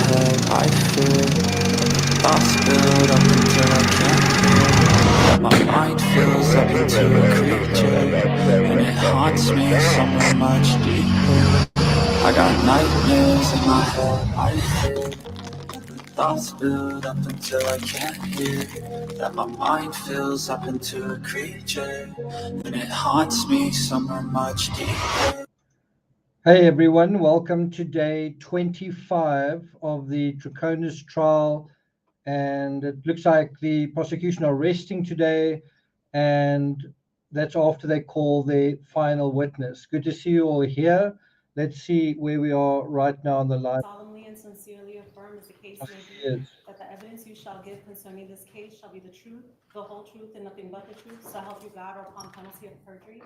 head I feel thoughts build up until I can't hear. That my mind fills up into a creature, and it haunts me somewhere much deeper. I got nightmares in my head I fear. Thoughts build up until I can't hear. That my mind fills up into a creature, and it haunts me somewhere much deeper. Hey everyone, welcome to day 25 of the TROCONIS trial, and it looks like the prosecution are resting today, and that's after they call the final witness. Good to see you all here. Let's see where we are right now on the line. Solemnly and sincerely affirm, as the case may be, Yes. that the evidence you shall give concerning this case shall be the truth, the whole truth, and nothing but the truth, so help you God, or upon penalty of perjury.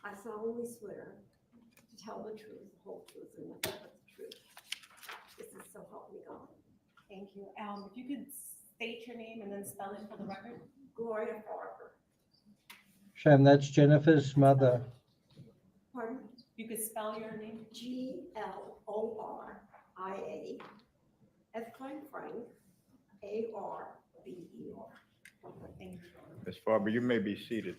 I solemnly swear to tell the truth, the whole truth, and nothing but the truth. This is so help me God. Thank you. If you could state your name and then spell it for the record. Gloria Farber. Shame, that's Jennifer's mother. Pardon? You could spell your name. Gloria. F. Frank. Arber. Thank you. Ms. Farber, you may be seated.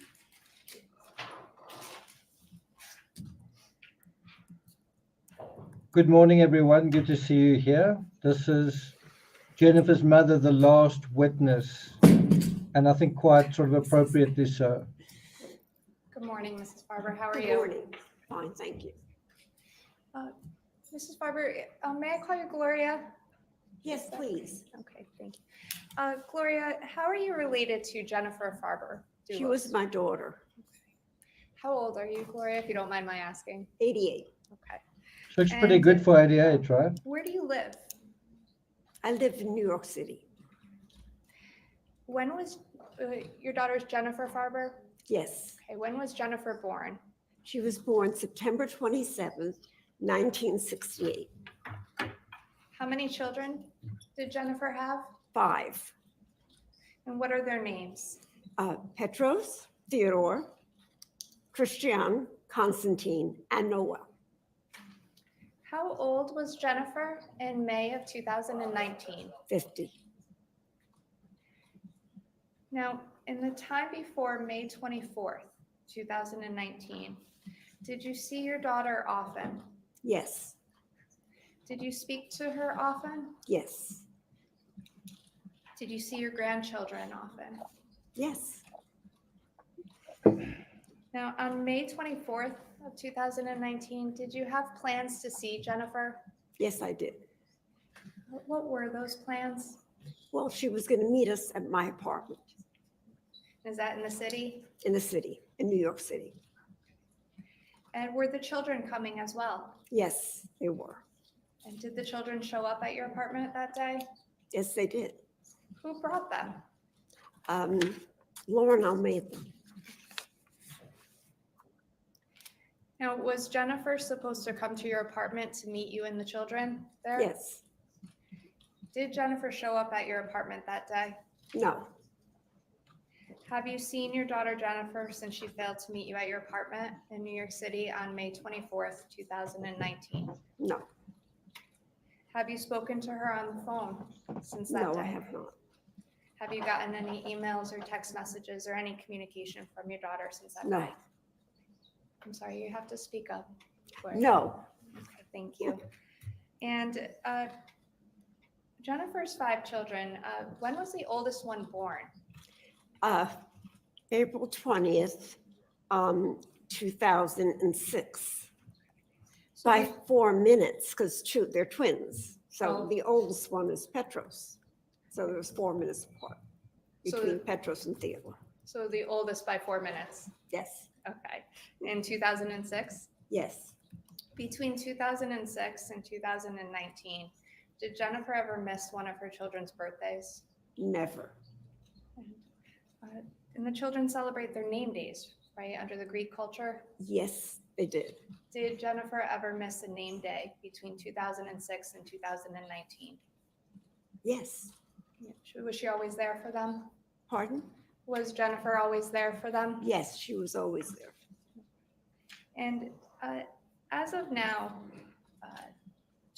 Good morning, everyone. Good to see you here. This is Jennifer's mother, the last witness, and I think quite sort of appropriately so. Good morning, Mrs. Farber. How are Good you? morning. Fine, thank you. Mrs. Farber, may I call you Gloria? Yes, please. Okay, thank you. Gloria, how are you related to Jennifer Farber? She was my daughter, How old are you, Gloria, if you don't mind my asking? 88. Okay. Looks pretty And- good for 88, right? Where do you live? I live in New York City. When was your daughter's Jennifer Farber? Yes. Okay, when was Jennifer born? She was born September 27th, 1968. How many children did Jennifer have? 5. And what are their names? Petros, Theodore, Christian, Constantine, and Noel. How old was Jennifer in May of 2019? 50. Now, in the time before May 24th, 2019, did you see your daughter often? Yes. Did you speak to her often? Yes. Did you see your grandchildren often? Yes. Now, on May 24th of 2019, did you have plans to see Jennifer? Yes, I did. What were those plans? Well, she was going to meet us at my apartment Is that in the city? in the city, in New York City. And were the children coming as well? Yes, they were. And did the children show up at your apartment that day? Yes, they did. Who brought them? Lauren Almeida. Now, was Jennifer supposed to come to your apartment to meet you and the children there? Yes. Did Jennifer show up at your apartment that day? No. Have you seen your daughter Jennifer since she failed to meet you at your apartment in New York City on May 24th, 2019? No. Have you spoken to her on the phone since that No, day? I have not. Have you gotten any emails or text messages or any communication from your daughter since that No. day? I'm sorry, you have to speak up. Gloria. No. Okay, thank you. And Jennifer's 5 children, when was the oldest one born? April 20th, 2006. So By the- 4 minutes, because they're twins. So Oh. the oldest one is Petros. So there was 4 minutes apart So- between Petros and Theodore. So the oldest by 4 minutes. Yes. Okay. In 2006? Yes. Between 2006 and 2019, did Jennifer ever miss one of her children's birthdays? Never. And the children celebrate their name days, right, under the Greek culture? Yes, they did. Did Jennifer ever miss a name day between 2006 and 2019? Yes. Was she always there for them? Pardon? Was Jennifer always there for them? Yes, she was always there. And as of now,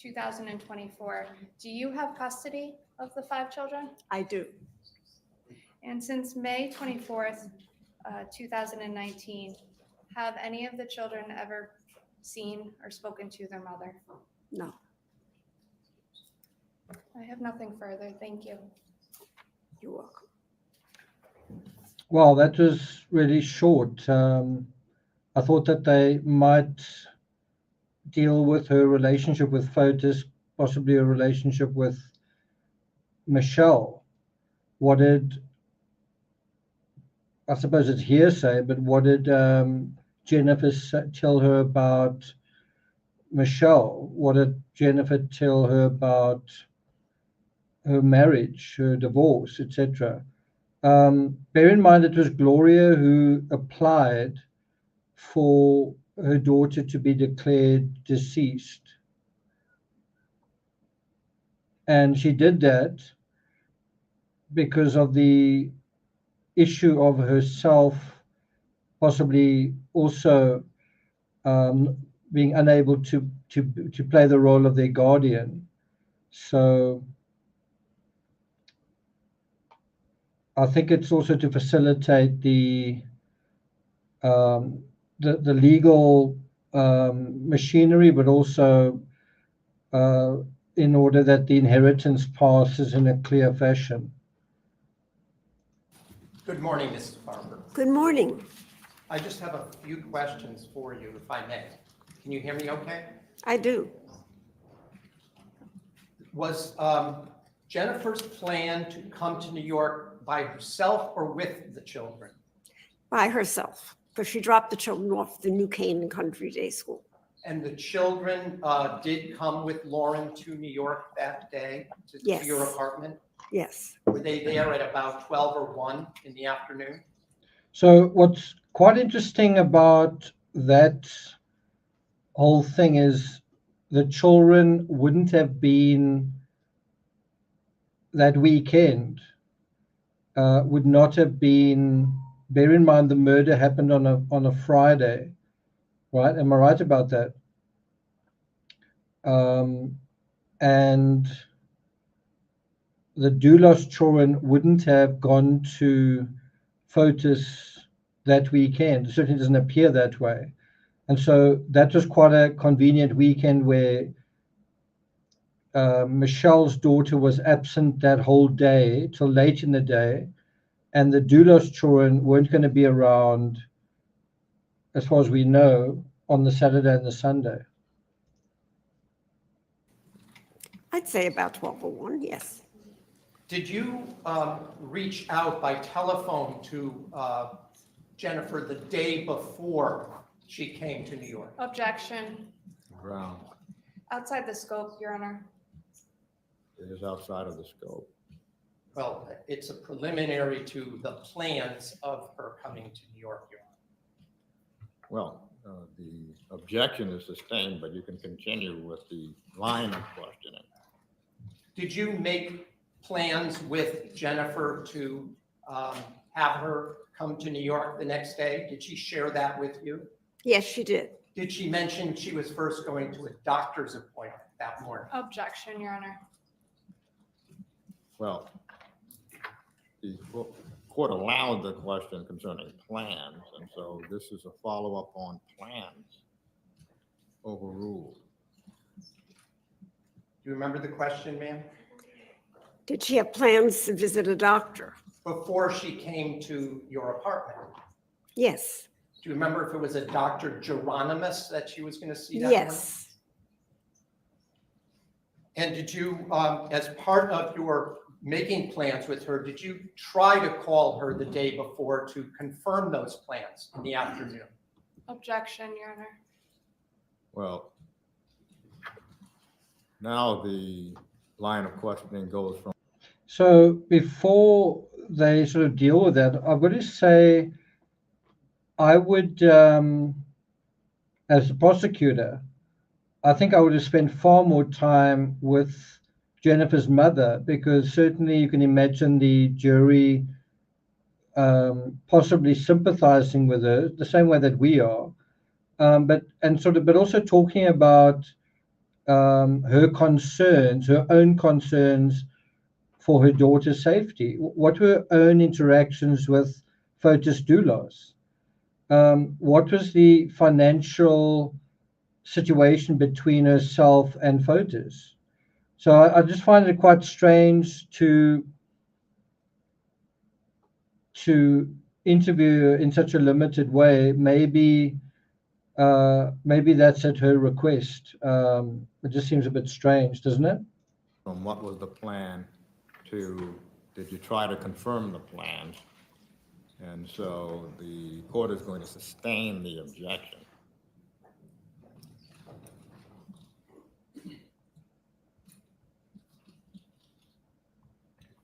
2024, do you have custody of the 5 children? I do. And since May 24th, 2019, have any of the children ever seen or spoken to their mother? No. I have nothing further. Thank you. You're welcome. Well, that was really short. I thought that they might deal with her relationship with Fotis, possibly a relationship with Michelle. What did, I suppose it's hearsay, but what did Jennifer tell her about Michelle? What did Jennifer tell her about her marriage, her divorce, etc.? Bear in mind it was Gloria who applied for her daughter to be declared deceased. And she did that because of the issue of herself possibly also being unable to play the role of their guardian. So I think it's also to facilitate the legal machinery, but also in order that the inheritance passes in a clear fashion. Good morning, Mrs. Farber. Good morning. I just have a few questions for you, if I may. Can you hear me okay? I do. Was Jennifer's plan to come to New York by herself or with the children? By herself, because she dropped the children off the New Canaan Country Day School. And the children did come with Lauren to New York that day to Yes. your apartment? Yes. Were they there at about 12 or 1 in the afternoon? So what's quite interesting about that whole thing is the children wouldn't have been that weekend, would not have been. Bear in mind the murder happened on a Friday, right? Am I right about that? And the Doulos children wouldn't have gone to Fotis that weekend. It certainly doesn't appear that way. And so that was quite a convenient weekend where Michelle's daughter was absent that whole day till late in the day, and the Doulos children weren't going to be around, as far as we know, on the Saturday and the Sunday. I'd say about 12:01, yes. Did you reach out by telephone to Jennifer the day before she came to New York? Objection. Ground Outside the scope, Your Honor. is outside of the scope. Well, it's a preliminary to the plans of her coming to New York, Your Honor. Well, the objection is sustained, but you can continue with the line of questioning. Did you make plans with Jennifer to have her come to New York the next day? Did she share that with you? Yes, she did. Did she mention she was first going to a doctor's appointment that morning? Objection, Your Honor. Well, the court allowed the question concerning plans, and so this is a follow-up on plans overruled. Do you remember the question, ma'am? Did she have plans to visit a doctor? Before she came to your apartment? Yes. Do you remember if it was a Dr. Geronimus that she was going to see that morning? Yes. And did you, as part of your making plans with her, did you try to call her the day before to confirm those plans in the afternoon? Objection, Your Honor. Well, now the line of questioning goes from. So before they sort of deal with that, I've got to say, I would, as a prosecutor, I think I would have spent far more time with Jennifer's mother, because certainly you can imagine the jury possibly sympathizing with her the same way that we are, but also talking about her concerns, her own concerns for her daughter's safety? What were her own interactions with FOTUS doulas? What was the financial situation between herself and FOTUS? So I just find it quite strange to interview her in such a limited way. Maybe that's at her request. It just seems a bit strange, doesn't it? From what was the plan to, did you try to confirm the plans? And so the court is going to sustain the objection.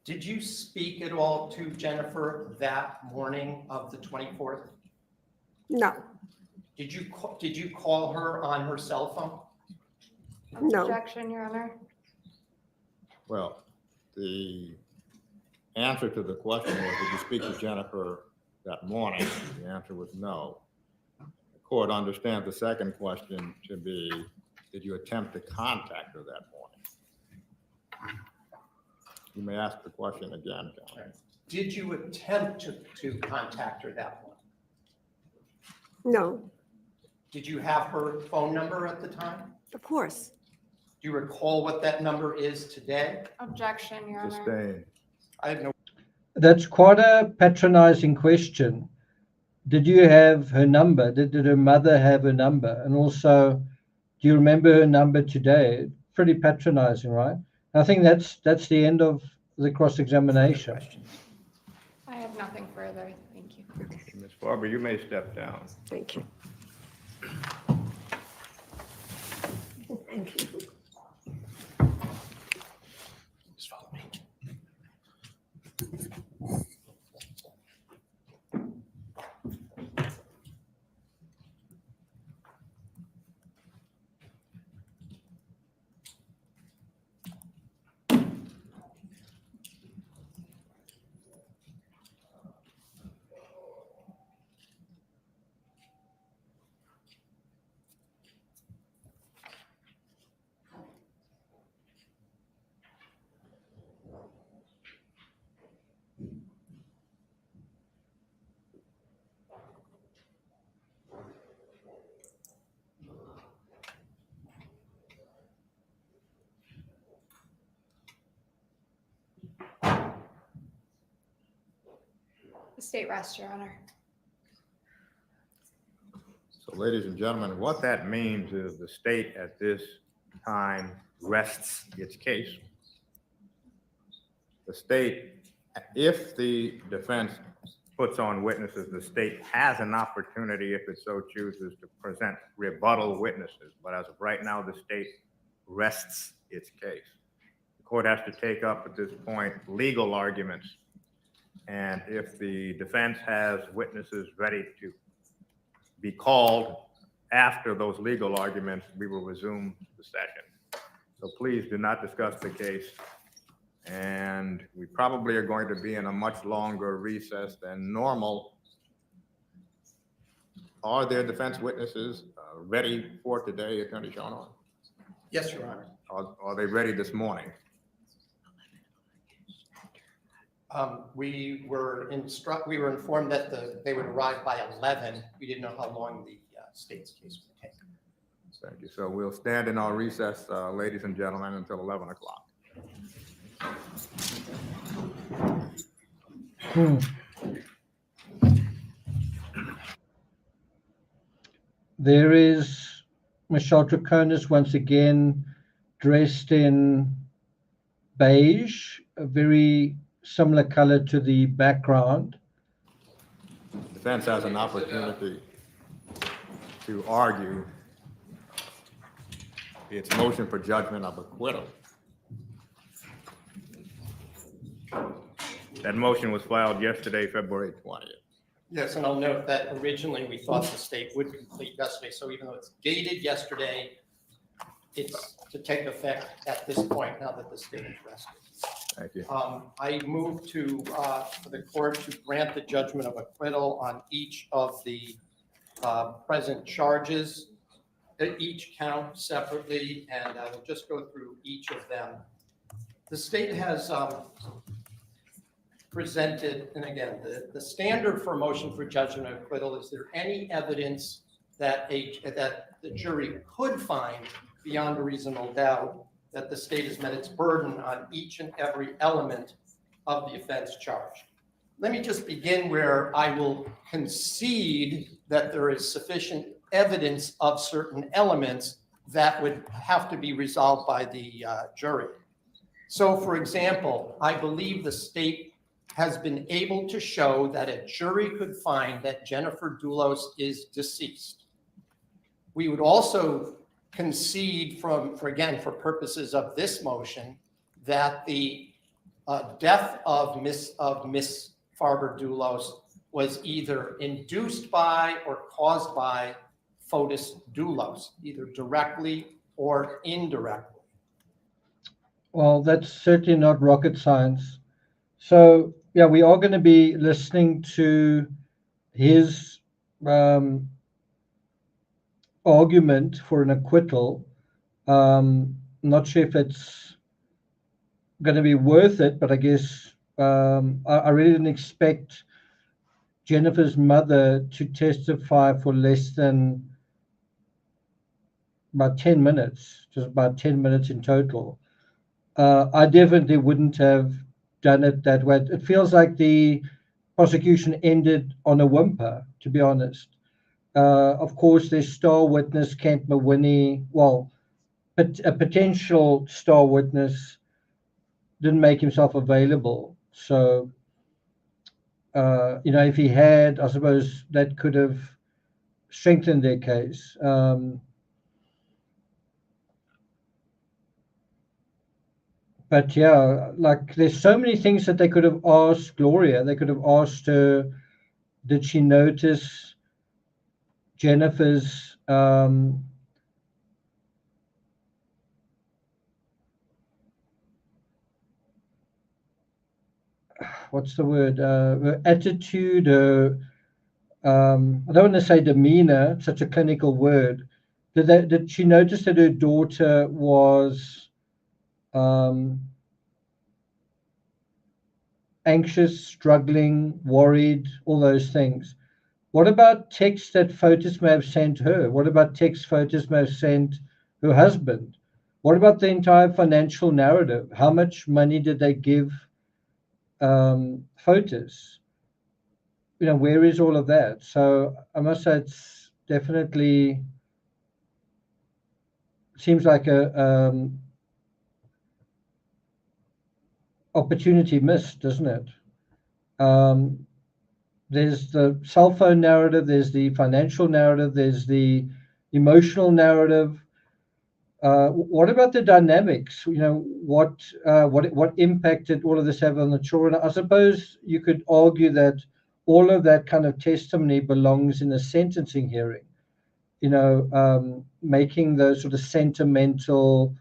Did you speak at all to Jennifer that morning of the 24th? No, Did you call her on her cell phone? no. Objection, Your Honor. Well, the answer to the question was, did you speak to Jennifer that morning? The answer was no. The court understands the second question to be, did you attempt to contact her that morning? You may ask the question again, John. Did you attempt to contact her that morning? No, Did you have her phone number at the time? of course. Do you recall what that number is today? Objection, Your Honor. Sustain. I have no. That's quite a patronizing question. Did you have her number? Did her mother have her number? And also, do you remember her number today? Pretty patronizing, right? I think that's the end of the cross-examination. I have nothing further. Thank you. Ms. Farber, you may step down. Thank you. Thank you. Just follow me. The state rests, Your Honor. So ladies and gentlemen, what that means is the state at this time rests its case. The state, if the defense puts on witnesses, the state has an opportunity, if it so chooses, to present rebuttal witnesses. But as of right now, the state rests its case. The court has to take up at this point legal arguments. And if the defense has witnesses ready to be called after those legal arguments, we will resume the session. So please do not discuss the case. And we probably are going to be in a much longer recess than normal. Are there defense witnesses ready for today, Attorney Shawnon? Yes, Your Honor. Are they ready this morning? We were informed that they would arrive by 11. We didn't know how long the state's case would take. Thank you. So we'll stand in our recess, ladies and gentlemen, until 11 o'clock. There is Michelle TROCONIS once again dressed in beige, a very similar color to the background. Defense has an opportunity to argue its motion for judgment of acquittal. That motion was filed yesterday, February 20th. Yes, and I'll note that originally we thought the state would complete yesterday. So even though it's dated yesterday, it's to take effect at this point now that the state is rested. Thank you. I move for the court to grant the judgment of acquittal on each of the present charges each count separately, and I will just go through each of them. The state has presented, and again, the standard for a motion for judgment of acquittal, is there any evidence that the jury could find beyond a reasonable doubt that the state has met its burden on each and every element of the offense charged. Let me just begin where I will concede that there is sufficient evidence of certain elements that would have to be resolved by the jury. So, for example, I believe the state has been able to show that a jury could find that Jennifer Doulos is deceased. We would also concede for purposes of this motion, that the death of Miss Farber Doulos was either induced by or caused by Fotis Doulos, either directly or indirectly. Well, that's certainly not rocket science. So, yeah, we are going to be listening to his argument for an acquittal. Not sure if it's going to be worth it, but I guess I really didn't expect Jennifer's mother to testify for less than about 10 minutes, just about 10 minutes in total. I definitely wouldn't have done it that way. It feels like the prosecution ended on a whimper, to be honest. Of course, there's star witness Kent Mawhinney. Well, a potential star witness didn't make himself available. So, if he had, I suppose that could have strengthened their case. But yeah, like there's so many things that they could have asked Gloria. They could have asked her, did she notice Jennifer's what's the word? Her attitude, her I don't want to say demeanor, such a clinical word. Did she notice that her daughter was anxious, struggling, worried, all those things? What about texts that Fotis may have sent her? What about texts Fotis may have sent her husband? What about the entire financial narrative? How much money did they give Fotis? Where is all of that? So I must say it's definitely seems like a opportunity missed, doesn't it? There's the cell phone narrative, there's the financial narrative, there's the emotional narrative. What about the dynamics? What impact did all of this have on the children? I suppose you could argue that all of that kind of testimony belongs in a sentencing hearing. Making those sort of sentimental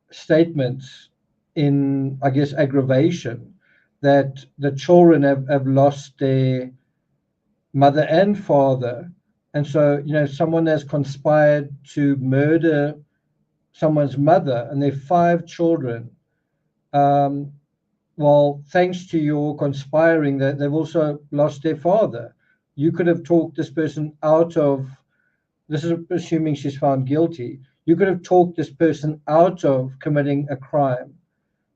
statements in, I guess, aggravation that the children have lost their mother and father. And so, someone has conspired to murder someone's mother and their 5 children. Well, thanks to your conspiring, that they've also lost their father. You could have talked this person out of, this is assuming she's found guilty, you could have talked this person out of committing a crime,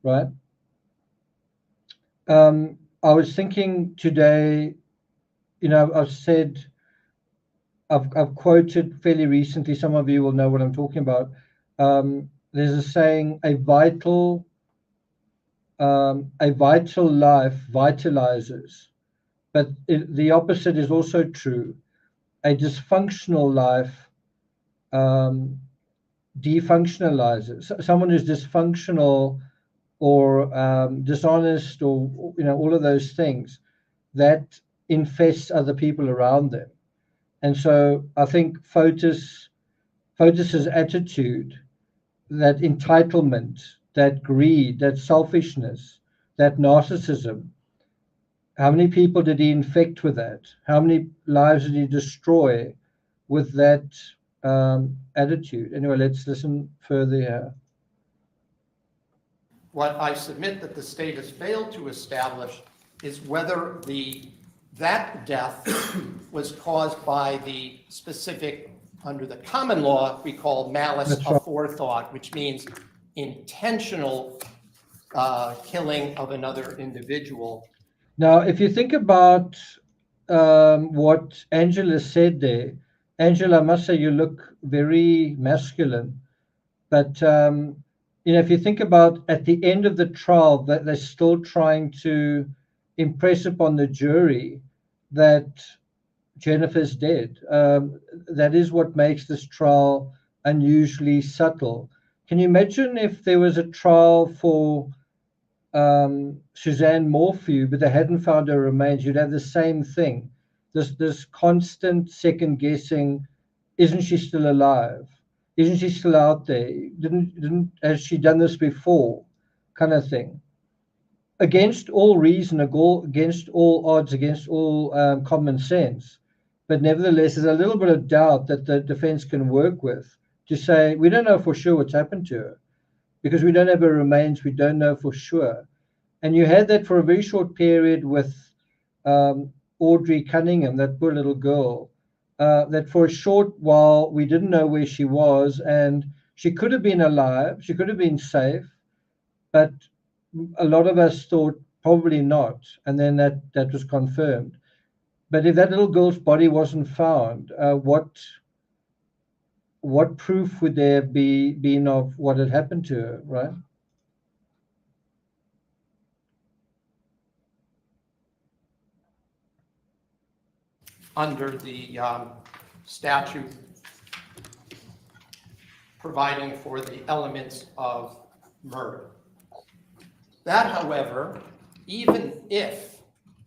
right? I was thinking today, I've quoted fairly recently, some of you will know what I'm talking about. There's a saying, a vital life vitalizes, but the opposite is also true. A dysfunctional life defunctionalizes. Someone who's dysfunctional or dishonest or all of those things, that infests other people around them. And so I think Fotis's attitude, that entitlement, that greed, that selfishness, that narcissism, how many people did he infect with that? How many lives did he destroy with that attitude. Anyway, let's listen further here. What I submit that the state has failed to establish is whether that death was caused by the specific, under the common law, we call malice That's right. aforethought, which means intentional killing of another individual. Now, if you think about what Angela said there, Angela, I must say you look very masculine, but if you think about at the end of the trial, that they're still trying to impress upon the jury that Jennifer's dead. That is what makes this trial unusually subtle. Can you imagine if there was a trial for Suzanne Morphew, but they hadn't found her remains? You'd have the same thing. This constant second guessing. Isn't she still alive? Isn't she still out there? Has she done this before? Kind of thing. Against all reason, against all odds, against all common sense. But nevertheless, there's a little bit of doubt that the defense can work with to say, we don't know for sure what's happened to her because we don't have her remains. We don't know for sure. And you had that for a very short period with Audrey Cunningham, that poor little girl, that for a short while we didn't know where she was, and she could have been alive, she could have been safe, but a lot of us thought probably not, and then that was confirmed. But if that little girl's body wasn't found, what proof would there been of what had happened to her, right? Under the statute providing for the elements of murder. That, however, even if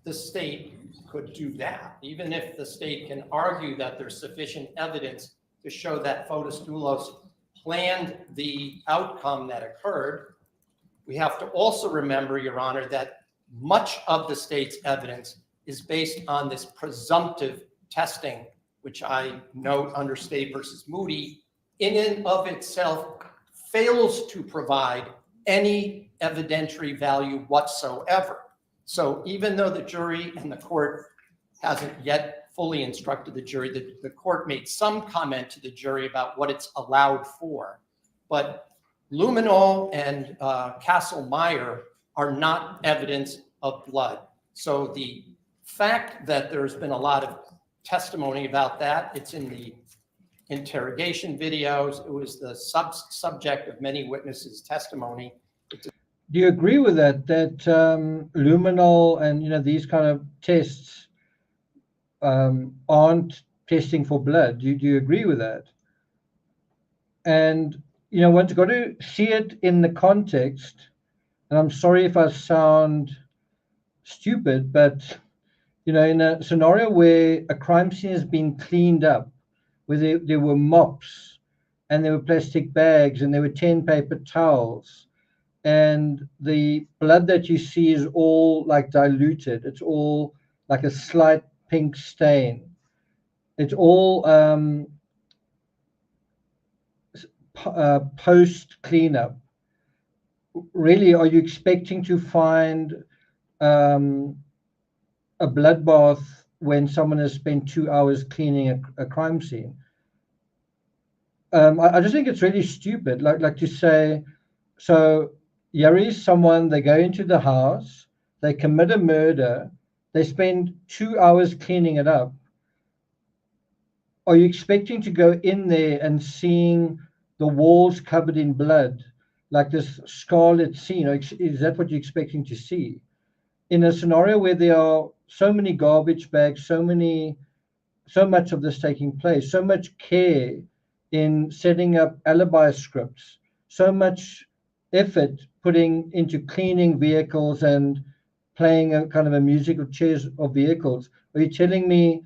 the state could do that, even if the state can argue that there's sufficient evidence to show that Fotis Doulos planned the outcome that occurred, we have to also remember, Your Honor, that much of the state's evidence is based on this presumptive testing, which I note under State versus Moody, in and of itself fails to provide any evidentiary value whatsoever. So even though the jury and the court hasn't yet fully instructed the jury, the court made some comment to the jury about what it's allowed for. But luminol and Castle-Meyer are not evidence of blood. So the fact that there's been a lot of testimony about that, it's in the interrogation videos, it was the subject of many witnesses' testimony. Do you agree with that luminol and these kind of tests aren't testing for blood? Do you agree with that? And one's got to see it in the context, and I'm sorry if I sound stupid, but in a scenario where a crime scene has been cleaned up, where there were mops and there were plastic bags and there were 10 paper towels, and the blood that you see is all like diluted, it's all like a slight pink stain, it's all post cleanup. Really, are you expecting to find a bloodbath when someone has spent 2 hours cleaning a crime scene? I just think it's really stupid. Like to say, so here is someone, they go into the house, they commit a murder, they spend 2 hours cleaning it up. Are you expecting to go in there and seeing the walls covered in blood, like this scarlet scene? Is that what you're expecting to see? In a scenario where there are so many garbage bags, so much of this taking place, so much care in setting up alibi scripts, so much effort putting into cleaning vehicles and playing a kind of a musical chairs of vehicles. Are you telling me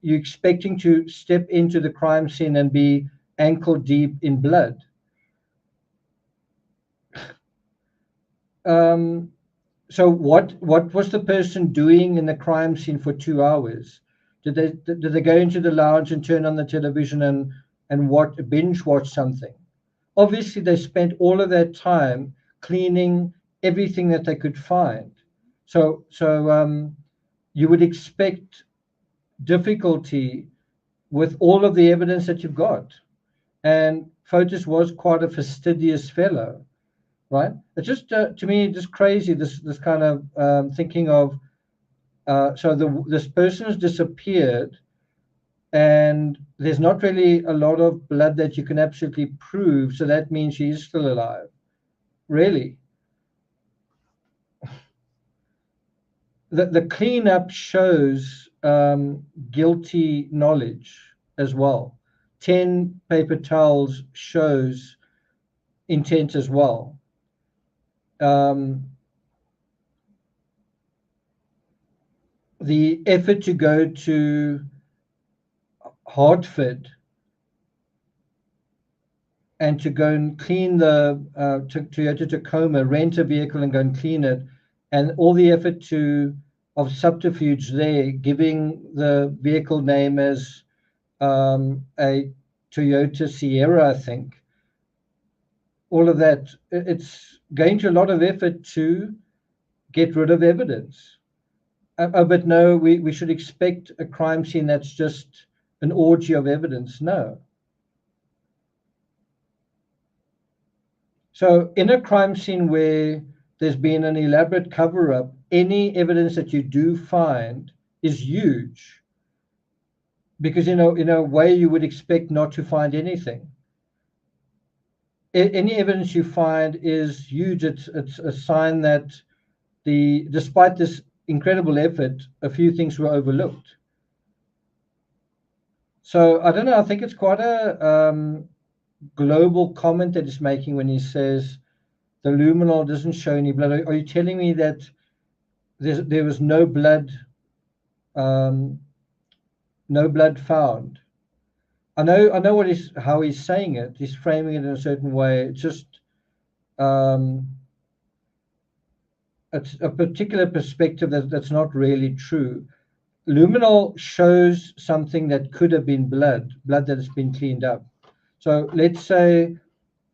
you're expecting to step into the crime scene and be ankle deep in blood? So what was the person doing in the crime scene for 2 hours? Did they go into the lounge and turn on the television and binge watch something? Obviously, they spent all of that time cleaning everything that they could find. So you would expect difficulty with all of the evidence that you've got. And Fotis was quite a fastidious fellow, right? It's just to me just crazy. This kind of thinking of this person has disappeared, and there's not really a lot of blood that you can absolutely prove. So that means she is still alive. Really, the cleanup shows guilty knowledge as well. 10 paper towels shows intent as well. The effort to go to Hartford and to go and clean the Toyota Tacoma, rent a vehicle and go and clean it, and all the effort of subterfuge there, giving the vehicle name as a Toyota Sierra, I think. All of that, it's going to a lot of effort to get rid of evidence. But no, we should expect a crime scene that's just an orgy of evidence. No. So in a crime scene where there's been an elaborate cover-up, any evidence that you do find is huge, because in a way you would expect not to find anything. Any evidence you find is huge. It's a sign that despite this incredible effort, a few things were overlooked. So I don't know. I think it's quite a global comment that he's making when he says the luminol doesn't show any blood. Are you telling me that there was no blood found? I know how he's saying it. He's framing it in a certain way. It's just it's a particular perspective that's not really true. Luminol shows something that could have been blood that has been cleaned up. So let's say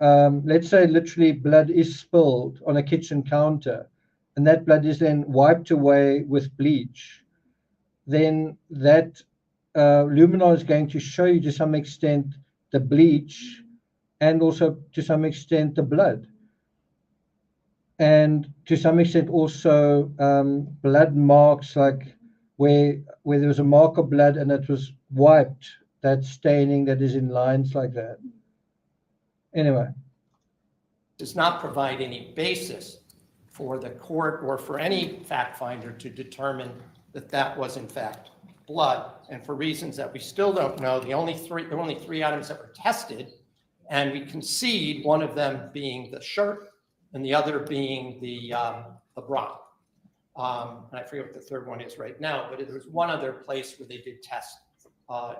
literally blood is spilled on a kitchen counter, and that blood is then wiped away with bleach. Then that luminol is going to show you to some extent the bleach, and also to some extent the blood, and to some extent also blood marks, like where there was a mark of blood and it was wiped, that staining that is in lines like that. Anyway. Does not provide any basis for the court or for any fact finder to determine that that was in fact blood. And for reasons that we still don't know, there were only three items that were tested, and we concede one of them being the shirt and the other being the bra. And I forget what the third one is right now, but there was one other place where they did test,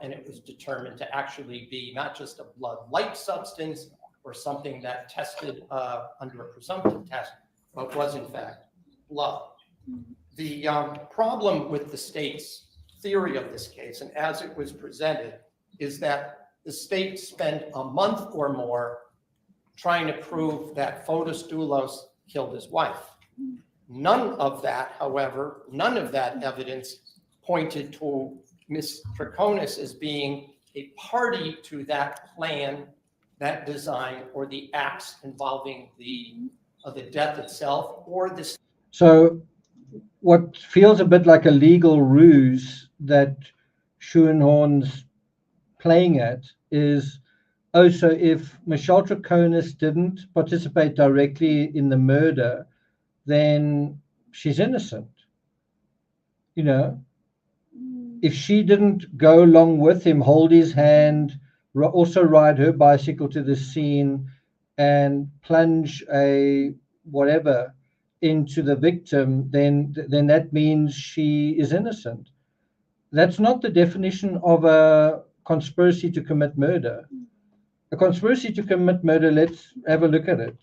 and it was determined to actually be not just a blood-like substance or something that tested under a presumptive test, but was in fact blood. The problem with the state's theory of this case, and as it was presented, is that the state spent a month or more trying to prove that Fotis Doulos killed his wife. None of that, however, none of that evidence pointed to Ms. TROCONIS as being a party to that plan, that design, or the acts involving the death itself, or the. So what feels a bit like a legal ruse that Schoenhorn's playing at is, oh, so if Michelle TROCONIS didn't participate directly in the murder, then she's innocent. You know, if she didn't go along with him, hold his hand, also ride her bicycle to the scene and plunge a whatever into the victim, then that means she is innocent. That's not the definition of a conspiracy to commit murder. A conspiracy to commit murder, let's have a look at it.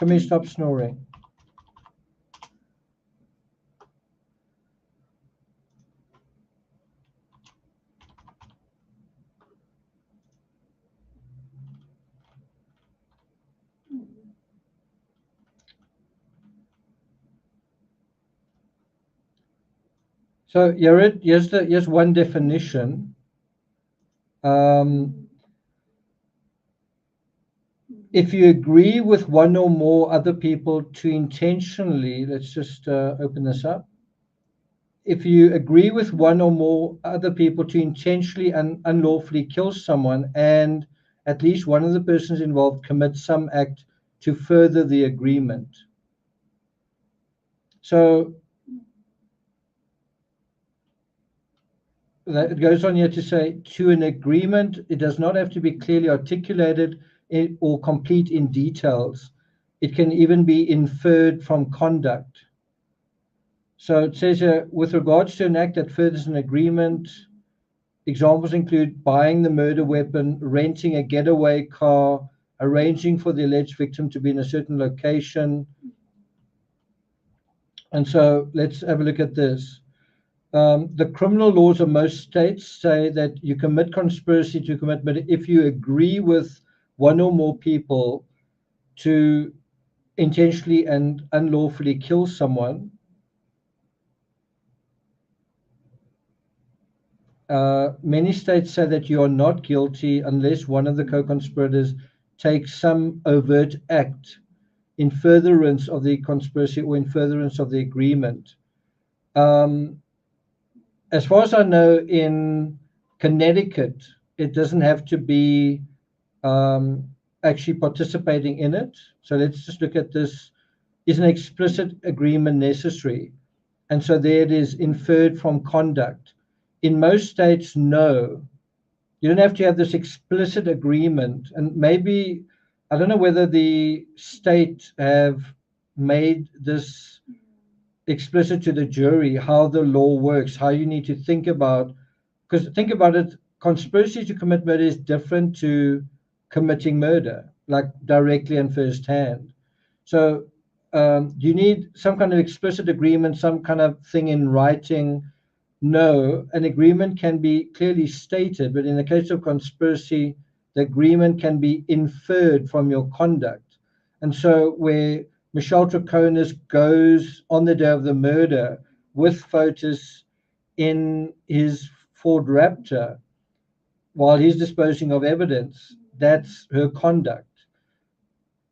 Let me stop snoring. So here's one definition. If you agree with one or more other people to intentionally, let's just open this up. If you agree with one or more other people to intentionally and unlawfully kill someone, and at least one of the persons involved commits some act to further the agreement. So it goes on here to say, to an agreement, it does not have to be clearly articulated or complete in details. It can even be inferred from conduct. So it says here, with regards to an act that furthers an agreement, examples include buying the murder weapon, renting a getaway car, arranging for the alleged victim to be in a certain location. And so let's have a look at this. The criminal laws of most states say that you commit conspiracy to commit murder if you agree with one or more people to intentionally and unlawfully kill someone. Many states say that you are not guilty unless one of the co-conspirators takes some overt act in furtherance of the conspiracy or in furtherance of the agreement. As far as I know, in Connecticut, it doesn't have to be actually participating in it. So let's just look at this. Is an explicit agreement necessary? And so there it is, inferred from conduct. In most states, no. You don't have to have this explicit agreement. And maybe, I don't know whether the state have made this explicit to the jury, how the law works, how you need to think about, because think about it, conspiracy to commit murder is different to committing murder, like directly and first hand. So you need some kind of explicit agreement, some kind of thing in writing. No, an agreement can be clearly stated, but in the case of conspiracy, the agreement can be inferred from your conduct. And so where Michelle TROCONIS goes on the day of the murder with Fotis in his Ford Raptor while he's disposing of evidence, that's her conduct.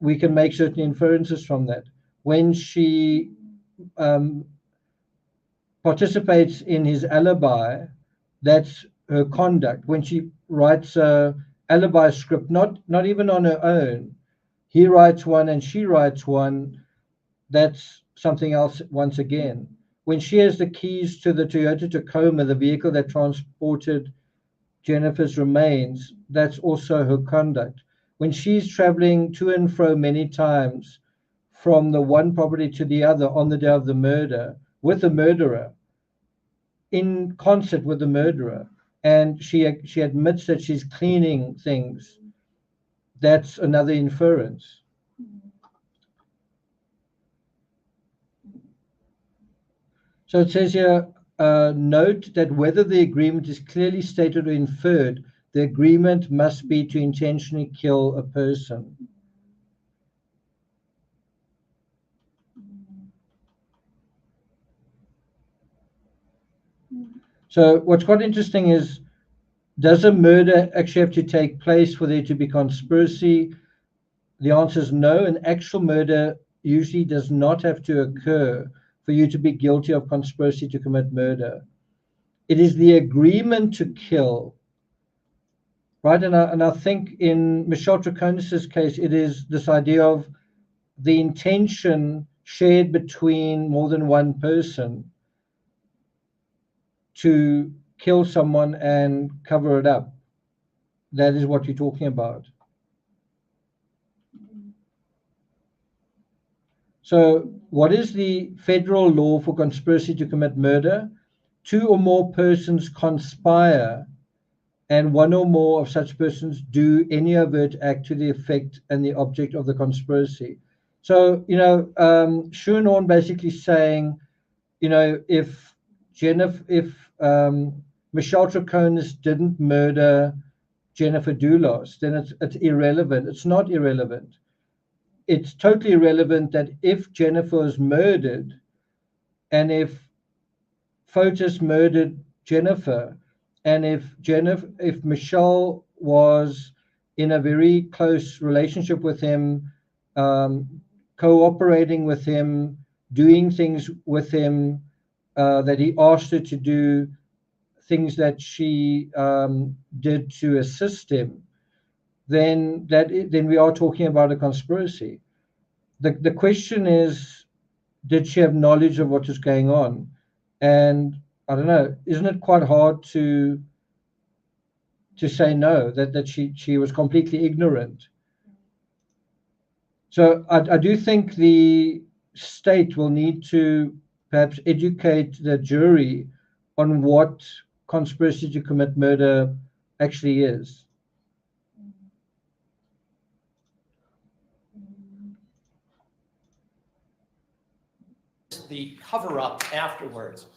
We can make certain inferences from that. When she participates in his alibi, that's her conduct. When she writes a alibi script, not even on her own, he writes one and she writes one, that's something else once again. When she has the keys to the Toyota Tacoma, the vehicle that transported Jennifer's remains, that's also her conduct. When she's traveling to and fro many times from the one property to the other on the day of the murder with the murderer, in concert with the murderer, and she admits that she's cleaning things, that's another inference. So it says here, note that whether the agreement is clearly stated or inferred, the agreement must be to intentionally kill a person. So what's quite interesting is, does a murder actually have to take place for there to be conspiracy? The answer is no. An actual murder usually does not have to occur for you to be guilty of conspiracy to commit murder. It is the agreement to kill, right? And I think in Michelle TROCONIS's case, it is this idea of the intention shared between more than one person to kill someone and cover it up. That is what you're talking about. So what is the federal law for conspiracy to commit murder? Two or more persons conspire, and one or more of such persons do any overt act to the effect and the object of the conspiracy. So, Schuenhorn basically saying, if Michelle TROCONIS didn't murder Jennifer Dulos, then it's irrelevant. It's not irrelevant. It's totally irrelevant that if Jennifer was murdered and if Fotis murdered Jennifer, and if Michelle was in a very close relationship with him, cooperating with him, doing things with him that he asked her to do, things that she did to assist him, then we are talking about a conspiracy. The question is, did she have knowledge of what was going on? And I don't know, isn't it quite hard to say no, that she was completely ignorant? So I do think the state will need to perhaps educate the jury on what conspiracy to commit murder actually is. The cover-up afterwards,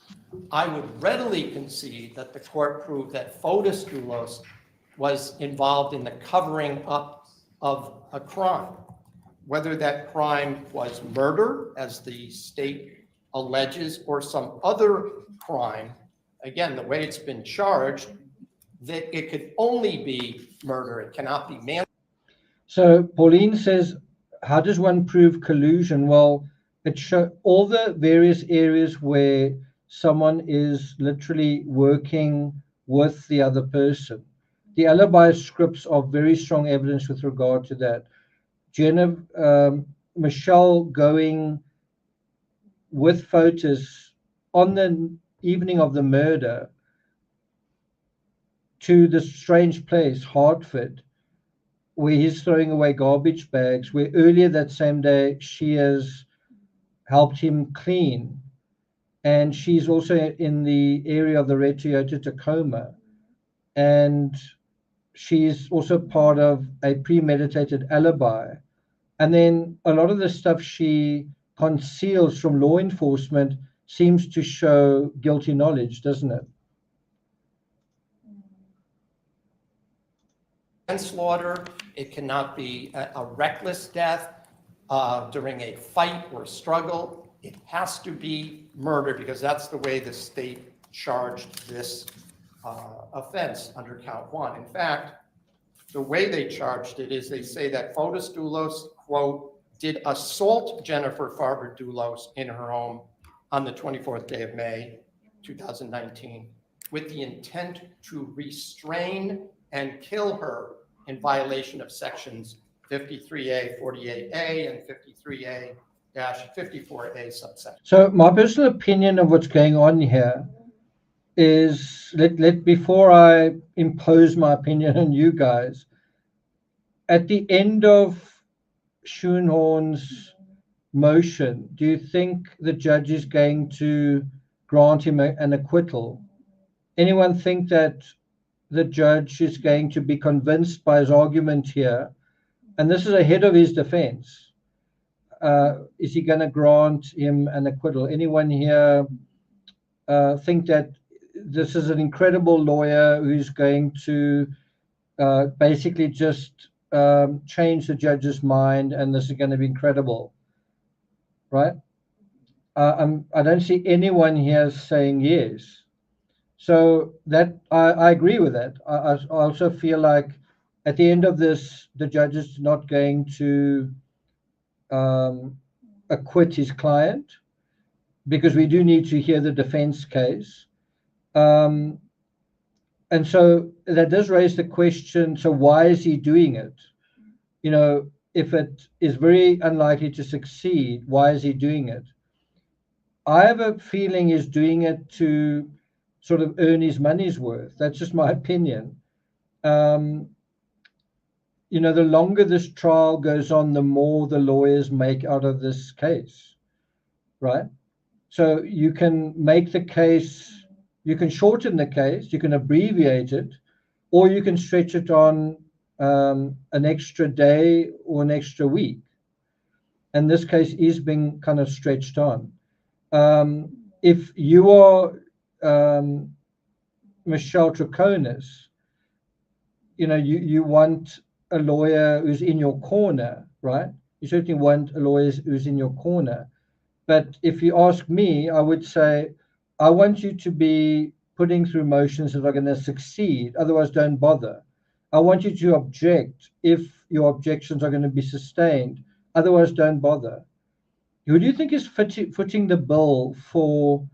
I would readily concede that the court proved that Fotis Doulos was involved in the covering up of a crime. Whether that crime was murder, as the state alleges, or some other crime, again, the way it's been charged, that it could only be murder. It cannot be man. So Pauline says, how does one prove collusion? Well, it shows all the various areas where someone is literally working with the other person. The alibi scripts are very strong evidence with regard to that. Michelle going with Fotis on the evening of the murder to the strange place, Hartford, where he's throwing away garbage bags, where earlier that same day she has helped him clean. And she's also in the area of the red Toyota Tacoma. And she's also part of a premeditated alibi. And then a lot of the stuff she conceals from law enforcement seems to show guilty knowledge, doesn't it? Manslaughter, it cannot be a reckless death during a fight or struggle. It has to be murder because that's the way the state charged this offense under count 1. In fact, the way they charged it is they say that Fotis Doulos, quote, did assault Jennifer Farber Doulos in her home on the 24th day of May, 2019, with the intent to restrain and kill her in violation of sections 53A, 48A, and 53A-54A subsection. So my personal opinion of what's going on here is, before I impose my opinion on you guys, at the end of Schoenhorn's motion, do you think the judge is going to grant him an acquittal? Anyone think that the judge is going to be convinced by his argument here? And this is ahead of his defense. Is he going to grant him an acquittal? Anyone here think that this is an incredible lawyer who's going to basically just change the judge's mind, and this is going to be incredible, right? I don't see anyone here saying yes. So that I agree with that. I also feel like at the end of this, the judge is not going to acquit his client, because we do need to hear the defense case. And so that does raise the question, so why is he doing it? You know, if it is very unlikely to succeed, why is he doing it? I have a feeling he's doing it to sort of earn his money's worth. That's just my opinion. You know, the longer this trial goes on, the more the lawyers make out of this case, right? So you can make the case, you can shorten the case, you can abbreviate it, or you can stretch it on an extra day or an extra week. And this case is being kind of stretched on. If you are Michelle TROCONIS, you know, you want a lawyer who's in your corner, right? You certainly want a lawyer who's in your corner. But if you ask me, I would say, I want you to be putting through motions that are going to succeed. Otherwise, don't bother. I want you to object if your objections are going to be sustained. Otherwise, don't bother. Who do you think is footing the bill for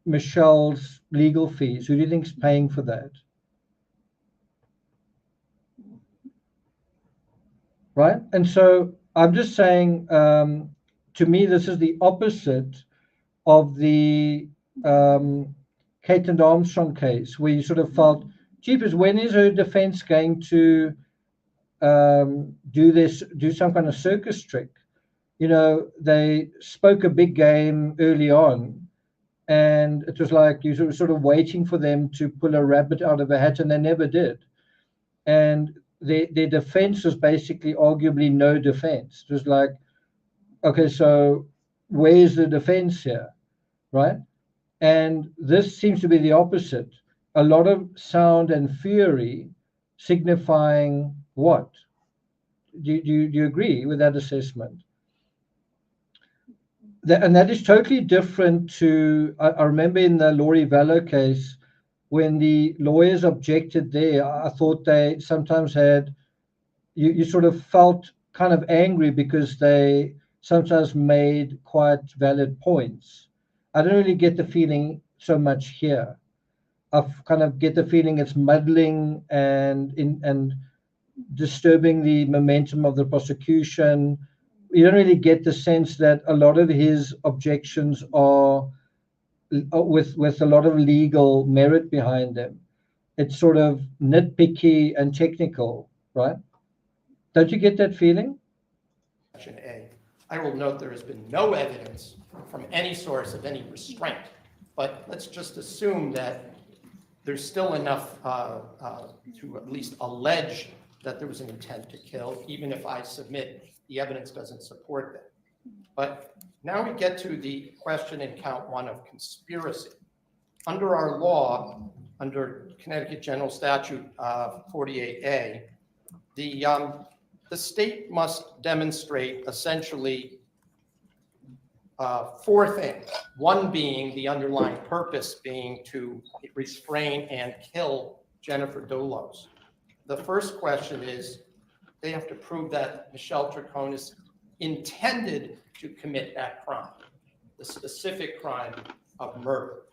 Michelle's legal fees? Who do you think is paying for that? Right? And so I'm just saying, to me, this is the opposite of the Caitlin Armstrong case, where you sort of felt, jeepers, when is her defense going to do some kind of circus trick? You know, they spoke a big game early on, and it was like you were sort of waiting for them to pull a rabbit out of a hat, and they never did. And their defense was basically arguably no defense. It was like, okay, so where's the defense here, right? And this seems to be the opposite. A lot of sound and fury signifying what? Do you agree with that assessment? And that is totally different to, I remember in the Laurie Vallow case, when the lawyers objected there, I thought they sometimes had, you sort of felt kind of angry because they sometimes made quite valid points. I don't really get the feeling so much here. I kind of get the feeling it's muddling and disturbing the momentum of the prosecution. You don't really get the sense that a lot of his objections are with a lot of legal merit behind them. It's sort of nitpicky and technical, right? Don't you get that feeling? Section A. I will note there has been no evidence from any source of any restraint, but let's just assume that there's still enough to at least allege that there was an intent to kill, even if I submit the evidence doesn't support that. But now we get to the question in count 1 of conspiracy. Under our law, under Connecticut General Statute 48A, the state must demonstrate essentially 4 things. One being the underlying purpose being to restrain and kill Jennifer Dulos. The first question is they have to prove that Michelle TROCONIS intended to commit that crime, the specific crime of murder.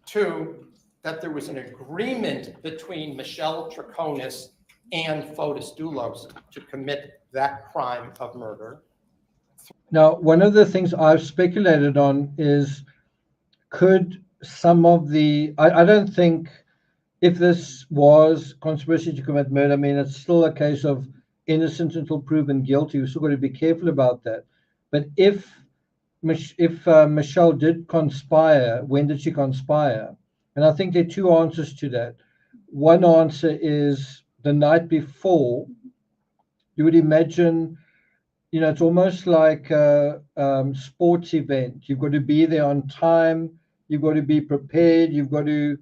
2, that there was an agreement between Michelle TROCONIS and Fotis Dulos to commit that crime of murder. Now, one of the things I've speculated on is, could some of the, I don't think, if this was conspiracy to commit murder, I mean, it's still a case of innocent until proven guilty. We've still got to be careful about that. But if Michelle did conspire, when did she conspire? And I think there are 2 answers to that. One answer is the night before. You would imagine, you know, it's almost like a sports event. You've got to be there on time. You've got to be prepared. You've got to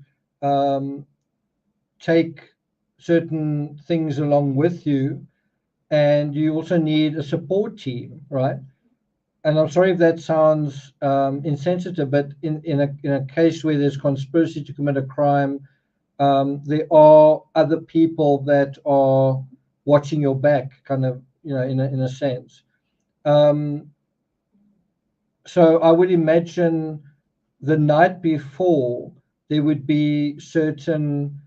take certain things along with you. And you also need a support team, right? And I'm sorry if that sounds insensitive, but in a case where there's conspiracy to commit a crime, there are other people that are watching your back, kind of, you know, in a sense. So I would imagine the night before there would be certain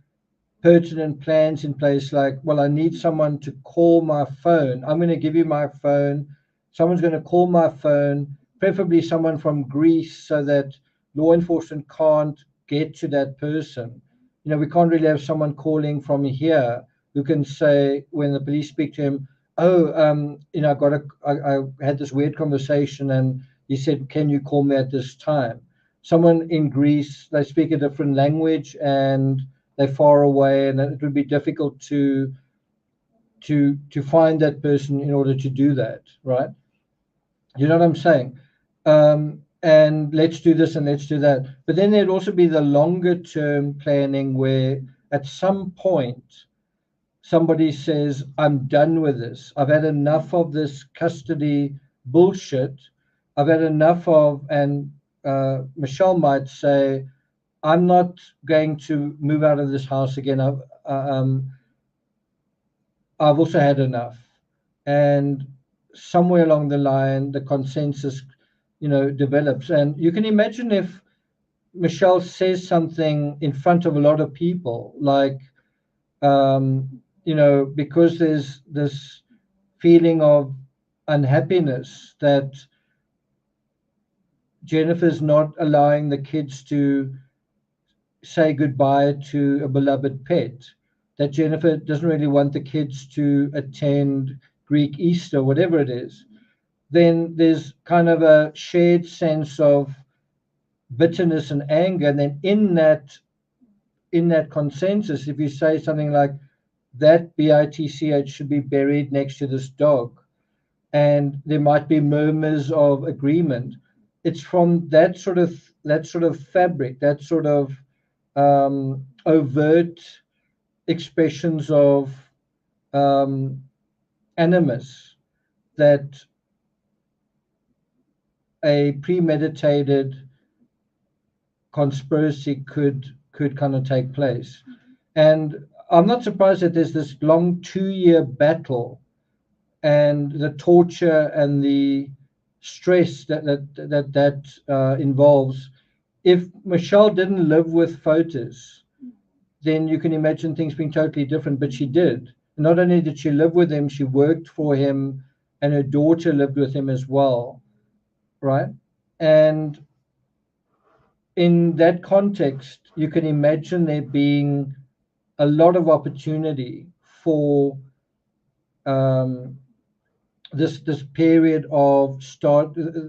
pertinent plans in place, like, well, I need someone to call my phone. I'm going to give you my phone. Someone's going to call my phone, preferably someone from Greece, so that law enforcement can't get to that person. You know, we can't really have someone calling from here who can say, when the police speak to him, oh, you know, I had this weird conversation and he said, can you call me at this time? Someone in Greece, they speak a different language and they're far away, and it would be difficult to find that person in order to do that, right? You know what I'm saying? And let's do this and let's do that. But then there'd also be the longer term planning where at some point somebody says, I'm done with this. I've had enough of this custody bullshit. I've had enough of, and Michelle might say, I'm not going to move out of this house again. I've also had enough. And somewhere along the line, the consensus, develops. And you can imagine if Michelle says something in front of a lot of people, like, because there's this feeling of unhappiness that Jennifer's not allowing the kids to say goodbye to a beloved pet, that Jennifer doesn't really want the kids to attend Greek Easter, whatever it is, then there's kind of a shared sense of bitterness and anger. And then in that consensus, if you say something like that BITCH should be buried next to this dog, and there might be murmurs of agreement, it's from that sort of fabric, that sort of overt expressions of animus, that a premeditated conspiracy could kind of take place. And I'm not surprised that there's this long 2-year battle and the torture and the stress that involves. If Michelle didn't live with Fotis, then you can imagine things being totally different, but she did. Not only did she live with him, she worked for him, and her daughter lived with him as well, right? And in that context, you can imagine there being a lot of opportunity for this period of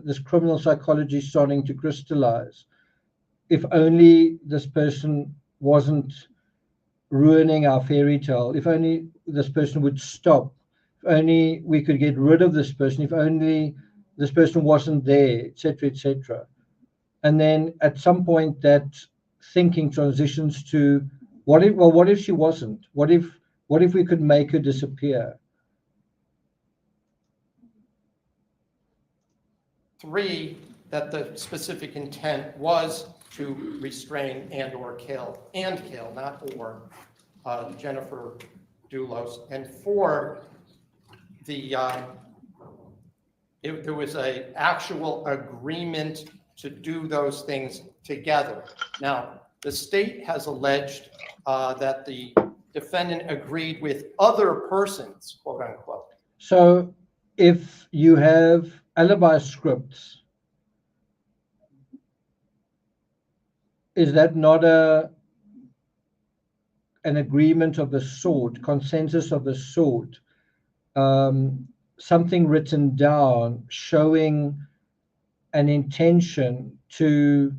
this criminal psychology starting to crystallize. If only this person wasn't ruining our fairy tale, if only this person would stop, if only we could get rid of this person, if only this person wasn't there, etc., etc. And then at some point that thinking transitions to what if she wasn't? What if we could make her disappear? 3, that the specific intent was to restrain and/or kill, not or, Jennifer Dulos. And 4, there was an actual agreement to do those things together. Now, the state has alleged that the defendant agreed with other persons, quote unquote. So if you have alibi scripts, is that not an agreement of the sort, consensus of the sort, something written down showing an intention to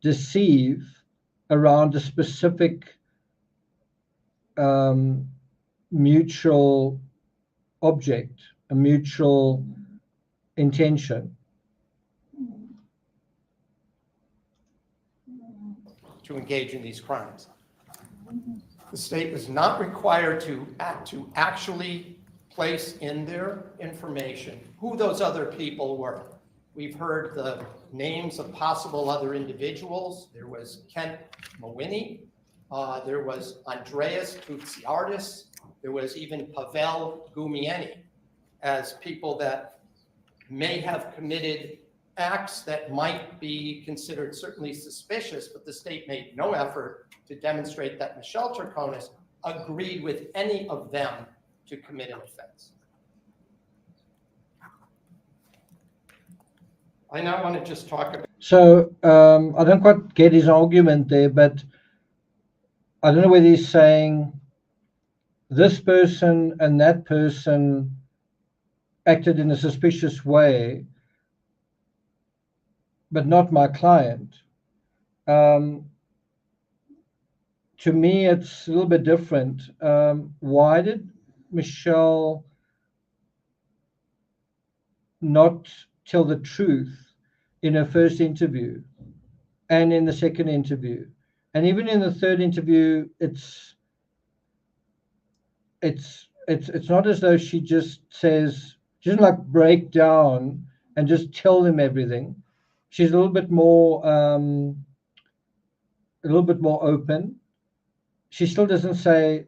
deceive around a specific mutual object, a mutual intention? To engage in these crimes. The state was not required to actually place in their information who those other people were. We've heard the names of possible other individuals. There was Kent Mawini, there was Andreas Tutsiardis, there was even Pavel Gumieni, as people that may have committed acts that might be considered certainly suspicious, but the state made no effort to demonstrate that Michelle TROCONIS agreed with any of them to commit an offense. I now want to just talk about... So I don't quite get his argument there, but I don't know whether he's saying this person and that person acted in a suspicious way, but not my client. To me, it's a little bit different. Why did Michelle not tell the truth in her first interview and in the second interview? And even in the third interview, it's not as though she just says, she doesn't like break down and just tell them everything. she's a little bit more open. She still doesn't say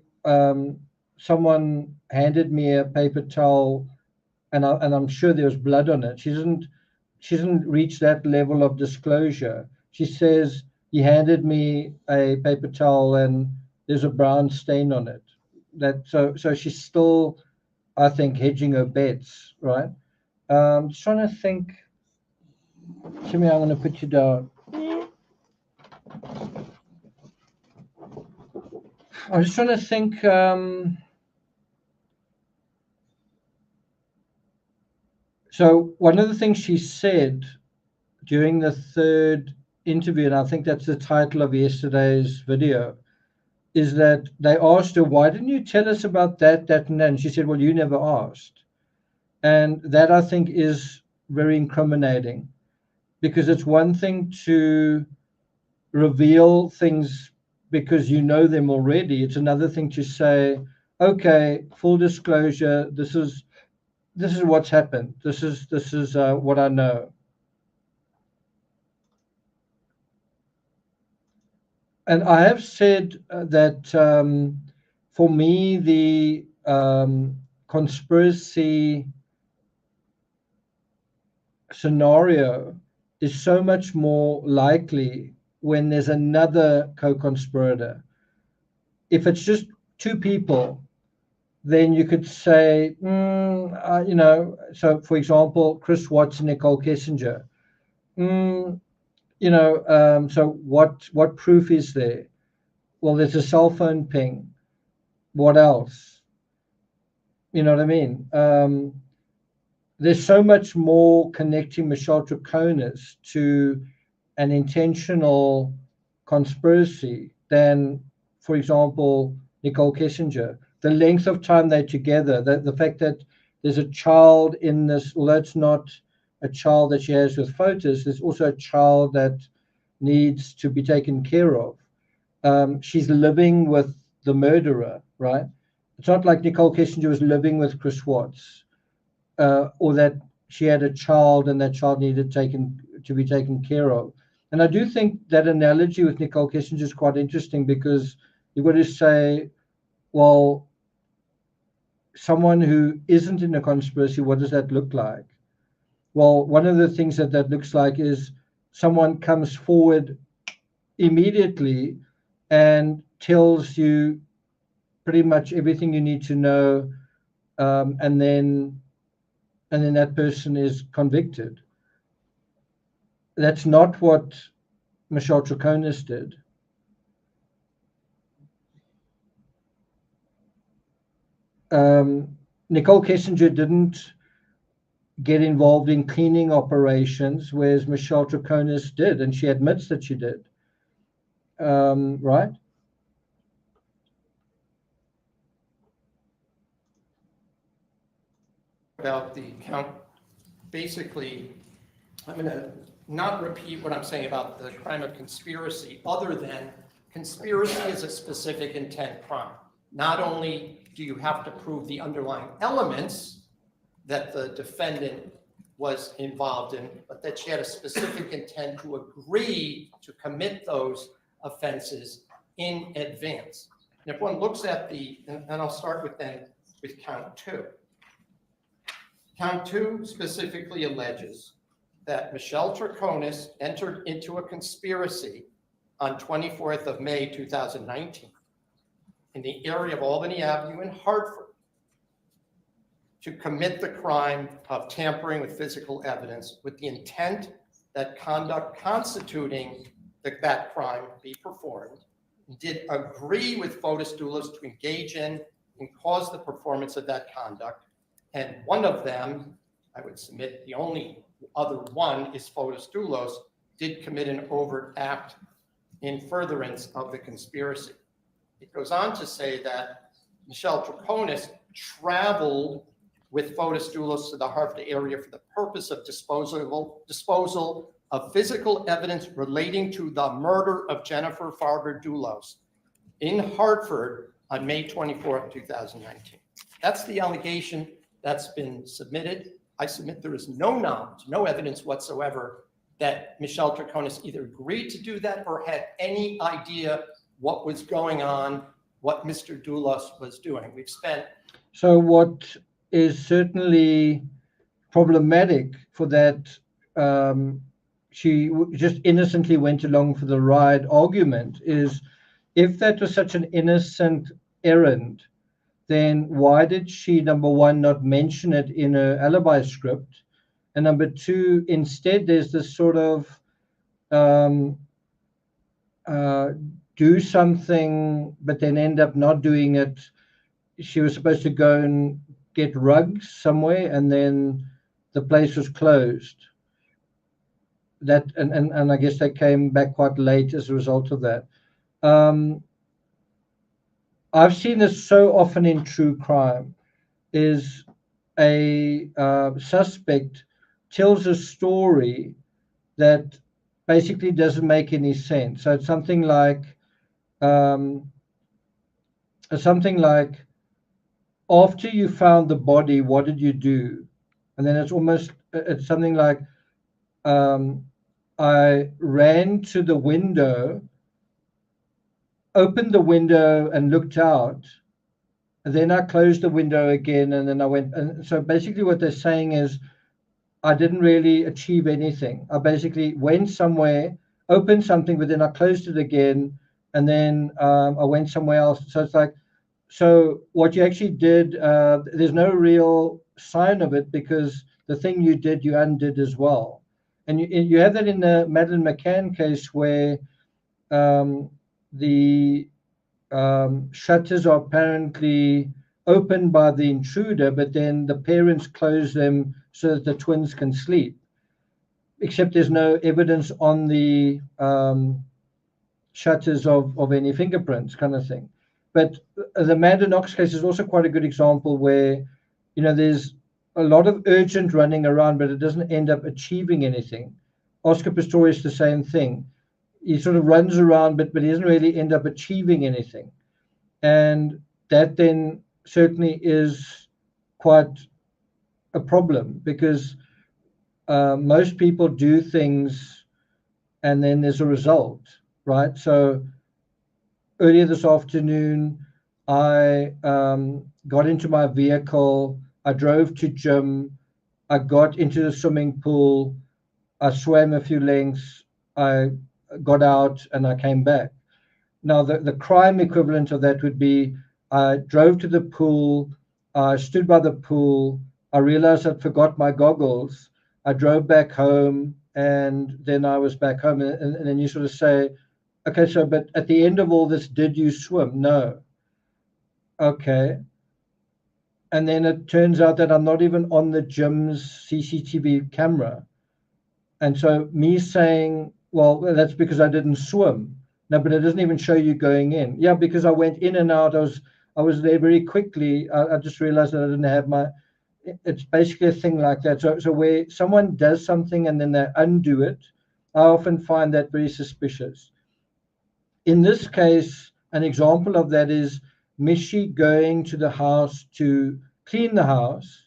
someone handed me a paper towel and I'm sure there was blood on it. She doesn't reach that level of disclosure. She says he handed me a paper towel and there's a brown stain on it. So she's still, I think, hedging her bets, right? Just trying to think. Jimmy, I'm going to put you down. I'm just trying to think. So one of the things she said during the third interview, and I think that's the title of yesterday's video, is that they asked her, why didn't you tell us about that, and that? And she said, well, you never asked. And that, I think, is very incriminating, because it's one thing to reveal things because you know them already. It's another thing to say, okay, full disclosure, this is what's happened. This is what I know. And I have said that for me, the conspiracy scenario is so much more likely when there's another co-conspirator. If it's just two people, then you could say, so for example, Chris Watts and Nicole Kessinger. So what proof is there? Well, there's a cell phone ping. What else? You know what I mean? There's so much more connecting Michelle TROCONIS to an intentional conspiracy than, for example, Nicole Kessinger. The length of time they're together, the fact that there's a child in this, although it's not a child that she has with photos, there's also a child that needs to be taken care of. She's living with the murderer, right? It's not like Nicole Kessinger was living with Chris Watts, or that she had a child and that child needed to be taken care of. And I do think that analogy with Nicole Kessinger is quite interesting, because you've got to say, well, someone who isn't in a conspiracy, what does that look like? Well, one of the things that looks like is someone comes forward immediately and tells you pretty much everything you need to know, and then that person is convicted. That's not what Michelle TROCONIS did. Nicole Kessinger didn't get involved in cleaning operations, whereas Michelle TROCONIS did, and she admits that she did. Right? About the count, basically, I'm going to not repeat what I'm saying about the crime of conspiracy, other than conspiracy is a specific intent crime. Not only do you have to prove the underlying elements that the defendant was involved in, but that she had a specific intent to agree to commit those offenses in advance. And if one looks at and I'll start with count two. Count two specifically alleges that Michelle TROCONIS entered into a conspiracy on 24th of May, 2019 in the area of Albany Avenue in Hartford to commit the crime of tampering with physical evidence with the intent that conduct constituting that crime be performed, did agree with Fotis Doulos to engage in and cause the performance of that conduct. And one of them, I would submit the only other one, is Fotis Doulos, did commit an overt act in furtherance of the conspiracy. It goes on to say that Michelle TROCONIS traveled with Fotis Doulos to the Hartford area for the purpose of disposal of physical evidence relating to the murder of Jennifer Farber Doulos in Hartford on May 24th, 2019. That's the allegation that's been submitted. I submit there is no knowledge, no evidence whatsoever that Michelle Troconis either agreed to do that or had any idea what was going on, what Mr. Doulos was doing. We've spent. So what is certainly problematic for that, she just innocently went along for the ride argument is, if that was such an innocent errand, then why did she, number one, not mention it in her alibi script? And number two, instead, there's this sort of do something, but then end up not doing it. She was supposed to go and get rugs somewhere, and then the place was closed. That and I guess they came back quite late as a result of that. I've seen this so often in true crime, is a suspect tells a story that basically doesn't make any sense. So it's something like after you found the body, what did you do? And then it's something like I ran to the window, opened the window and looked out, and then I closed the window again, and then I went. And so basically what they're saying is, I didn't really achieve anything. I basically went somewhere, opened something, but then I closed it again, and then I went somewhere else. So it's like, so what you actually did, there's no real sign of it, because the thing you did, you undid as well. And you have that in the Madeleine McCann case, where the shutters are apparently opened by the intruder, but then the parents close them so that the twins can sleep. Except there's no evidence on the shutters of any fingerprints, kind of thing. But the Amanda Knox case is also quite a good example where, there's a lot of urgent running around, but it doesn't end up achieving anything. Oscar Pistorius, the same thing. He sort of runs around, but he doesn't really end up achieving anything. And that then certainly is quite a problem, because most people do things and then there's a result, right? So earlier this afternoon, I got into my vehicle, I drove to gym, I got into the swimming pool, I swam a few lengths, I got out, and I came back. Now, the crime equivalent of that would be, I drove to the pool, I stood by the pool, I realized I'd forgot my goggles, I drove back home, and then I was back home. And then you sort of say, okay, so, but at the end of all this, did you swim? No. Okay. And then it turns out that I'm not even on the gym's CCTV camera. And so me saying, well, that's because I didn't swim. No, but it doesn't even show you going in. Yeah, because I went in and out. I was there very quickly. I just realized that I didn't have my. It's basically a thing like that. So where someone does something and then they undo it, I often find that very suspicious. In this case, an example of that is Mishi going to the house to clean the house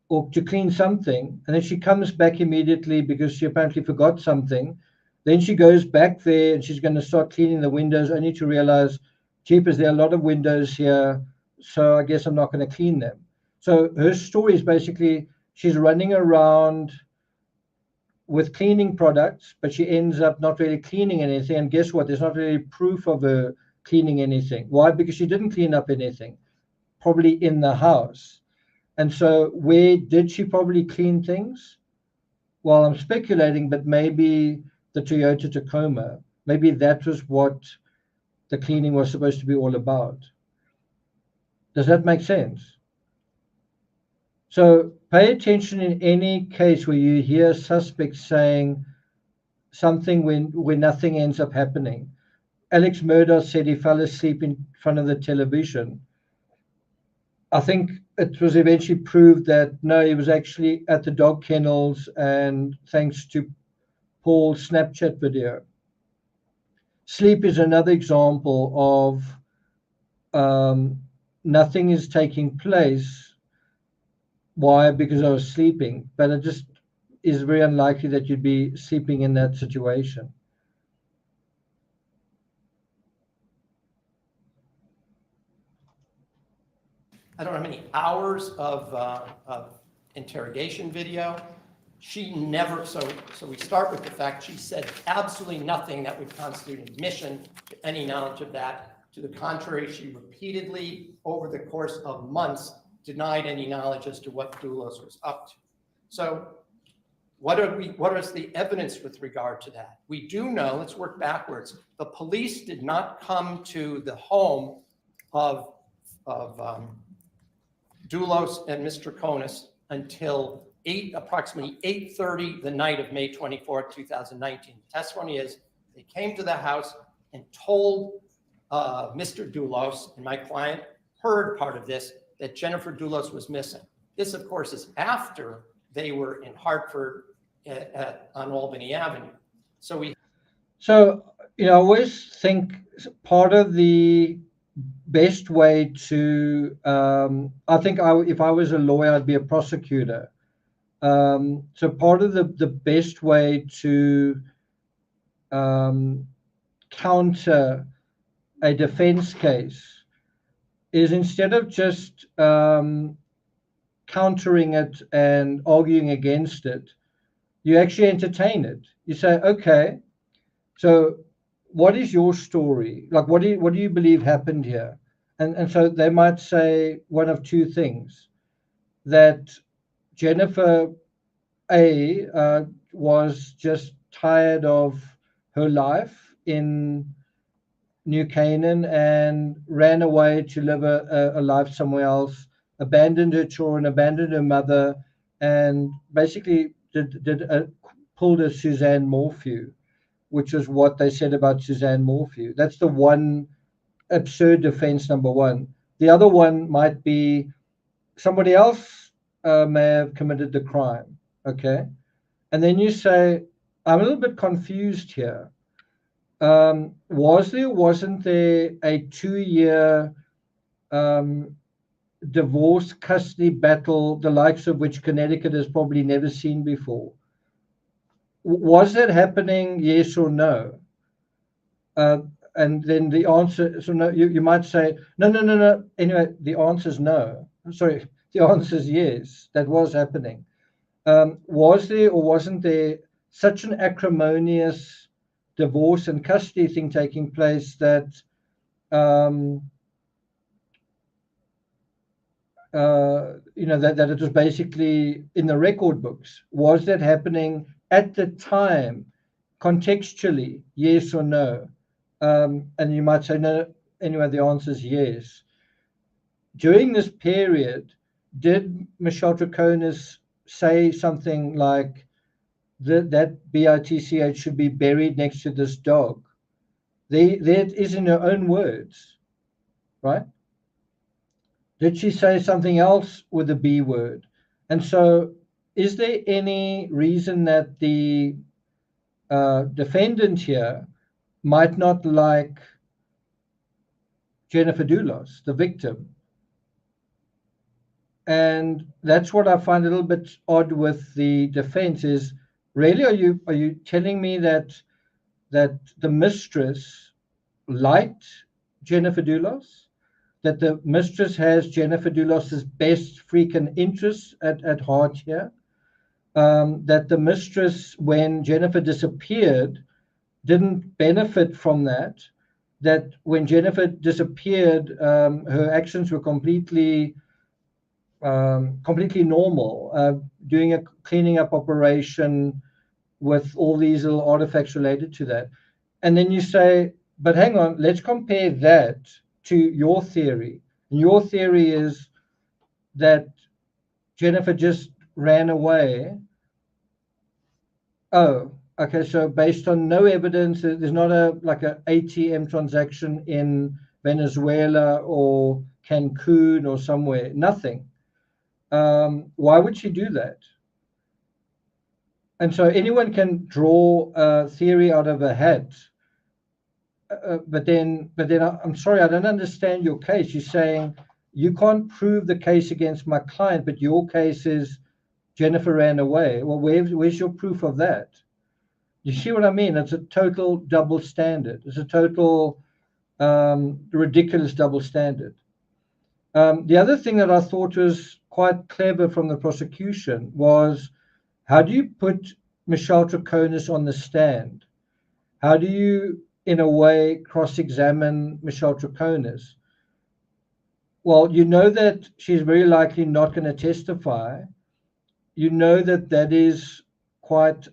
or to clean something, and then she comes back immediately because she apparently forgot something. Then she goes back there and she's going to start cleaning the windows, only to realize, jeepers, there are a lot of windows here, so I guess I'm not going to clean them. So her story is basically she's running around with cleaning products, but she ends up not really cleaning anything. And guess what? There's not really proof of her cleaning anything. Why? Because she didn't clean up anything, probably in the house. And so where did she probably clean things? Well, I'm speculating, but maybe the Toyota Tacoma, maybe that was what the cleaning was supposed to be all about. Does that make sense? So pay attention in any case where you hear suspects saying something when nothing ends up happening. Alex Murdaugh said he fell asleep in front of the television. I think it was eventually proved that no, he was actually at the dog kennels, and thanks to Paul's Snapchat video. Sleep is another example of nothing is taking place. Why? Because I was sleeping. But is very unlikely that you'd be sleeping in that situation. I don't know how many hours of interrogation video. She never, so we start with the fact she said absolutely nothing that would constitute admission to any knowledge of that. To the contrary, she repeatedly, over the course of months, denied any knowledge as to what Doulos was up to. So what is the evidence with regard to that? We do know, let's work backwards. The police did not come to the home of Doulos and Mr. TROCONIS until approximately 8:30 the night of May 24th, 2019. The testimony is they came to the house and told Mr. Doulos, and my client heard part of this, that Jennifer Doulos was missing. This, of course, is after they were in Hartford on Albany Avenue. So I always think part of the best way to, if I was a lawyer, I'd be a prosecutor. So part of the best way to counter a defense case is, instead of just countering it and arguing against it, you actually entertain it. You say, okay, so what is your story? Like, what do you believe happened here? And so they might say one of two things: that Jennifer was just tired of her life in New Canaan and ran away to live a life somewhere else, abandoned her children, abandoned her mother, and basically pulled a Suzanne Morphew, which is what they said about Suzanne Morphew. That's the one absurd defense, number one. The other one might be somebody else may have committed the crime, okay? And then you say, I'm a little bit confused here. Was there or wasn't there a 2-year divorce custody battle, the likes of which Connecticut has probably never seen before? Was that happening, yes or no? And then the answer, so no, you might say, no. Anyway, the answer is no. Sorry, the answer is yes, that was happening. Was there or wasn't there such an acrimonious divorce and custody thing taking place that that it was basically in the record books? Was that happening at the time, contextually, yes or no? And you might say no. Anyway, the answer is yes. During this period, did Michelle TROCONIS say something like that BITCH should be buried next to this dog? That is in her own words, right? Did she say something else with the B word? And so, is there any reason that the defendant here might not like Jennifer Doulos, the victim? And that's what I find a little bit odd with the defense is, really, are you telling me that the mistress liked Jennifer Doulos? That the mistress has Jennifer Doulos's best freaking interests at heart here? That the mistress, when Jennifer disappeared, didn't benefit from that? That when Jennifer disappeared, her actions were completely normal, doing a cleaning up operation with all these little artifacts related to that? And then you say, but hang on, let's compare that to your theory. And your theory is that Jennifer just ran away. Oh, okay, so based on no evidence, there's not like an ATM transaction in Venezuela or Cancun or somewhere, nothing. Why would she do that? And so anyone can draw a theory out of a hat. But then I'm sorry, I don't understand your case. You're saying you can't prove the case against my client, but your case is Jennifer ran away. Well, where's your proof of that? You see what I mean? It's a total double standard. It's a total ridiculous double standard. The other thing that I thought was quite clever from the prosecution was, how do you put Michelle TROCONIS on the stand? How do you, in a way, cross-examine Michelle TROCONIS? Well, you know that she's very likely not going to testify. You know that that is quite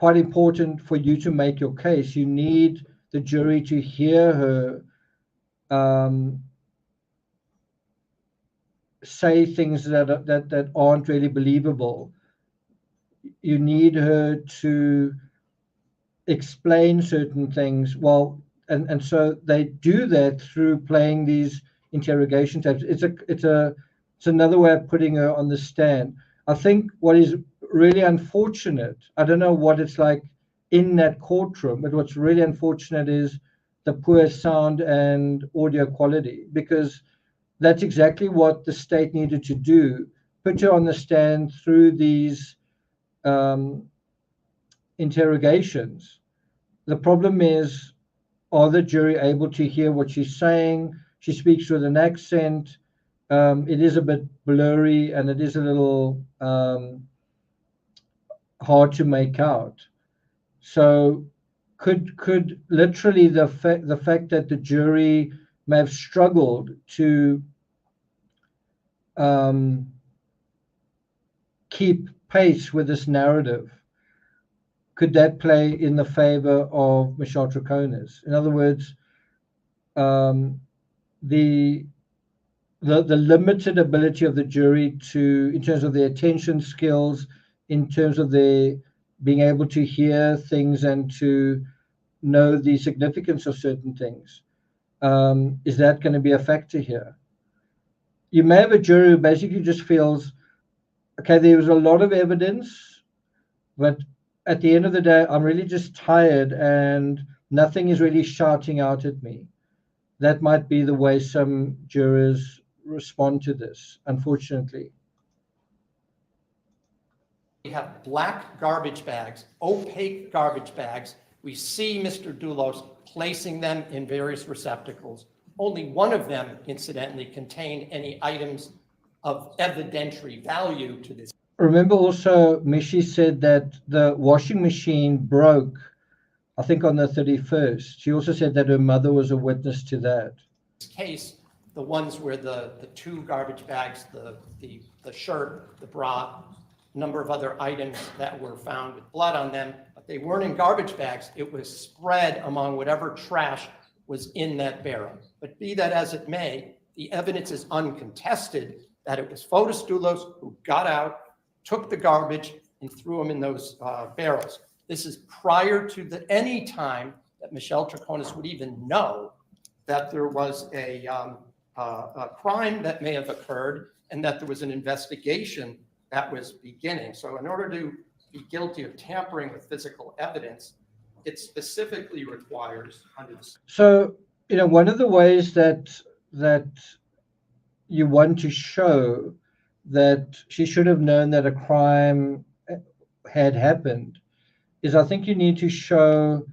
important for you to make your case. You need the jury to hear her say things that aren't really believable. You need her to explain certain things. Well, and so they do that through playing these interrogation tapes. It's another way of putting her on the stand. I think what is really unfortunate, I don't know what it's like in that courtroom, but what's really unfortunate is the poor sound and audio quality, because that's exactly what the state needed to do, put her on the stand through these interrogations. The problem is, are the jury able to hear what she's saying? She speaks with an accent. It is a bit blurry, and it is a little hard to make out. So could literally the fact that the jury may have struggled to keep pace with this narrative, could that play in the favor of Michelle TROCONIS? In other words, the limited ability of the jury to, in terms of their attention skills, in terms of their being able to hear things and to know the significance of certain things, is that going to be a factor here? You may have a jury who basically just feels, okay, there was a lot of evidence, but at the end of the day, I'm really just tired and nothing is really shouting out at me. That might be the way some jurors respond to this, unfortunately. We have black garbage bags, opaque garbage bags. We see Mr. Doulos placing them in various receptacles. Only one of them, incidentally, contained any items of evidentiary value to this. Remember also, Mishi said that the washing machine broke, I think on the 31st. She also said that her mother was a witness to that. Case, the ones where the two garbage bags, the shirt, the bra, number of other items that were found with blood on them, but they weren't in garbage bags. It was spread among whatever trash was in that barrel. But be that as it may, the evidence is uncontested that it was Fotis Doulos who got out, took the garbage, and threw them in those barrels. This is prior to any time that Michelle TROCONIS would even know that there was a crime that may have occurred and that there was an investigation that was beginning. So in order to be guilty of tampering with physical evidence, it specifically requires under the... So, one of the ways that you want to show that she should have known that a crime had happened is, I think you need to show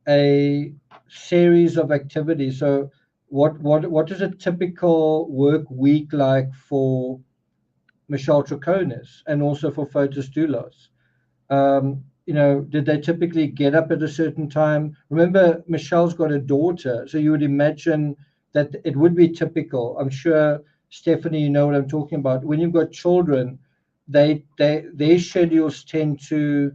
a series of activities. So what is a typical work week like for Michelle TROCONIS and also for Fotis Doulos? Did they typically get up at a certain time? Remember, Michelle's got a daughter, so you would imagine that it would be typical. I'm sure, Stephanie, you know what I'm talking about. When you've got children, their schedules tend to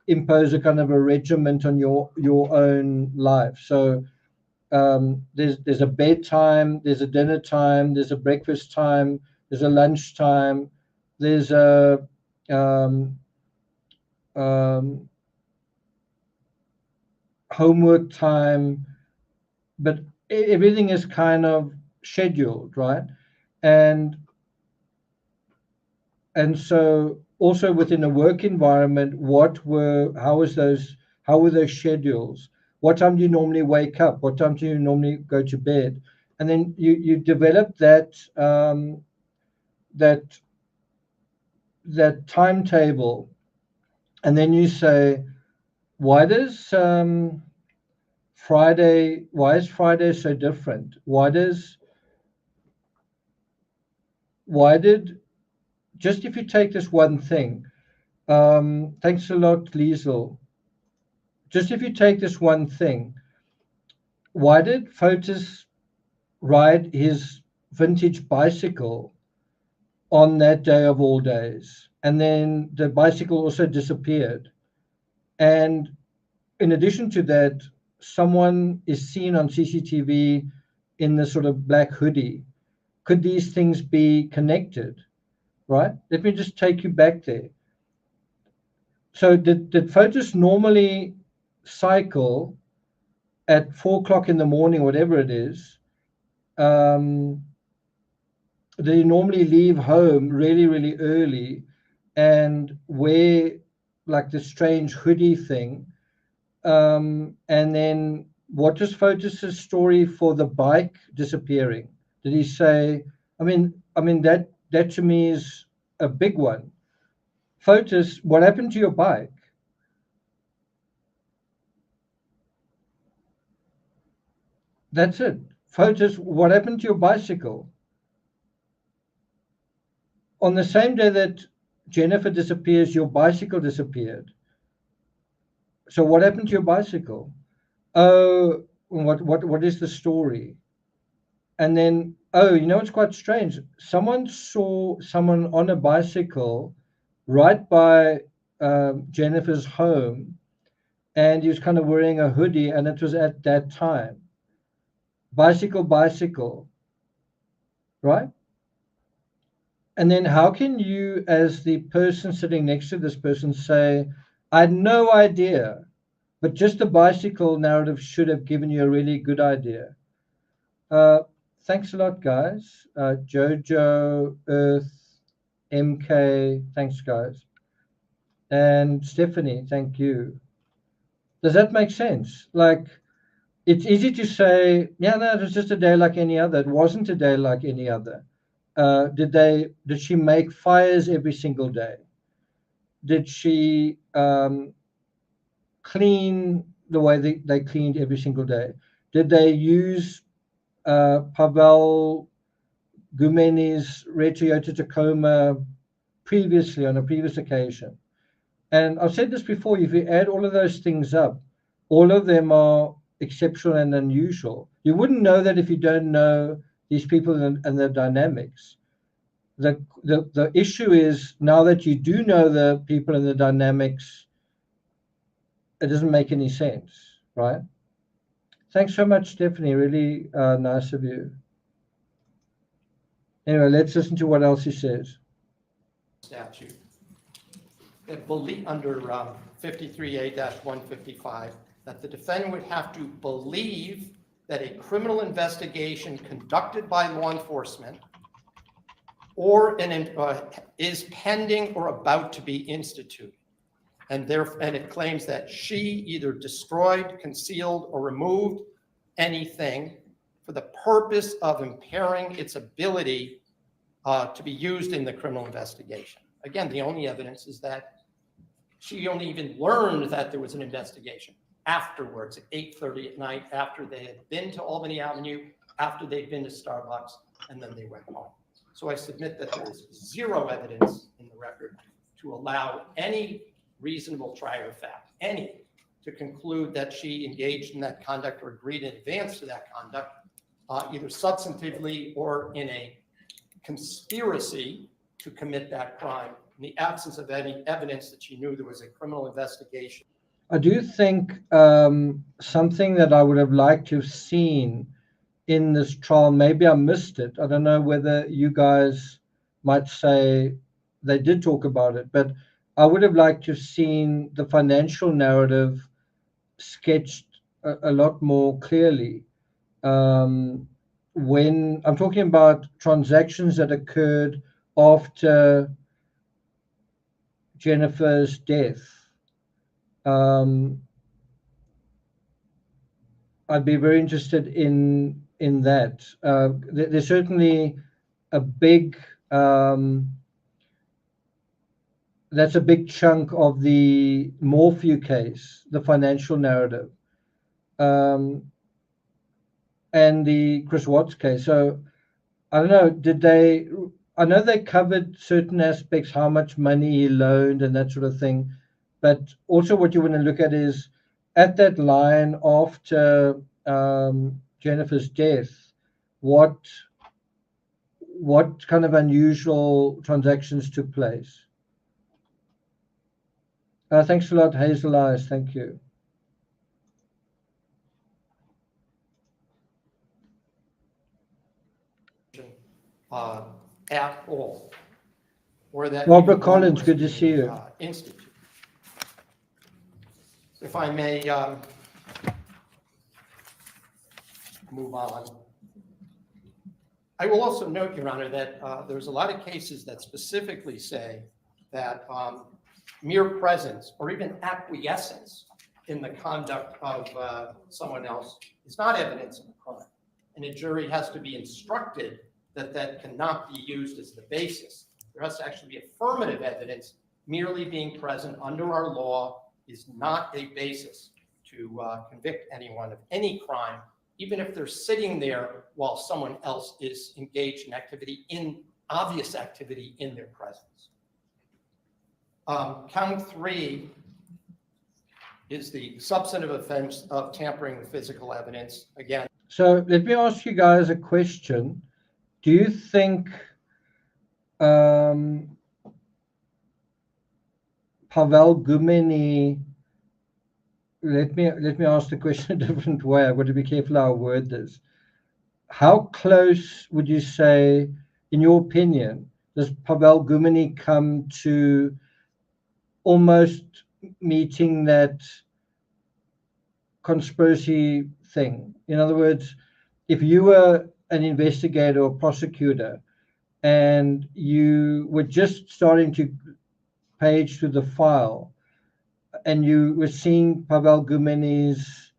impose a kind of a regiment on your own life. So there's a bedtime, there's a dinner time, there's a breakfast time, there's a lunch time, there's a homework time, but everything is kind of scheduled, right? And so also within a work environment, how were those schedules? What time do you normally wake up? What time do you normally go to bed? and then you develop that that timetable, and then you say, why is Friday so different? Why did, just if you take this one thing, thanks a lot, Liesel. Just if you take this one thing, why did Fotis ride his vintage bicycle on that day of all days? And then the bicycle also disappeared. And in addition to that, someone is seen on CCTV in this sort of black hoodie. Could these things be connected? Right? Let me just take you back there. So did Fotis normally cycle at 4 o'clock in the morning, whatever it is? They normally leave home really, really early and wear like the strange hoodie thing. And then what is Fotis's story for the bike disappearing? Did he say, I mean, that to me is a big one. Fotis, what happened to your bike? That's it. Fotis, what happened to your bicycle? On the same day that Jennifer disappears, your bicycle disappeared. So what happened to your bicycle? Oh, what is the story? And then, oh, you know, it's quite strange. Someone saw someone on a bicycle right by Jennifer's home, and he was kind of wearing a hoodie, and it was at that time. Bicycle, right? And then how can you, as the person sitting next to this person, say, I had no idea, but just the bicycle narrative should have given you a really good idea? Thanks a lot, guys. Jojo, Earth, MK, thanks, guys. And Stephanie, thank you. Does that make sense? Like, it's easy to say, yeah, no, it was just a day like any other. It wasn't a day like any other. Did she make fires every single day? Did she clean the way they cleaned every single day? Did they use Pavel Gumeni's red Toyota Tacoma previously on a previous occasion? And I've said this before, if you add all of those things up, all of them are exceptional and unusual. You wouldn't know that if you don't know these people and their dynamics. The issue is, now that you do know the people and the dynamics, it doesn't make any sense, right? Thanks so much, Stephanie. Really nice of you. Anyway, let's listen to what else he says. Statute. Under 53A-155, that the defendant would have to believe that a criminal investigation conducted by law enforcement or is pending or about to be instituted. And it claims that she either destroyed, concealed, or removed anything for the purpose of impairing its ability to be used in the criminal investigation. Again, the only evidence is that she only even learned that there was an investigation afterwards at 8:30 at night, after they had been to Albany Avenue, after they'd been to Starbucks, and then they went home. So I submit that there is zero evidence in the record to allow any reasonable trier of fact, to conclude that she engaged in that conduct or agreed in advance to that conduct, either substantively or in a conspiracy to commit that crime, in the absence of any evidence that she knew there was a criminal investigation. I do think something that I would have liked to have seen in this trial, maybe I missed it. I don't know whether you guys might say they did talk about it, but I would have liked to have seen the financial narrative sketched a lot more clearly. When I'm talking about transactions that occurred after Jennifer's death, I'd be very interested in in that. There's certainly a big, that's a big chunk of the Morphew case, the financial narrative, and the Chris Watts case. So I don't know, I know they covered certain aspects, how much money he loaned and that sort of thing. But also what you want to look at is at that line after Jennifer's death, what kind of unusual transactions took place? Thanks a lot, Hazel Eyes. Thank you. At all. Or that Barbara even one Collins, was good to see being, you. instituted. If I may move on. I will also note, Your Honor, that there's a lot of cases that specifically say that mere presence or even acquiescence in the conduct of someone else is not evidence of a crime. And a jury has to be instructed that that cannot be used as the basis. There has to actually be affirmative evidence. Merely being present under our law is not a basis to convict anyone of any crime, even if they're sitting there while someone else is engaged in activity, in obvious activity in their presence. Count 3 is the substantive offense of tampering with physical evidence. Again. So let me ask you guys a question. Do you think Pavel Gumeni, let me ask the question a different way. I've got to be careful how I word this. How close would you say, in your opinion, does Pavel Gumeni come to almost meeting that conspiracy thing? In other words, if you were an investigator or prosecutor and you were just starting to page through the file and you were seeing Pavel Gumeni's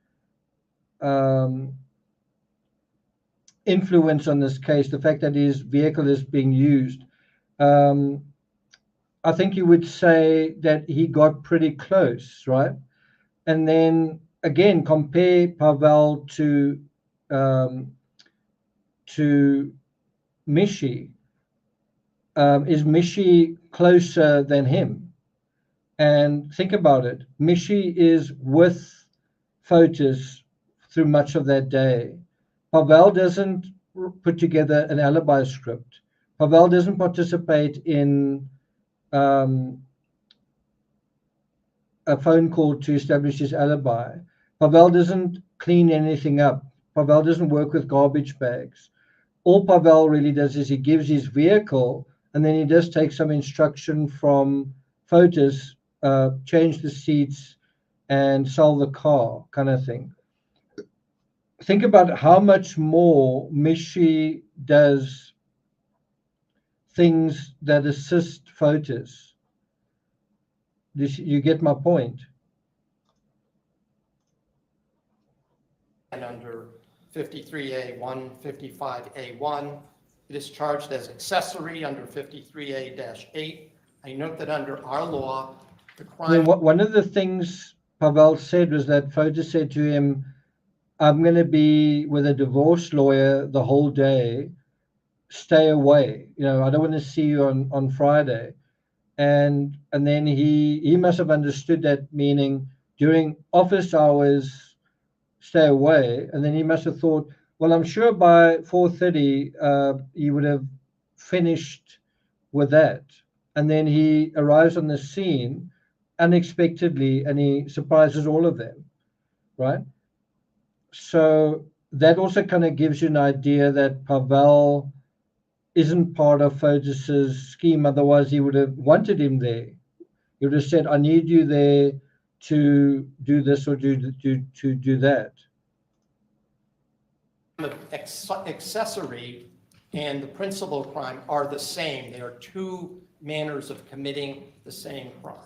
influence on this case, the fact that his vehicle is being used, I think you would say that he got pretty close, right? And then again, compare Pavel to Mishi. Is Mishi closer than him? And think about it. Mishi is with Fotis through much of that day. Pavel doesn't put together an alibi script. Pavel doesn't participate in a phone call to establish his alibi. Pavel doesn't clean anything up. Pavel doesn't work with garbage bags. All Pavel really does is he gives his vehicle, and then he does take some instruction from Fotis, change the seats and sell the car, kind of thing. Think about how much more Mishi does things that assist Fotis. You get my point? And under 53A1, 55A1, it is charged as accessory under 53A-8. I note that under our law, the crime. One of the things Pavel said was that Fotis said to him, I'm going to be with a divorce lawyer the whole day. Stay away. I don't want to see you on Friday. And then he must have understood that meaning during office hours, stay away. And then he must have thought, well, I'm sure by 4:30 he would have finished with that. And then he arrives on the scene unexpectedly and he surprises all of them, right? So that also kind of gives you an idea that Pavel isn't part of Fotis's scheme. Otherwise, he would have wanted him there. He would have said, I need you there to do this or to do that. Accessory and the principal crime are the same. They are two manners of committing the same crime.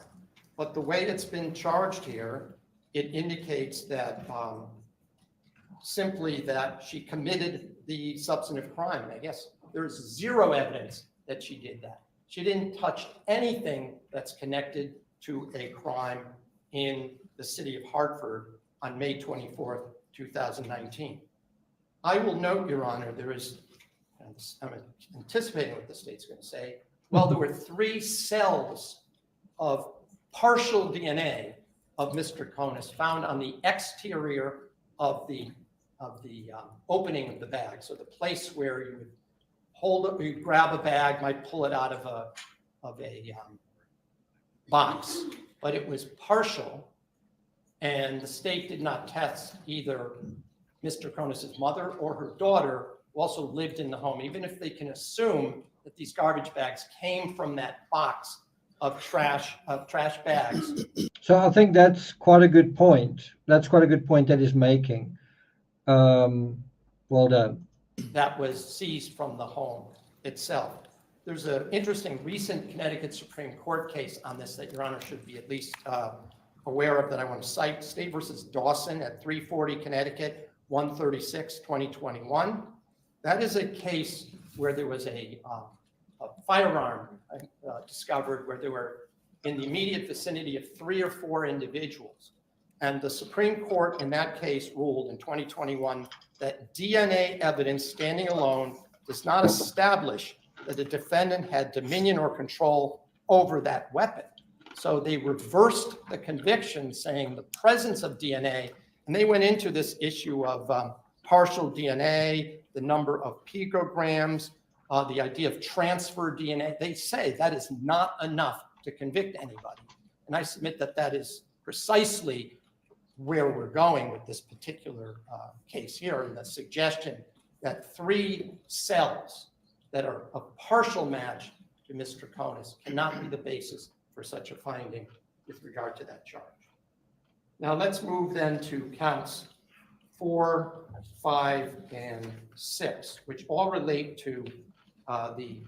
But the way it's been charged here, it indicates that simply that she committed the substantive crime. I guess there's zero evidence that she did that. She didn't touch anything that's connected to a crime in the city of Hartford on May 24th, 2019. I will note, Your Honor, I'm anticipating what the state's going to say. Well, there were 3 cells of partial DNA of Mr. Troconis found on the exterior of the opening of the bag. So the place where you would hold it, you'd grab a bag, might pull it out of a box, but it was partial, and the state did not test either Mr. Troconis's mother or her daughter, who also lived in the home, even if they can assume that these garbage bags came from that box of trash bags. So I think that's quite a good point. That's quite a good point that he's making. Well done. That was seized from the home itself. There's an interesting recent Connecticut Supreme Court case on this that Your Honor should be at least aware of, that I want to cite. State versus Dawson at 340 Connecticut, 136, 2021. That is a case where there was a firearm discovered where there were in the immediate vicinity of 3 or 4 individuals. And the Supreme Court in that case ruled in 2021 that DNA evidence standing alone does not establish that the defendant had dominion or control over that weapon. So they reversed the conviction, saying the presence of DNA, and they went into this issue of partial DNA, the number of picograms, the idea of transfer DNA. They say that is not enough to convict anybody. And I submit that that is precisely where we're going with this particular case here, and the suggestion that 3 cells that are a partial match to Mr. Troconis cannot be the basis for such a finding with regard to that charge. Now let's move then to counts 4, 5, and 6, which all relate to the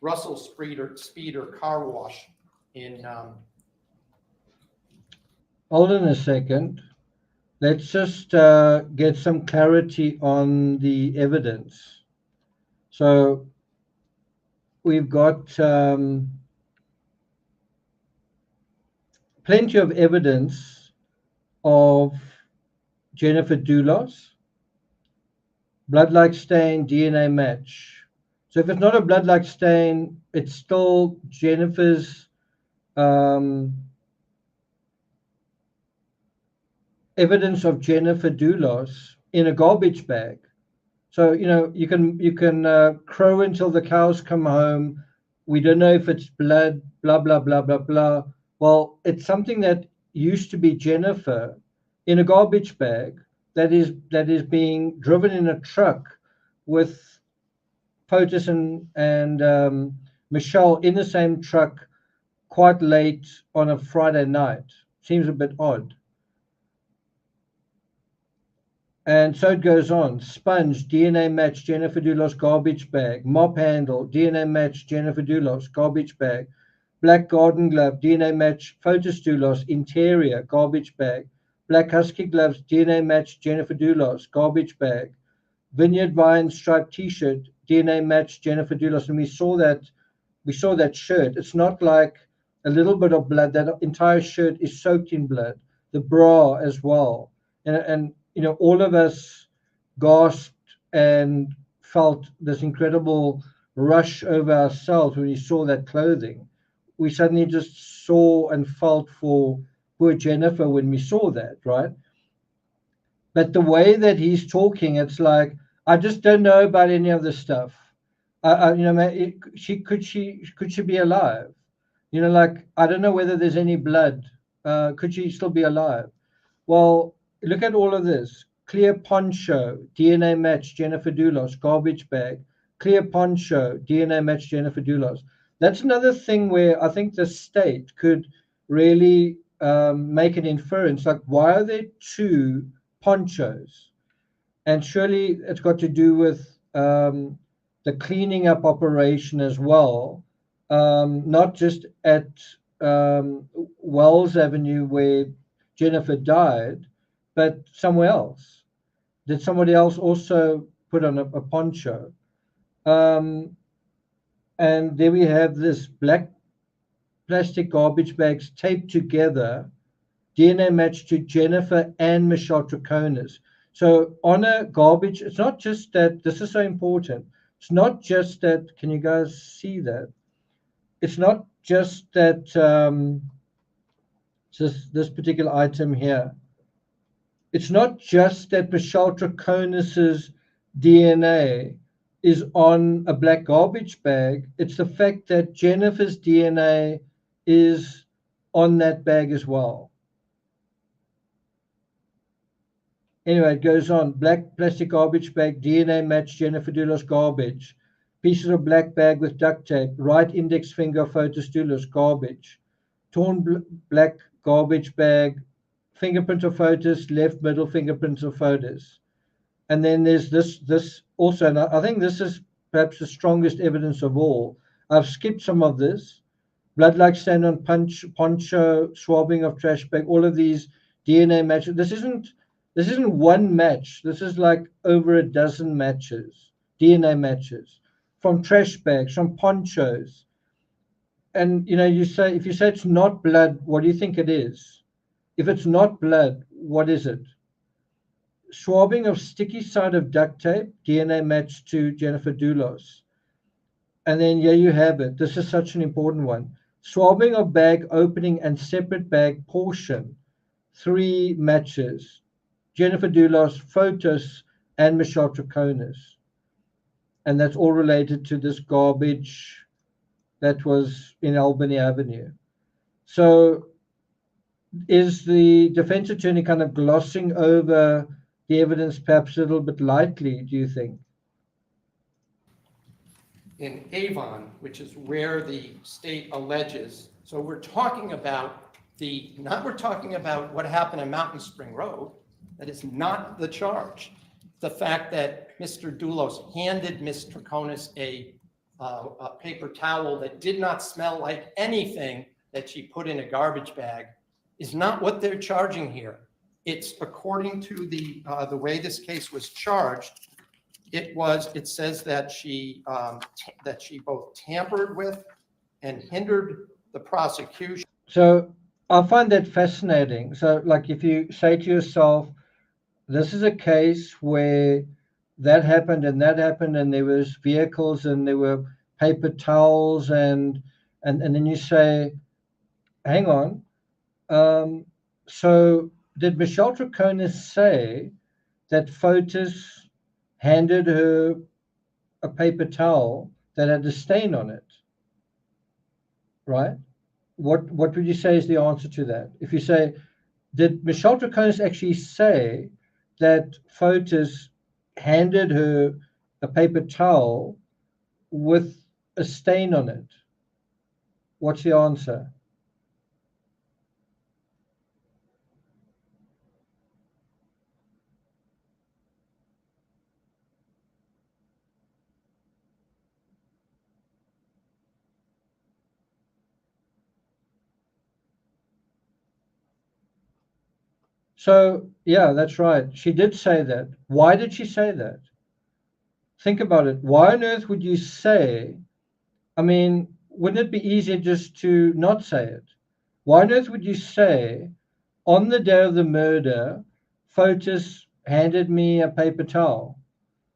Russell Speeder car wash in. Hold on a second. Let's just get some clarity on the evidence. So we've got plenty of evidence of Jennifer Doulos, blood-like stain, DNA match. So if it's not a blood-like stain, it's still Jennifer's evidence of Jennifer Doulos in a garbage bag. So, you know, you can crow until the cows come home. We don't know if it's blood, blah, blah, blah, blah, blah. Well, it's something that used to be Jennifer in a garbage bag that is being driven in a truck with POTUS and Michelle in the same truck quite late on a Friday night. Seems a bit odd. And so it goes on. Sponge, DNA match, Jennifer Doulos, garbage bag. Mop handle, DNA match, Jennifer Doulos, garbage bag. Black garden glove, DNA match, POTUS Doulos, interior, garbage bag. Black husky gloves, DNA match, Jennifer Doulos, garbage bag. Vineyard vine striped T-shirt, DNA match, Jennifer Doulos. And we saw that shirt. It's not like a little bit of blood. That entire shirt is soaked in blood. The bra as well. And you know, all of us gasped and felt this incredible rush over ourselves when we saw that clothing. We suddenly just saw and felt for poor Jennifer when we saw that, right? But the way that he's talking, it's like, I just don't know about any of this stuff. You know, could she be alive? You know, like, I don't know whether there's any blood. Could she still be alive? Well, look at all of this. Clear poncho, DNA match, Jennifer Doulos, garbage bag. Clear poncho, DNA match, Jennifer Doulos. That's another thing where I think the state could really make an inference. Like, why are there 2 ponchos? And surely it's got to do with the cleaning up operation as well. Not just at Wells Avenue where Jennifer died, but somewhere else. did somebody else also put on a poncho? And there we have this black plastic garbage bags taped together, DNA match to Jennifer and Michelle Troconis. So on a garbage, it's not just that, this is so important. It's not just that, can you guys see that? It's not just that this particular item here. It's not just that Michelle Troconis's DNA is on a black garbage bag. It's the fact that Jennifer's DNA is on that bag as well. Anyway, it goes on. Black plastic garbage bag, DNA match Jennifer Doulos garbage. Pieces of black bag with duct tape. Right index finger Fotis Doulos garbage. Torn black garbage bag. Fingerprint of Fotis, left middle fingerprint of Fotis. And then there's this also, and I think this is perhaps the strongest evidence of all. I've skipped some of this. Blood-like stain on poncho, swabbing of trash bag, all of these DNA matches. This isn't one match. This is like over a dozen matches, DNA matches, from trash bags, from ponchos. And you say, if you say it's not blood, what do you think it is? If it's not blood, what is it? Swabbing of sticky side of duct tape, DNA match to Jennifer Doulos. And then here you have it. This is such an important one. Swabbing of bag opening and separate bag portion, 3 matches. Jennifer Doulos, Fotis, and Michelle Troconis. And that's all related to this garbage that was in Albany Avenue. So is the defense attorney kind of glossing over the evidence perhaps a little bit lightly, do you think? In Avon, which is where the state alleges, so we're talking about we're talking about what happened in Mountain Spring Road. That is not the charge. The fact that Mr. Doulos handed Ms. Troconis a paper towel that did not smell like anything that she put in a garbage bag is not what they're charging here. It's according to the way this case was charged. It says that she both tampered with and hindered the prosecution. So I find that fascinating. So like if you say to yourself, this is a case where that happened and that happened and there was vehicles and there were paper towels and then you say, hang on. So did Michelle Troconis say that Fotis handed her a paper towel that had a stain on it? Right? What would you say is the answer to that? If you say, did Michelle Troconis actually say that Fotis handed her a paper towel with a stain on it? What's the answer? So, yeah, that's right. She did say that. Why did she say that? Think about it. Why on earth would you say, I mean, wouldn't it be easier just to not say it? Why on earth would you say, on the day of the murder, Fotis handed me a paper towel?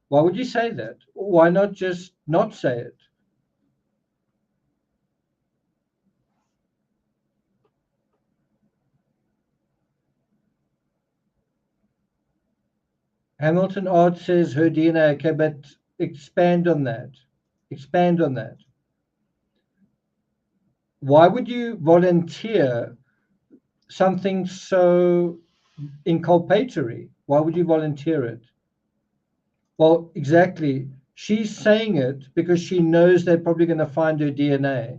Why would you say that? Why not just not say it? Hamilton Art says her DNA. Okay, but expand on that. Expand on that. Why would you volunteer something so inculpatory? Why would you volunteer it? Well, exactly. She's saying it because she knows they're probably going to find her DNA,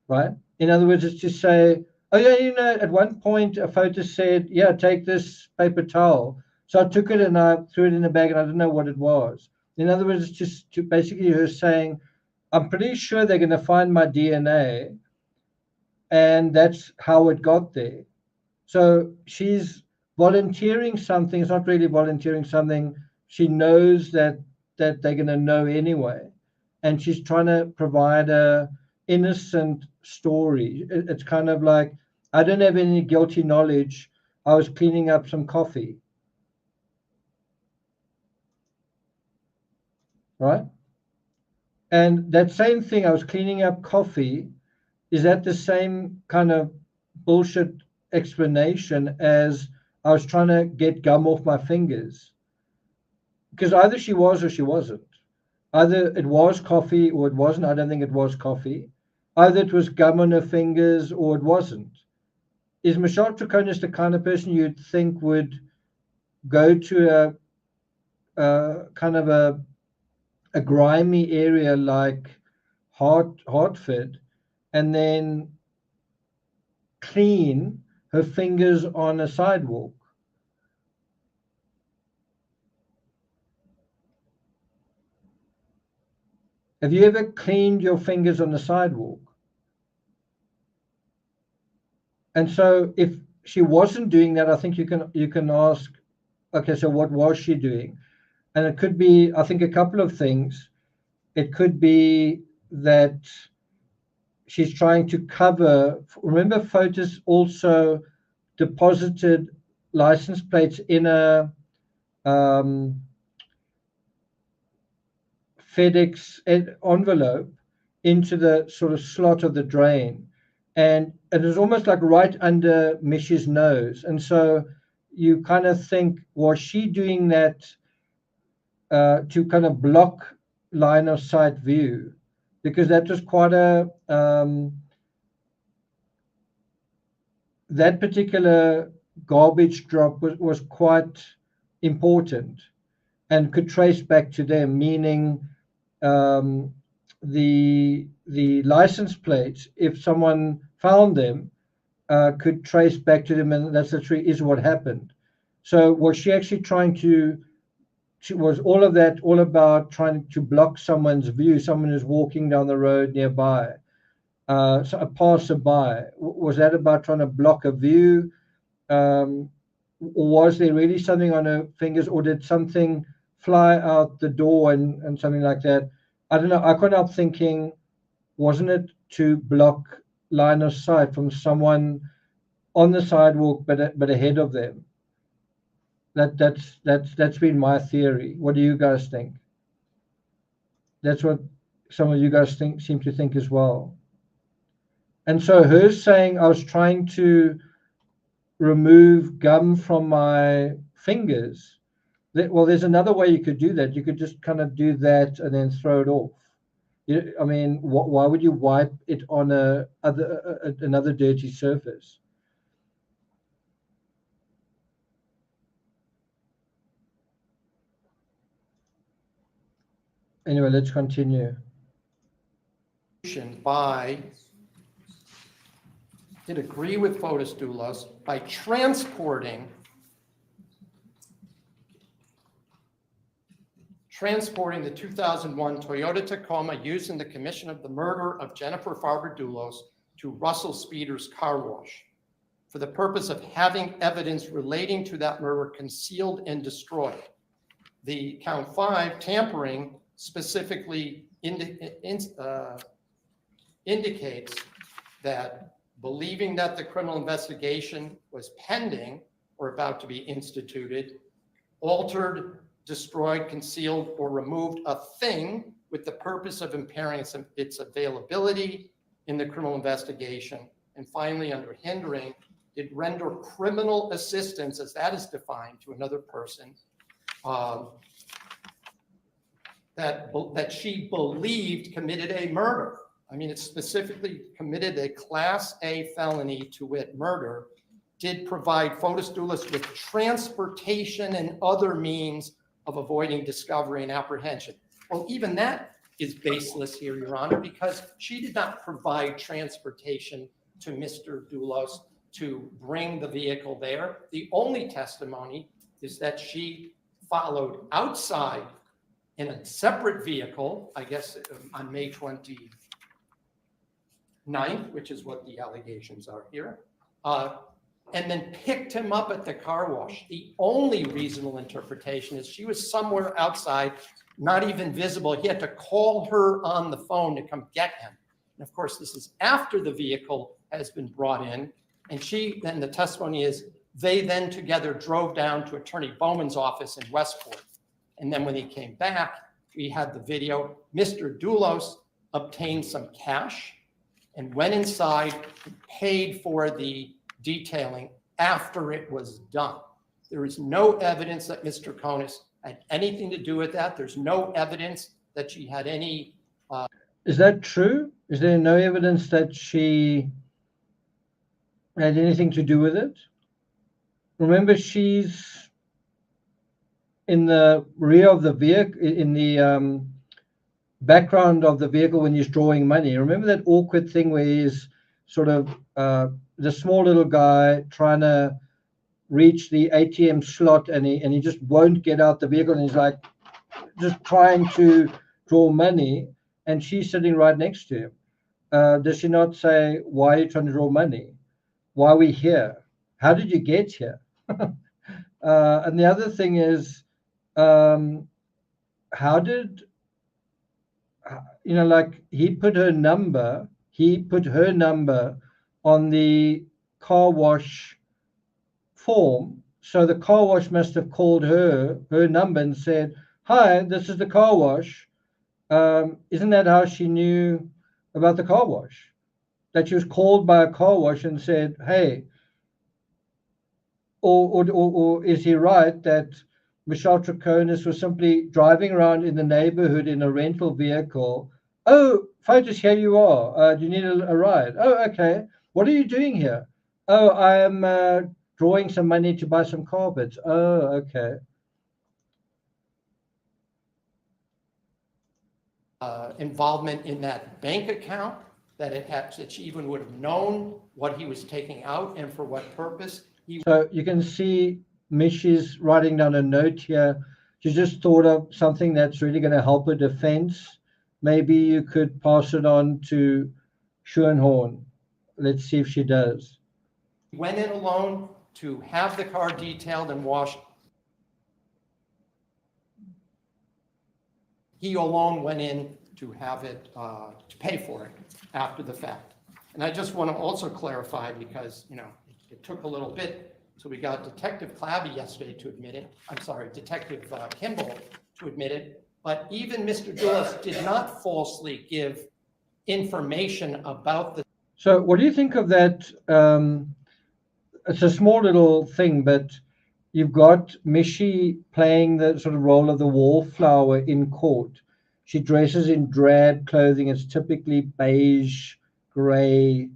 right? In other words, it's to say, oh yeah, at one point a Fotis said, yeah, take this paper towel. So I took it and I threw it in a bag and I didn't know what it was. In other words, it's just to basically her saying, I'm pretty sure they're going to find my DNA and that's how it got there. So she's volunteering something. It's not really volunteering something. She knows that they're going to know anyway, and she's trying to provide a innocent story. It's kind of like, I don't have any guilty knowledge. I was cleaning up some coffee, right? And that same thing, I was cleaning up coffee, is that the same kind of bullshit explanation as I was trying to get gum off my fingers? Because either she was or she wasn't. Either it was coffee or it wasn't. I don't think it was coffee. Either it was gum on her fingers or it wasn't. Is Michelle TROCONIS the kind of person you'd think would go to a kind of a grimy area like Hartford and then clean her fingers on a sidewalk? Have you ever cleaned your fingers on the sidewalk? And so if she wasn't doing that, I think you can ask, okay, so what was she doing? And it could be, I think, a couple of things. It could be that she's trying to cover. Remember, FOTUS also deposited license plates in a FedEx envelope into the sort of slot of the drain. And it was almost like right under Mish's nose. And so you kind of think, was she doing that to kind of block line of sight view? Because that was quite a, that particular garbage drop was quite important and could trace back to them, meaning the license plates, if someone found them, could trace back to them, and that's literally is what happened. So was she actually trying to, was all of that all about trying to block someone's view, someone who's walking down the road nearby, so a passerby? Was that about trying to block a view? Or was there really something on her fingers, or did something fly out the door and something like that? I don't know. I couldn't help thinking, wasn't it to block line of sight from someone on the sidewalk, but ahead of them? That's been my theory. What do you guys think? That's what some of you guys seem to think as well. And so her saying, I was trying to remove gum from my fingers. Well, there's another way you could do that. You could just kind of do that and then throw it off. I mean, why would you wipe it on another dirty surface? Anyway, let's continue. Did agree with FOTUS doulas by transporting the 2001 Toyota Tacoma used in the commission of the murder of Jennifer Farber-Dulos to Russell Speeder's car wash for the purpose of having evidence relating to that murder concealed and destroyed. The count 5, tampering, specifically indicates that believing that the criminal investigation was pending or about to be instituted, altered, destroyed, concealed, or removed a thing with the purpose of impairing its availability in the criminal investigation. And finally, under hindering, it render criminal assistance, as that is defined, to another person that she believed committed a murder. I mean, it specifically committed a Class A felony, to wit, murder, did provide FOTUS doulas with transportation and other means of avoiding discovery and apprehension. Well, even that is baseless here, Your Honor, because she did not provide transportation to Mr. Dulos to bring the vehicle there. The only testimony is that she followed outside in a separate vehicle, I guess on May 29th, which is what the allegations are here, and then picked him up at the car wash. The only reasonable interpretation is she was somewhere outside, not even visible. He had to call her on the phone to come get him. And of course, this is after the vehicle has been brought in. And then the testimony is they then together drove down to Attorney Bowman's office in Westport. And then when he came back, we had the video. Mr. Doulos obtained some cash and went inside and paid for the detailing after it was done. There is no evidence that Mr. Troconis had anything to do with that. There's no evidence that she had any. Is that true? Is there no evidence that she had anything to do with it? Remember, she's in the rear of the vehicle, in the background of the vehicle when he's drawing money. Remember that awkward thing where he's sort of the small little guy trying to reach the ATM slot and he just won't get out the vehicle and he's like just trying to draw money and she's sitting right next to him. Does she not say, why are you trying to draw money? Why are we here? How did you get here? And the other thing is, how did, like he put her number on the car wash form. So the car wash must have called her number and said, hi, this is the car wash. Isn't that how she knew about the car wash? That she was called by a car wash and said, hey, or is he right that Michelle Troconis was simply driving around in the neighborhood in a rental vehicle? Oh, Fotis, here you are. Do you need a ride? Oh, okay. What are you doing here? Oh, I am drawing some money to buy some carpets. Oh, okay. Involvement in that bank account, that she even would have known what he was taking out and for what purpose. So you can see Mishy's writing down a note here. She just thought of something that's really going to help her defense. Maybe you could pass it on to Schoenhorn. Let's see if she does. He went in alone to have the car detailed and washed. He alone went in to have it, to pay for it after the fact. And I just want to also clarify because, it took a little bit. So we got Detective Clabby yesterday to admit it. I'm sorry, Detective Kimball to admit it. But even Mr. Doulos did not falsely give information about the. So what do you think of that? It's a small little thing, but you've got Mishy playing the sort of role of the wallflower in court. She dresses in drab clothing. It's typically beige, gray,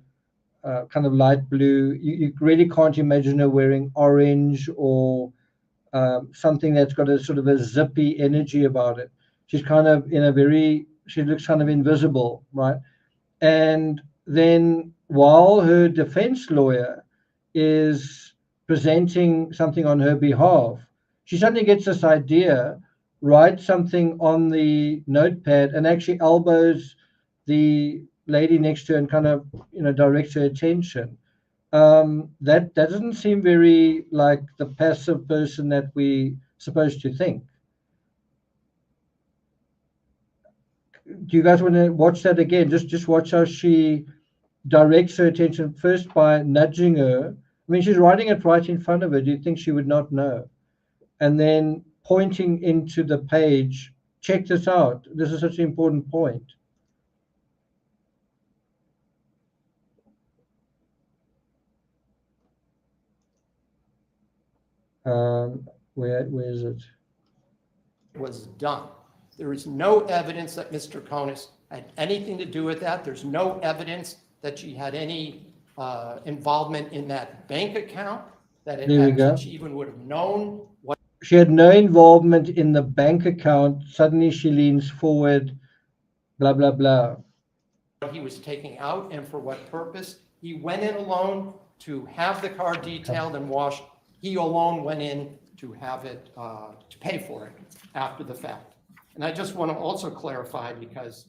kind of light blue. You really can't imagine her wearing orange or something that's got a sort of a zippy energy about it. She's kind of she looks kind of invisible, right? And then while her defense lawyer is presenting something on her behalf, she suddenly gets this idea, writes something on the notepad and actually elbows the lady next to her and kind of, directs her attention. That doesn't seem very like the passive person that we supposed to think. Do you guys want to watch that again? Just watch how she directs her attention first by nudging her. I mean, she's writing it right in front of her. Do you think she would not know? And then pointing into the page, check this out. This is such an important point. Where is it? Was done. There is no evidence that Mr. Troconis had anything to do with that. There's no evidence that she had any involvement in that bank account, that she even would have known what. She had no involvement in the bank account. Suddenly she leans forward, blah, blah, blah. He was taking out and for what purpose. He went in alone to have the car detailed and washed. He alone went in to have it, to pay for it after the fact. And I just want to also clarify because,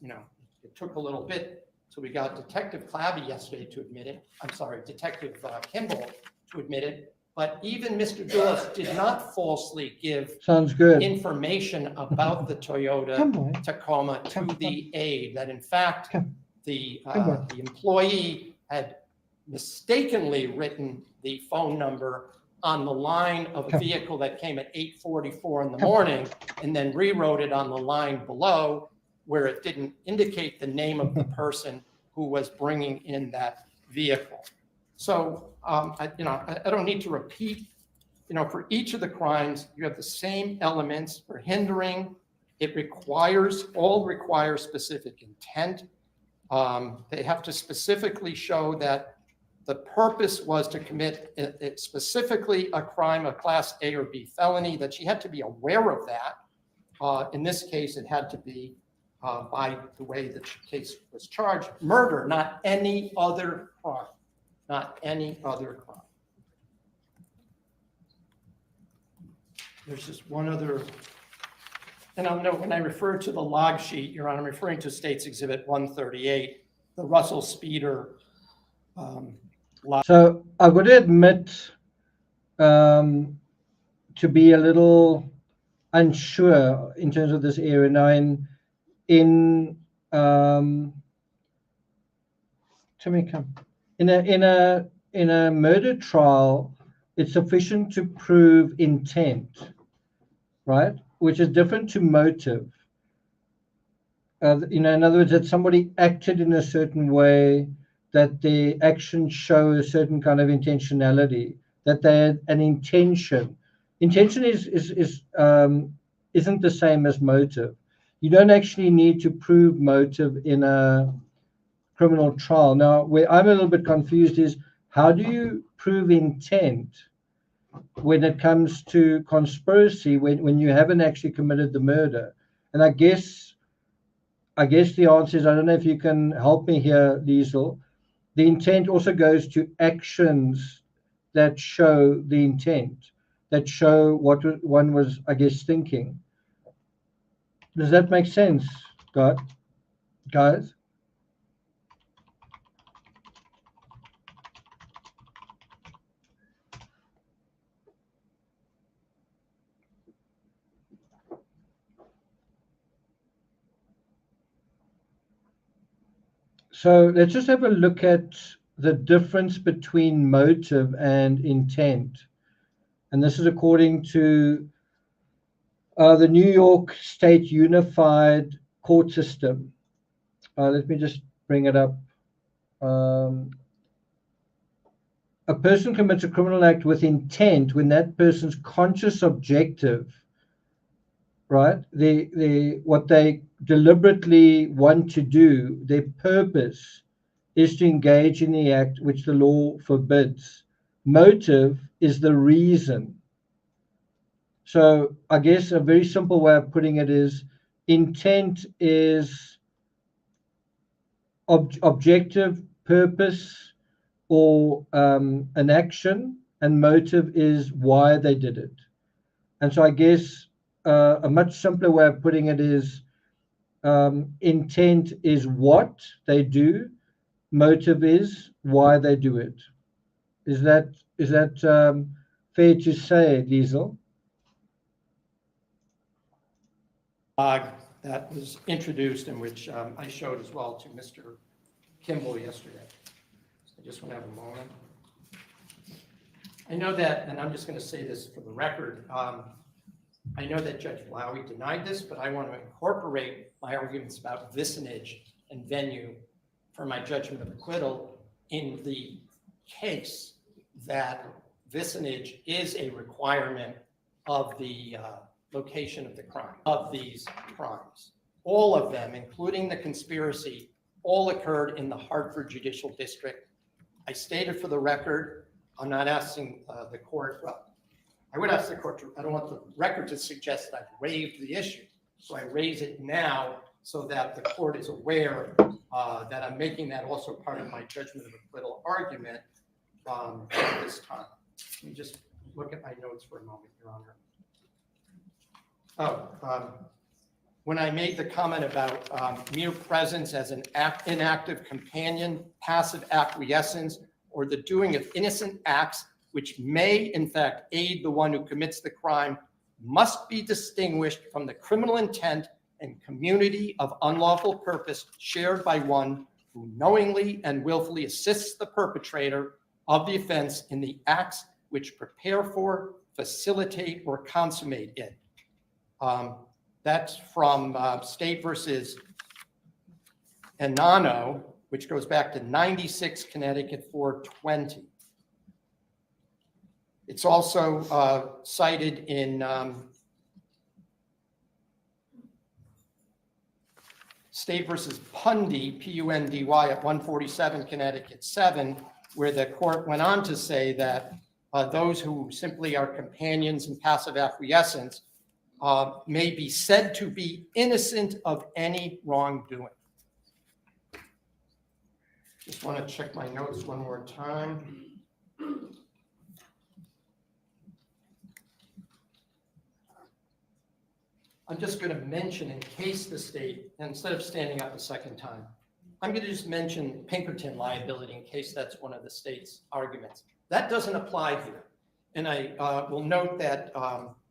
it took a little bit. So we got Detective Clabby yesterday to admit it. I'm sorry, Detective Kimball to admit it, but even Mr. Doulos did not falsely give Sounds good. information about the Toyota Come on. Tacoma to the aide, that in fact, Come. the on. the employee had mistakenly written the phone number on the line of a Come. vehicle that came at 8:44 in the Come. morning, and then rewrote it on the line below where it didn't indicate the name of the person who was bringing in that vehicle. So, I don't need to repeat, for each of the crimes, you have the same elements. For hindering, all requires specific intent. They have to specifically show that the purpose was to commit specifically a crime, a class A or B felony, that she had to be aware of that. In this case, it had to be by the way the case was charged, murder, not any other crime, not any other crime. There's just one other, and I'll note when I refer to the log sheet, Your Honor, I'm referring to State's Exhibit 138, the Russell Speeder. So I would admit to be a little unsure in terms of this area. Now, in a murder trial, it's sufficient to prove intent, right? Which is different to motive. In other words, that somebody acted in a certain way, that the actions show a certain kind of intentionality, that they had an intention. Intention isn't the same as motive. You don't actually need to prove motive in a criminal trial. Now, where I'm a little bit confused is, how do you prove intent when it comes to conspiracy, when you haven't actually committed the murder? And I guess the answer is, I don't know if you can help me here, Liesl. The intent also goes to actions that show the intent, that show what one was, I guess, thinking. Does that make sense, guys? So let's just have a look at the difference between motive and intent. And this is according to the New York State Unified Court System. Let me just bring it up. A person commits a criminal act with intent when that person's conscious objective, right? What they deliberately want to do, their purpose is to engage in the act which the law forbids. Motive is the reason. So I guess a very simple way of putting it is, intent is objective purpose or an action, and motive is why they did it. And so I guess a much simpler way of putting it is, intent is what they do, motive is why they do it. Is that fair to say, Liesl? That was introduced and which I showed as well to Mr. Kimball yesterday. I just want to have a moment. I know that, and I'm just going to say this for the record, I know that Judge Lowy denied this, but I want to incorporate my arguments about vicinage and venue for my judgment of acquittal in the case that vicinage is a requirement of the location of the crime, of these crimes. All of them, including the conspiracy, all occurred in the Hartford Judicial District. I stated for the record, I'm not asking the court, well, I would ask the court to, I don't want the record to suggest that I've waived the issue. So I raise it now so that the court is aware that I'm making that also part of my judgment of acquittal argument at this time. Let me just look at my notes for a moment, Your Honor. When I made the comment about mere presence as an inactive companion, passive acquiescence, or the doing of innocent acts which may in fact aid the one who commits the crime must be distinguished from the criminal intent and community of unlawful purpose shared by one who knowingly and willfully assists the perpetrator of the offense in the acts which prepare for, facilitate, or consummate it. That's from State versus Enano, which goes back to 96 Connecticut 420. It's also cited in State versus Pundy, P-U-N-D-Y, at 147 Connecticut 7, where the court went on to say that those who simply are companions in passive acquiescence may be said to be innocent of any wrongdoing. Just want to check my notes one more time. I'm just going to mention, in case the state, instead of standing up a second time, I'm going to just mention Pinkerton liability in case that's one of the state's arguments. That doesn't apply here. And I will note that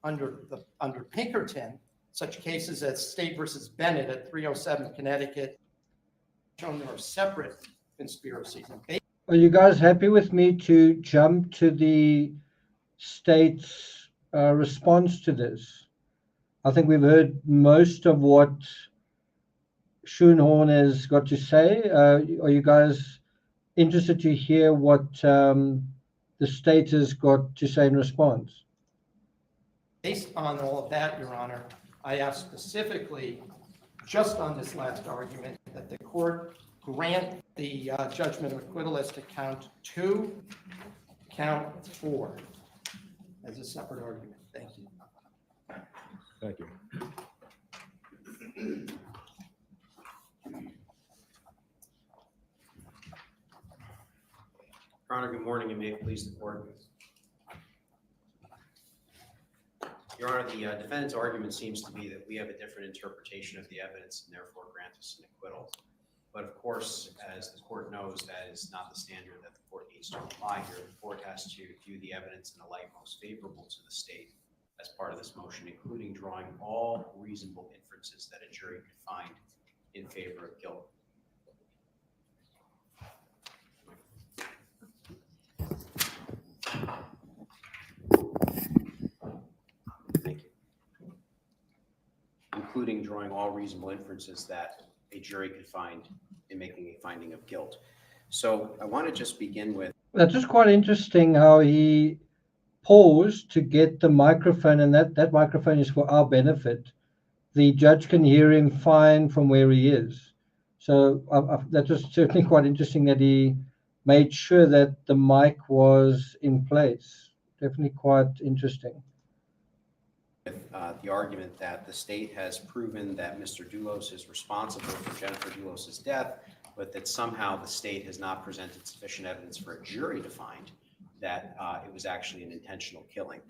under Pinkerton, such cases as State versus Bennett at 307 Connecticut, shown there are separate conspiracies. Are you guys happy with me to jump to the state's response to this? I think we've heard most of what Schoenhorn has got to say. Are you guys interested to hear what the state has got to say in response? Based on all of that, Your Honor, I asked specifically, just on this last argument, that the court grant the judgment of acquittal as to count 2, count 4, as a separate argument. Thank you. Thank you. Your Honor, good morning, and may it please the court. Your Honor, the defendant's argument seems to be that we have a different interpretation of the evidence and therefore grant us an acquittal. But of course, as the court knows, that is not the standard that the court needs to apply here. The court has to view the evidence in the light most favorable to the state as part of this motion, including drawing all reasonable inferences that a jury could find in favor of guilt. Thank you. Including drawing all reasonable inferences that a jury could find in making a finding of guilt. So I want to just begin with. That's just quite interesting how he paused to get the microphone, and that microphone is for our benefit. The judge can hear him fine from where he is. So that was certainly quite interesting that he made sure that the mic was in place. Definitely quite interesting. The argument that the state has proven that Mr. Doulos is responsible for Jennifer Doulos' death, but that somehow the state has not presented sufficient evidence for a jury to find that it was actually an intentional killing.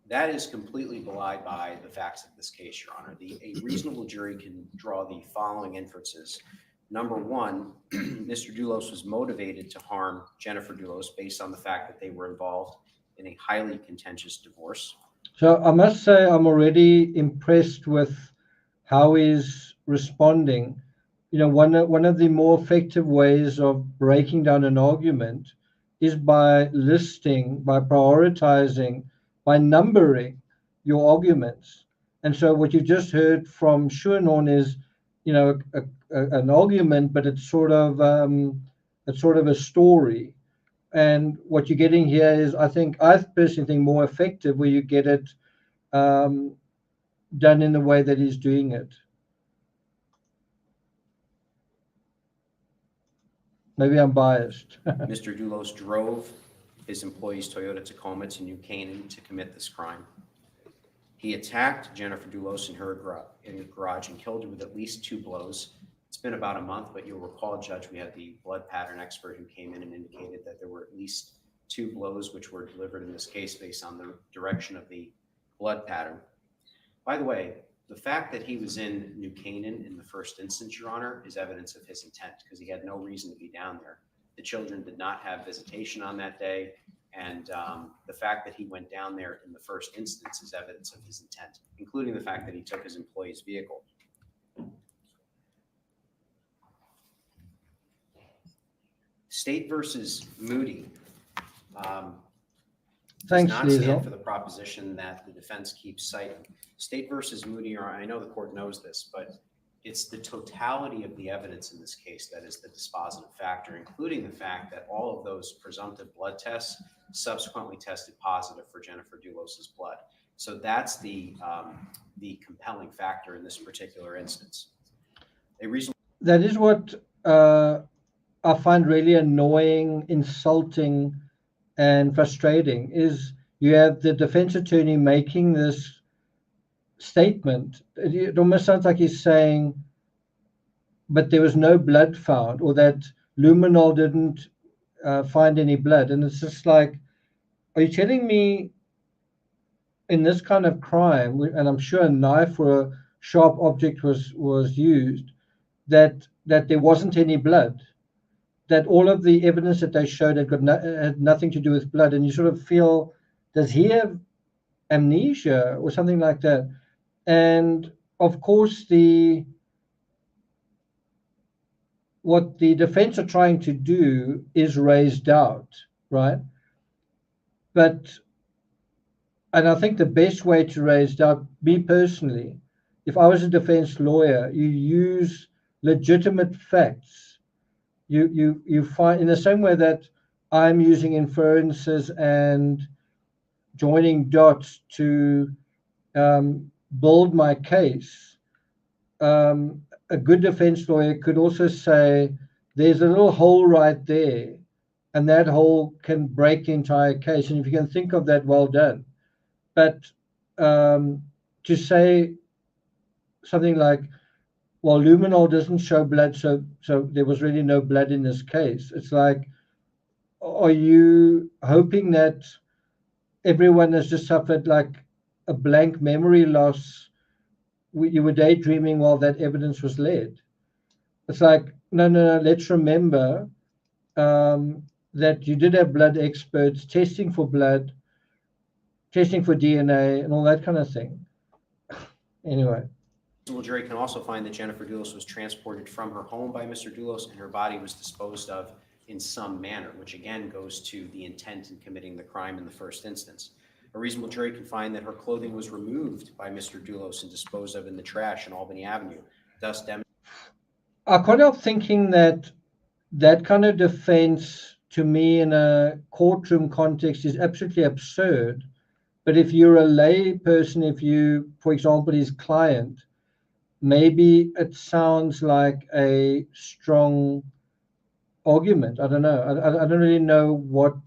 That is completely belied by the facts of this case, Your Honor. A reasonable jury can draw the following inferences. Number one, Mr. Doulos was motivated to harm Jennifer Doulos based on the fact that they were involved in a highly contentious divorce. So I must say I'm already impressed with how he's responding. You know, one of the more effective ways of breaking down an argument is by listing, by prioritizing, by numbering your arguments. And so what you just heard from Schoenhorn is, you know, an argument, but it's sort of a story. And what you're getting here is, I personally think more effective, where you get it done in the way that he's doing it. Maybe I'm biased. Mr. Doulos drove his employee's Toyota Tacoma to New Canaan to commit this crime. He attacked Jennifer Doulos in her garage and killed her with at least 2 blows. It's been about a month, but you'll recall, Judge, we had the blood pattern expert who came in and indicated that there were at least 2 blows which were delivered in this case based on the direction of the blood pattern. By the way, the fact that he was in New Canaan in the first instance, Your Honor, is evidence of his intent because he had no reason to be down there. The children did not have visitation on that day. And the fact that he went down there in the first instance is evidence of his intent, including the fact that he took his employee's vehicle. State versus Moody does Thanks, not stand Liesl. for the proposition that the defense keeps citing. State versus Moody, or I know the court knows this, but it's the totality of the evidence in this case that is the dispositive factor, including the fact that all of those presumptive blood tests subsequently tested positive for Jennifer Dulos's blood. So that's the compelling factor in this particular instance. That is what I find really annoying, insulting, and frustrating, is you have the defense attorney making this statement. It almost sounds like he's saying, but there was no blood found, or that luminol didn't find any blood. And it's just like, are you telling me in this kind of crime, and I'm sure a knife or a sharp object was used, that there wasn't any blood, that all of the evidence that they showed had nothing to do with blood? And you sort of feel, does he have amnesia or something like that? And of course, what the defense are trying to do is raise doubt, right? And I think the best way to raise doubt, me personally, if I was a defense lawyer, you use legitimate facts. You find, in the same way that I'm using inferences and joining dots to build my case, a good defense lawyer could also say, there's a little hole right there, and that hole can break the entire case. And if you can think of that, well done. But to say something like, well, luminol doesn't show blood, so there was really no blood in this case. It's like, are you hoping that everyone has just suffered like a blank memory loss? You were daydreaming while that evidence was led. It's like, no, let's remember that you did have blood experts testing for blood, testing for DNA, and all that kind of thing. Anyway. The jury can also find that Jennifer Dulos was transported from her home by Mr. Dulos, and her body was disposed of in some manner, which again goes to the intent in committing the crime in the first instance. A reasonable jury can find that her clothing was removed by Mr. Dulos and disposed of in the trash in Albany Avenue, thus demonstrating. I can't help thinking that kind of defense, to me, in a courtroom context, is absolutely absurd. But if you're a lay person, if you, for example, his client, maybe it sounds like a strong argument. I don't know. I don't really know what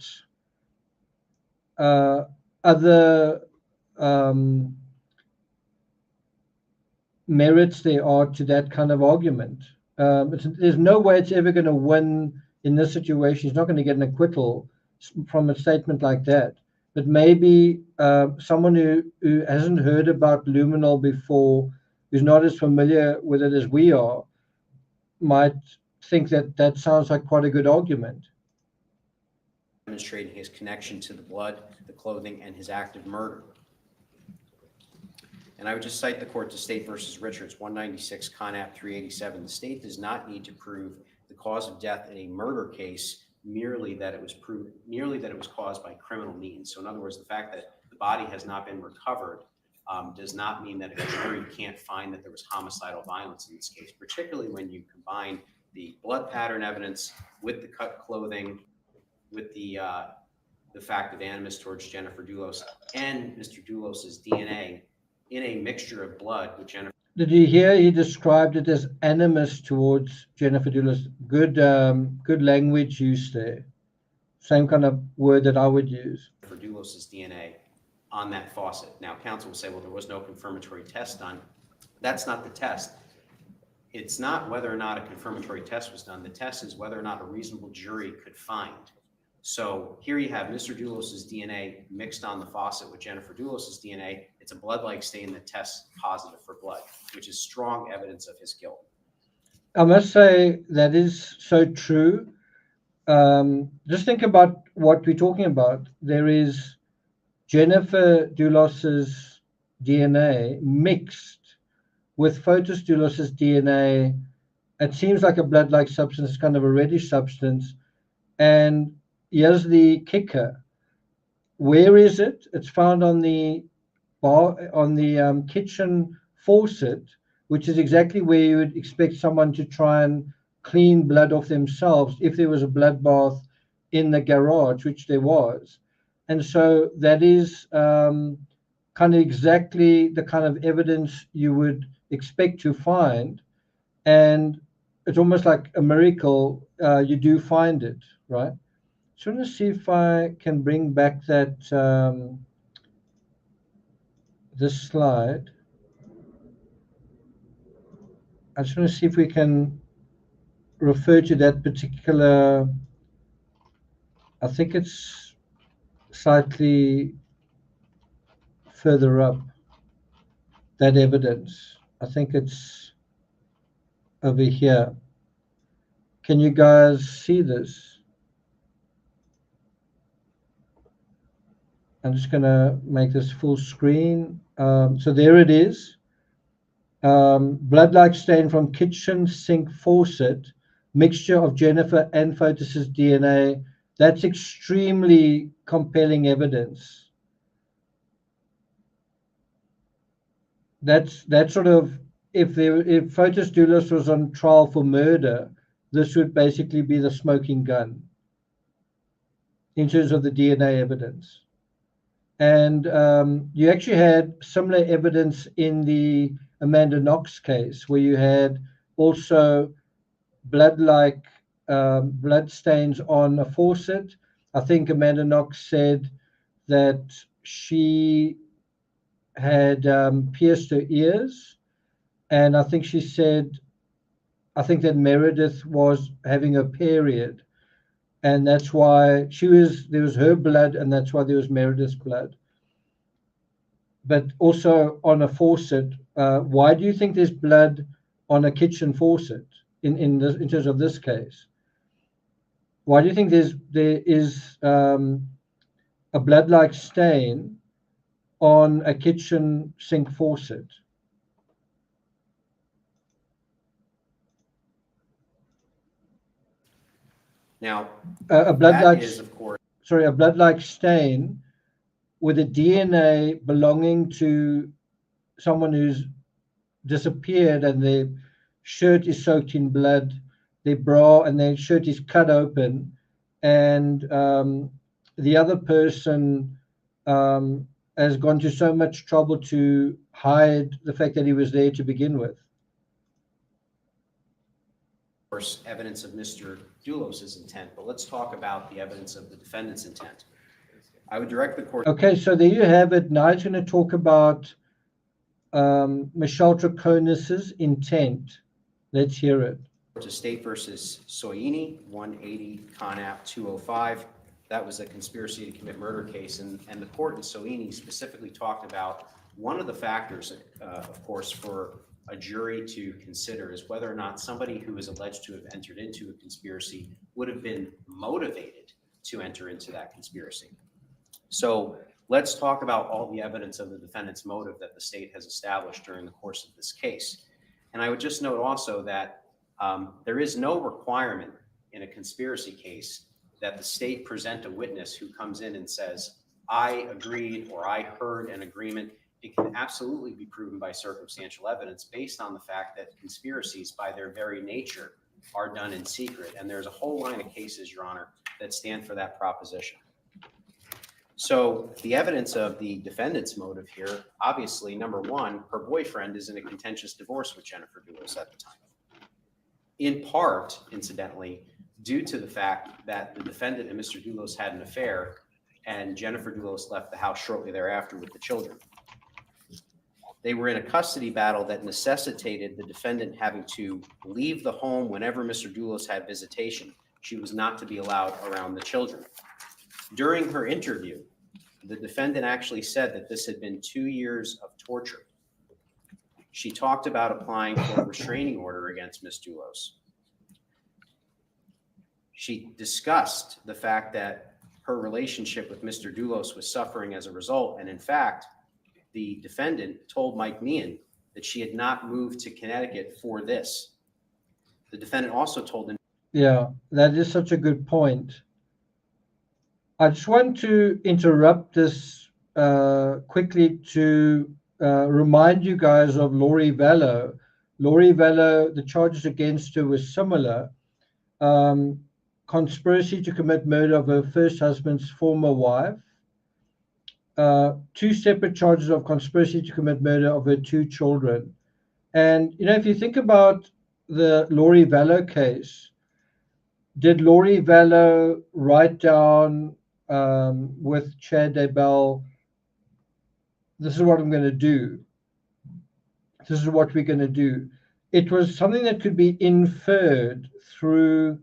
other merits there are to that kind of argument. There's no way it's ever going to win in this situation. He's not going to get an acquittal from a statement like that. But maybe someone who hasn't heard about luminol before, who's not as familiar with it as we are, might think that sounds like quite a good argument. Demonstrating his connection to the blood, the clothing, and his act of murder. And I would just cite the court to State versus Richards, 196 Con. 387. The state does not need to prove the cause of death in a murder case merely that it was caused by criminal means. So in other words, the fact that the body has not been recovered does not mean that a jury can't find that there was homicidal violence in this case, particularly when you combine the blood pattern evidence with the cut clothing, with the fact of animus towards Jennifer Dulos and Mr. Dulos's DNA in a mixture of blood with Jennifer. Did you hear he described it as animus towards Jennifer Dulos? Good language use there. Same kind of word that I would use. For Dulos's DNA on that faucet. Now, counsel will say, well, there was no confirmatory test done. That's not the test. It's not whether or not a confirmatory test was done. The test is whether or not a reasonable jury could find. So here you have Mr. Dulos's DNA mixed on the faucet with Jennifer Dulos's DNA. It's a blood-like stain that tests positive for blood, which is strong evidence of his guilt. I must say that is so true. just think about what we're talking about. There is Jennifer Doulas's DNA mixed with Fotis Doulas's DNA. It seems like a blood-like substance, it's kind of a reddish substance. And here's the kicker. Where is it? It's found on the kitchen faucet, which is exactly where you would expect someone to try and clean blood off themselves if there was a bloodbath in the garage, which there was. And so that is kind of exactly the kind of evidence you would expect to find. And it's almost like a miracle you do find it, right? So I want to see if I can bring back that this slide. I just want to see if we can refer to that particular, I think it's slightly further up, that evidence. I think it's over here. Can you guys see this? I'm just going to make this full screen. So there it is. Blood-like stain from kitchen sink faucet, mixture of Jennifer and Fotis's DNA. That's extremely compelling evidence. That's sort of, if Fotis Doulas was on trial for murder, this would basically be the smoking gun in terms of the DNA evidence. And you actually had similar evidence in the Amanda Knox case, where you had also blood-like blood stains on a faucet. I think Amanda Knox said that she had pierced her ears, and I think she said, I think that Meredith was having a period, and that's why there was her blood, and that's why there was Meredith's blood. But also on a faucet, why do you think there's blood on a kitchen faucet in terms of this case? Why do you think there is a blood-like stain on a kitchen sink faucet? Now, A blood-like, that is, of course, sorry, a blood-like stain with a DNA belonging to someone who's disappeared, and their shirt is soaked in blood, their bra and their shirt is cut open, and the other person has gone to so much trouble to hide the fact that he was there to begin with. evidence of Mr. Doulas's intent, but let's talk about the evidence of the defendant's intent. I would direct the court. Okay, so there you have it. Now it's going to talk about Michelle TROCONIS's intent. Let's hear it. To State versus Soini, 180 Conap 205. That was a conspiracy to commit murder case, and the court in Soini specifically talked about one of the factors, of course, for a jury to consider is whether or not somebody who is alleged to have entered into a conspiracy would have been motivated to enter into that conspiracy. So let's talk about all the evidence of the defendant's motive that the state has established during the course of this case. And I would just note also that there is no requirement in a conspiracy case that the state present a witness who comes in and says, I agreed or I heard an agreement. It can absolutely be proven by circumstantial evidence based on the fact that conspiracies by their very nature are done in secret. And there's a whole line of cases, Your Honor, that stand for that proposition. So the evidence of the defendant's motive here, obviously, number one, her boyfriend is in a contentious divorce with Jennifer Doulas at the time. In part, incidentally, due to the fact that the defendant and Mr. Doulas had an affair and Jennifer Doulas left the house shortly thereafter with the children. They were in a custody battle that necessitated the defendant having to leave the home whenever Mr. Doulas had visitation. She was not to be allowed around the children. During her interview, the defendant actually said that this had been 2 years of torture. She talked about applying for a restraining order against Ms. Doulas. She discussed the fact that her relationship with Mr. Doulos was suffering as a result. And in fact, the defendant told Mike Meehan that she had not moved to Connecticut for this. The defendant also told him. Yeah, that is such a good point. I just want to interrupt this quickly to remind you guys of Lori Vallow. Lori Vallow, the charges against her were similar. Conspiracy to commit murder of her first husband's former wife. 2 separate charges of conspiracy to commit murder of her 2 children. And, you know, if you think about the Lori Vallow case, did Lori Vallow write down with Chad Daybell, this is what I'm going to do? This is what we're going to do. It was something that could be inferred through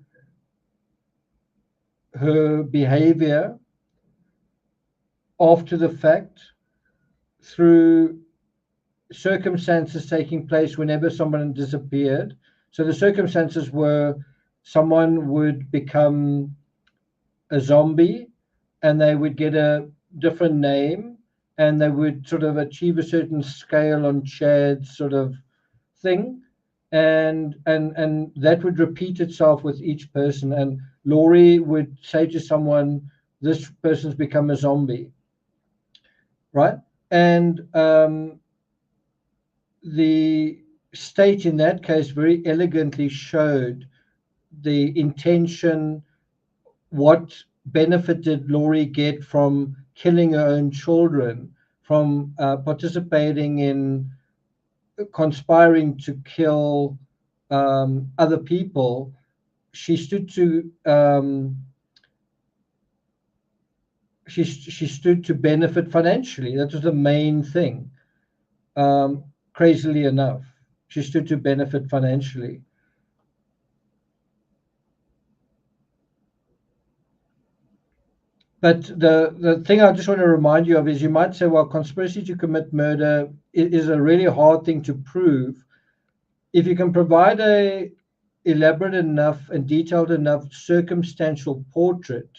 her behavior after the fact, through circumstances taking place whenever someone disappeared. So the circumstances were someone would become a zombie and they would get a different name and they would sort of achieve a certain scale on Chad's sort of thing. And that would repeat itself with each person. And Lori would say to someone, this person's become a zombie, right? And the state in that case very elegantly showed the intention, what benefit did Lori get from killing her own children, from participating in conspiring to kill other people. She stood to she stood to benefit financially. That was the main thing. Crazily enough, she stood to benefit financially. But the thing I just want to remind you of is, you might say, well, conspiracy to commit murder is a really hard thing to prove. If you can provide a elaborate enough and detailed enough circumstantial portrait,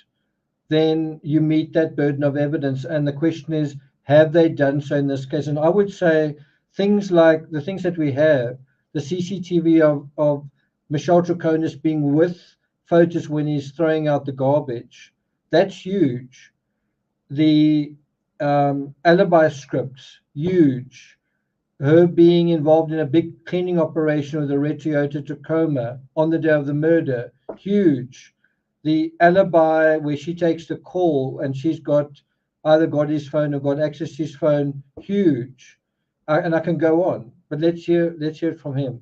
then you meet that burden of evidence. And the question is, have they done so in this case? And I would say things like the things that we have, the CCTV of Michelle TROCONIS being with Fotis when he's throwing out the garbage, that's huge. The alibi scripts, huge. Her being involved in a big cleaning operation with a red Toyota Tacoma on the day of the murder, huge. The alibi where she takes the call and she's either got his phone or got access to his phone, huge. And I can go on, but let's hear it from him.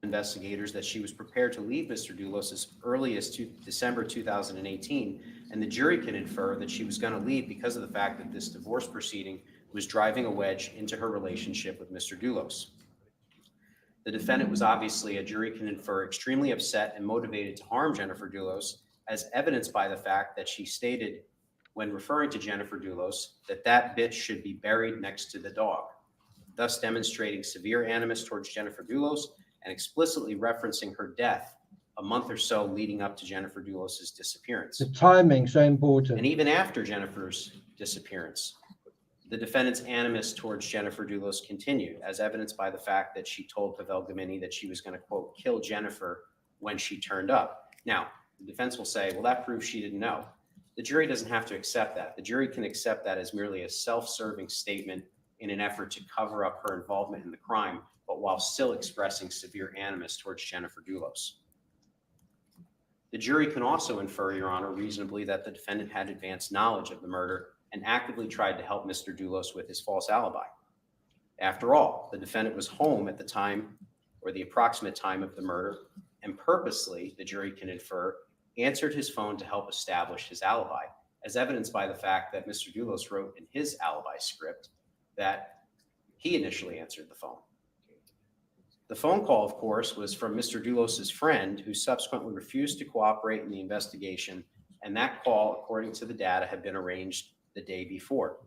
Investigators that she was prepared to leave Mr. Doulos as early as December 2018, and the jury can infer that she was going to leave because of the fact that this divorce proceeding was driving a wedge into her relationship with Mr. Doulos. The defendant was obviously, a jury can infer, extremely upset and motivated to harm Jennifer Doulos, as evidenced by the fact that she stated, when referring to Jennifer Doulos, that bitch should be buried next to the dog, thus demonstrating severe animus towards Jennifer Doulos and explicitly referencing her death a month or so leading up to Jennifer Doulos' disappearance. The timing, so important. And even after Jennifer's disappearance, the defendant's animus towards Jennifer Doulos continued, as evidenced by the fact that she told Pavel Gamini that she was going to, quote, kill Jennifer when she turned up. Now, the defense will say, well, that proves she didn't know. The jury doesn't have to accept that. The jury can accept that as merely a self-serving statement in an effort to cover up her involvement in the crime, but while still expressing severe animus towards Jennifer Doulos. The jury can also infer, Your Honor, reasonably that the defendant had advanced knowledge of the murder and actively tried to help Mr. Doulos with his false alibi. After all, the defendant was home at the time, or the approximate time of the murder, and purposely, the jury can infer, answered his phone to help establish his alibi, as evidenced by the fact that Mr. Doulos wrote in his alibi script that he initially answered the phone. The phone call, of course, was from Mr. Doulos' friend, who subsequently refused to cooperate in the investigation, and that call, according to the data, had been arranged the day before.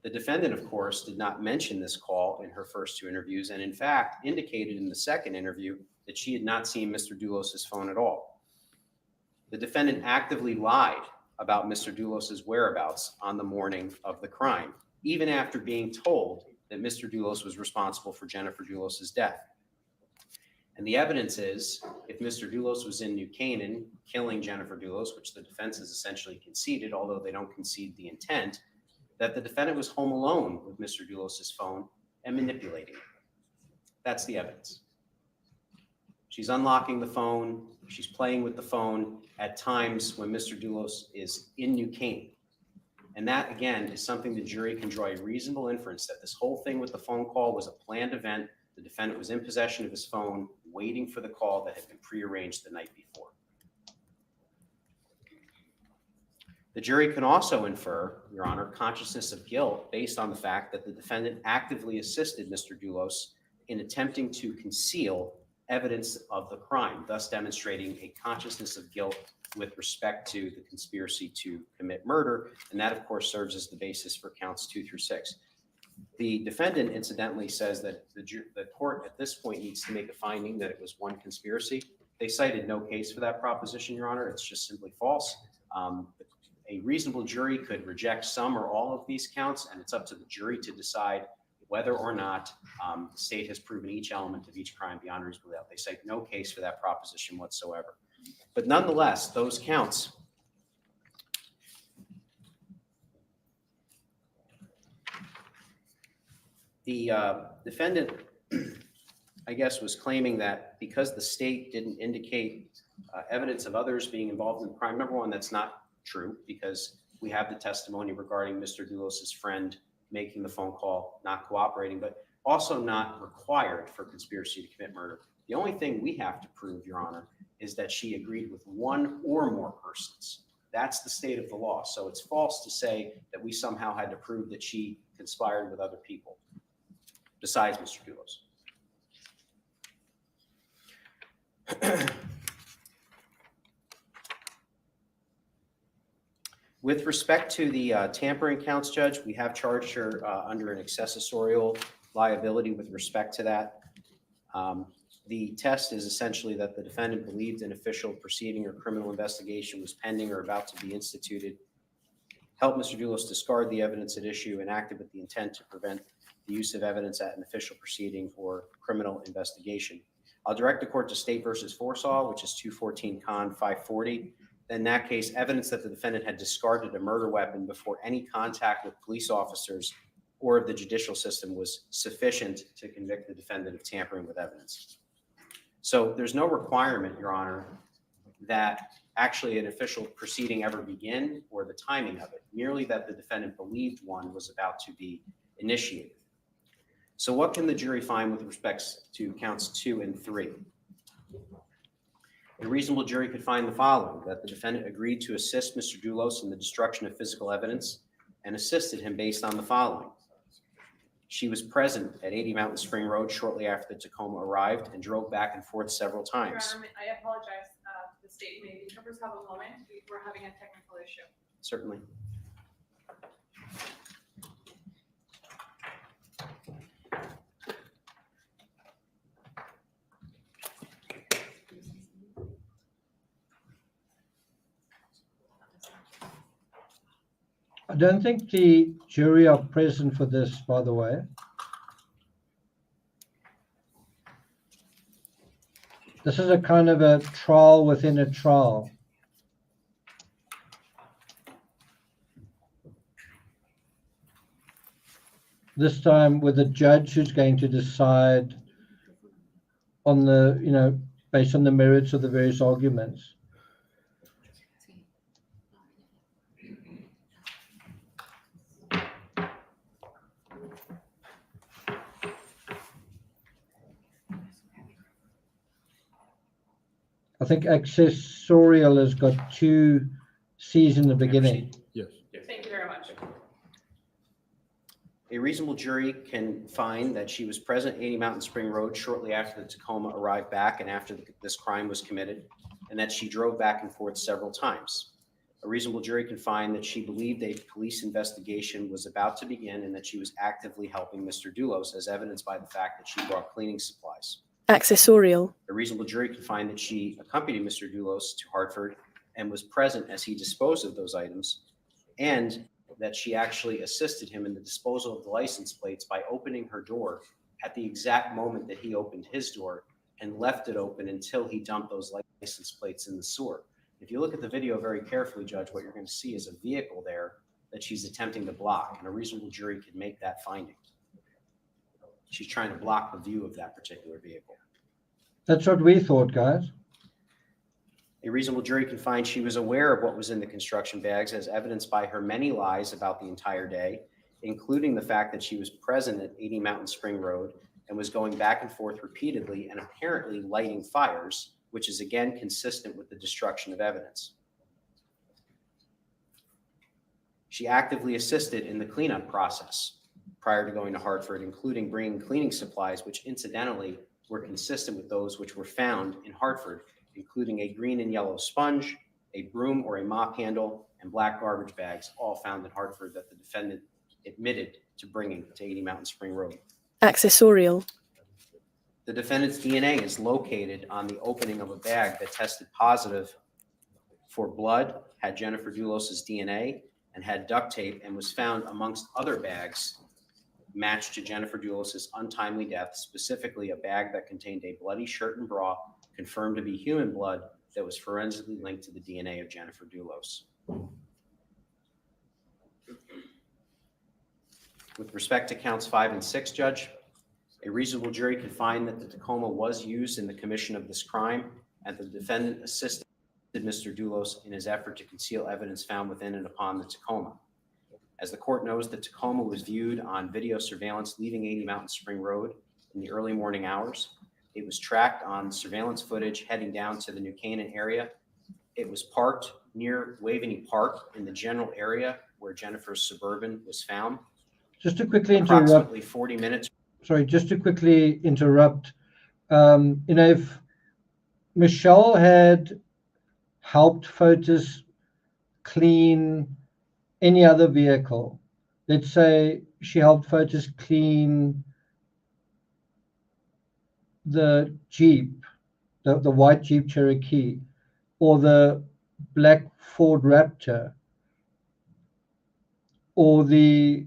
The defendant, of course, did not mention this call in her first 2 interviews, and in fact indicated in the second interview that she had not seen Mr. Doulos' phone at all. The defendant actively lied about Mr. Doulos's whereabouts on the morning of the crime, even after being told that Mr. Doulos was responsible for Jennifer Doulos's death. And the evidence is, if Mr. Doulos was in New Canaan killing Jennifer Doulos, which the defense has essentially conceded, although they don't concede the intent, that the defendant was home alone with Mr. Doulos's phone and manipulating it. That's the evidence. She's unlocking the phone, she's playing with the phone at times when Mr. Doulos is in New Canaan. And that, again, is something the jury can draw a reasonable inference that this whole thing with the phone call was a planned event. The defendant was in possession of his phone, waiting for the call that had been prearranged the night before. The jury can also infer, Your Honor, consciousness of guilt based on the fact that the defendant actively assisted Mr. Doulos in attempting to conceal evidence of the crime, thus demonstrating a consciousness of guilt with respect to the conspiracy to commit murder. And that, of course, serves as the basis for counts 2 through 6. The defendant, incidentally, says that the court at this point needs to make a finding that it was one conspiracy. They cited no case for that proposition, Your Honor. It's just simply false. A reasonable jury could reject some or all of these counts, and it's up to the jury to decide whether or not the state has proven each element of each crime beyond reasonable doubt. They cite no case for that proposition whatsoever. But nonetheless, those counts the defendant, I guess, was claiming that because the state didn't indicate evidence of others being involved in the crime. Number one, that's not true, because we have the testimony regarding Mr. Doulos's friend making the phone call, not cooperating, but also not required for conspiracy to commit murder. The only thing we have to prove, Your Honor, is that she agreed with one or more persons. That's the state of the law. So it's false to say that we somehow had to prove that she conspired with other people besides Mr. Doulos. With respect to the tampering counts, Judge, we have charged her under an accessorial liability with respect to that. The test is essentially that the defendant believed an official proceeding or criminal investigation was pending or about to be instituted, helped Mr. Doulos discard the evidence at issue, and acted with the intent to prevent the use of evidence at an official proceeding or criminal investigation. I'll direct the court to State versus Forsaw, which is 214 Con 540. In that case, evidence that the defendant had discarded a murder weapon before any contact with police officers or of the judicial system was sufficient to convict the defendant of tampering with evidence. So there's no requirement, Your Honor, that actually an official proceeding ever begin or the timing of it, merely that the defendant believed one was about to be initiated. So what can the jury find with respect to counts 2 and 3? A reasonable jury could find the following: that the defendant agreed to assist Mr. Doulos in the destruction of physical evidence and assisted him based on the following. She was present at 80 Mountain Spring Road shortly after the Tacoma arrived and drove back and forth several times. Your Honor, I apologize. The state may be members have a moment. We're having a technical issue. Certainly. I don't think the jury are present for this, by the way. This is a kind of a trial within a trial. This time with a judge who's going to decide on the, based on the merits of the various arguments. I think accessorial has got 2 C's in the beginning. Yes. Thank you very much. A reasonable jury can find that she was present at 80 Mountain Spring Road shortly after the Tacoma arrived back and after this crime was committed, and that she drove back and forth several times. A reasonable jury can find that she believed a police investigation was about to begin and that she was actively helping Mr. Doulos, as evidenced by the fact that she brought cleaning supplies. Accessorial. A reasonable jury can find that she accompanied Mr. Doulos to Hartford and was present as he disposed of those items, and that she actually assisted him in the disposal of the license plates by opening her door at the exact moment that he opened his door and left it open until he dumped those license plates in the sewer. If you look at the video very carefully, Judge, what you're going to see is a vehicle there that she's attempting to block, and a reasonable jury could make that finding. She's trying to block the view of that particular vehicle. That's what we thought, guys. A reasonable jury can find she was aware of what was in the construction bags, as evidenced by her many lies about the entire day, including the fact that she was present at 80 Mountain Spring Road and was going back and forth repeatedly and apparently lighting fires, which is again consistent with the destruction of evidence. She actively assisted in the cleanup process prior to going to Hartford, including bringing cleaning supplies, which incidentally were consistent with those which were found in Hartford, including a green and yellow sponge, a broom or a mop handle, and black garbage bags, all found in Hartford that the defendant admitted to bringing to 80 Mountain Spring Road. Accessorial. The defendant's DNA is located on the opening of a bag that tested positive for blood, had Jennifer Dulos's DNA, and had duct tape, and was found amongst other bags matched to Jennifer Dulos's untimely death, specifically a bag that contained a bloody shirt and bra confirmed to be human blood that was forensically linked to the DNA of Jennifer Dulos. With respect to counts 5 and 6, Judge, a reasonable jury can find that the Tacoma was used in the commission of this crime, and the defendant assisted Mr. Dulos in his effort to conceal evidence found within and upon the Tacoma. As the court knows, the Tacoma was viewed on video surveillance leaving 80 Mountain Spring Road in the early morning hours. It was tracked on surveillance footage heading down to the New Canaan area. It was parked near Waveney Park in the general area where Jennifer's Suburban was found. Just to quickly interrupt. Approximately 40 minutes. Sorry, just to quickly interrupt. If Michelle had helped Fotis clean any other vehicle, let's say she helped Fotis clean the Jeep, the white Jeep Cherokee, or the black Ford Raptor, or the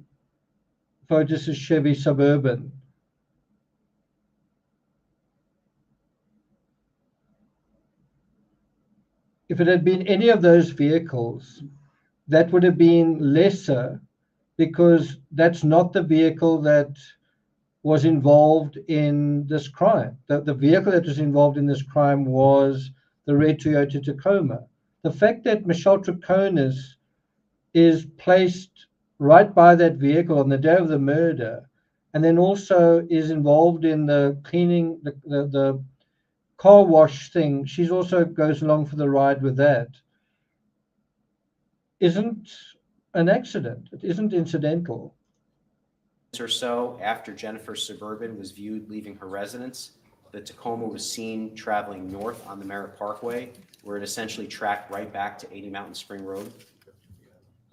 Fotis' Chevy Suburban. If it had been any of those vehicles, that would have been lesser, because that's not the vehicle that was involved in this crime. The vehicle that was involved in this crime was the red Toyota Tacoma. The fact that Michelle TROCONIS is placed right by that vehicle on the day of the murder, and then also is involved in the cleaning, the car wash thing, she's also goes along for the ride with that, isn't an accident. It isn't incidental. Or so after Jennifer's Suburban was viewed leaving her residence, the Tacoma was seen traveling north on the Merritt Parkway, where it essentially tracked right back to 80 Mountain Spring Road.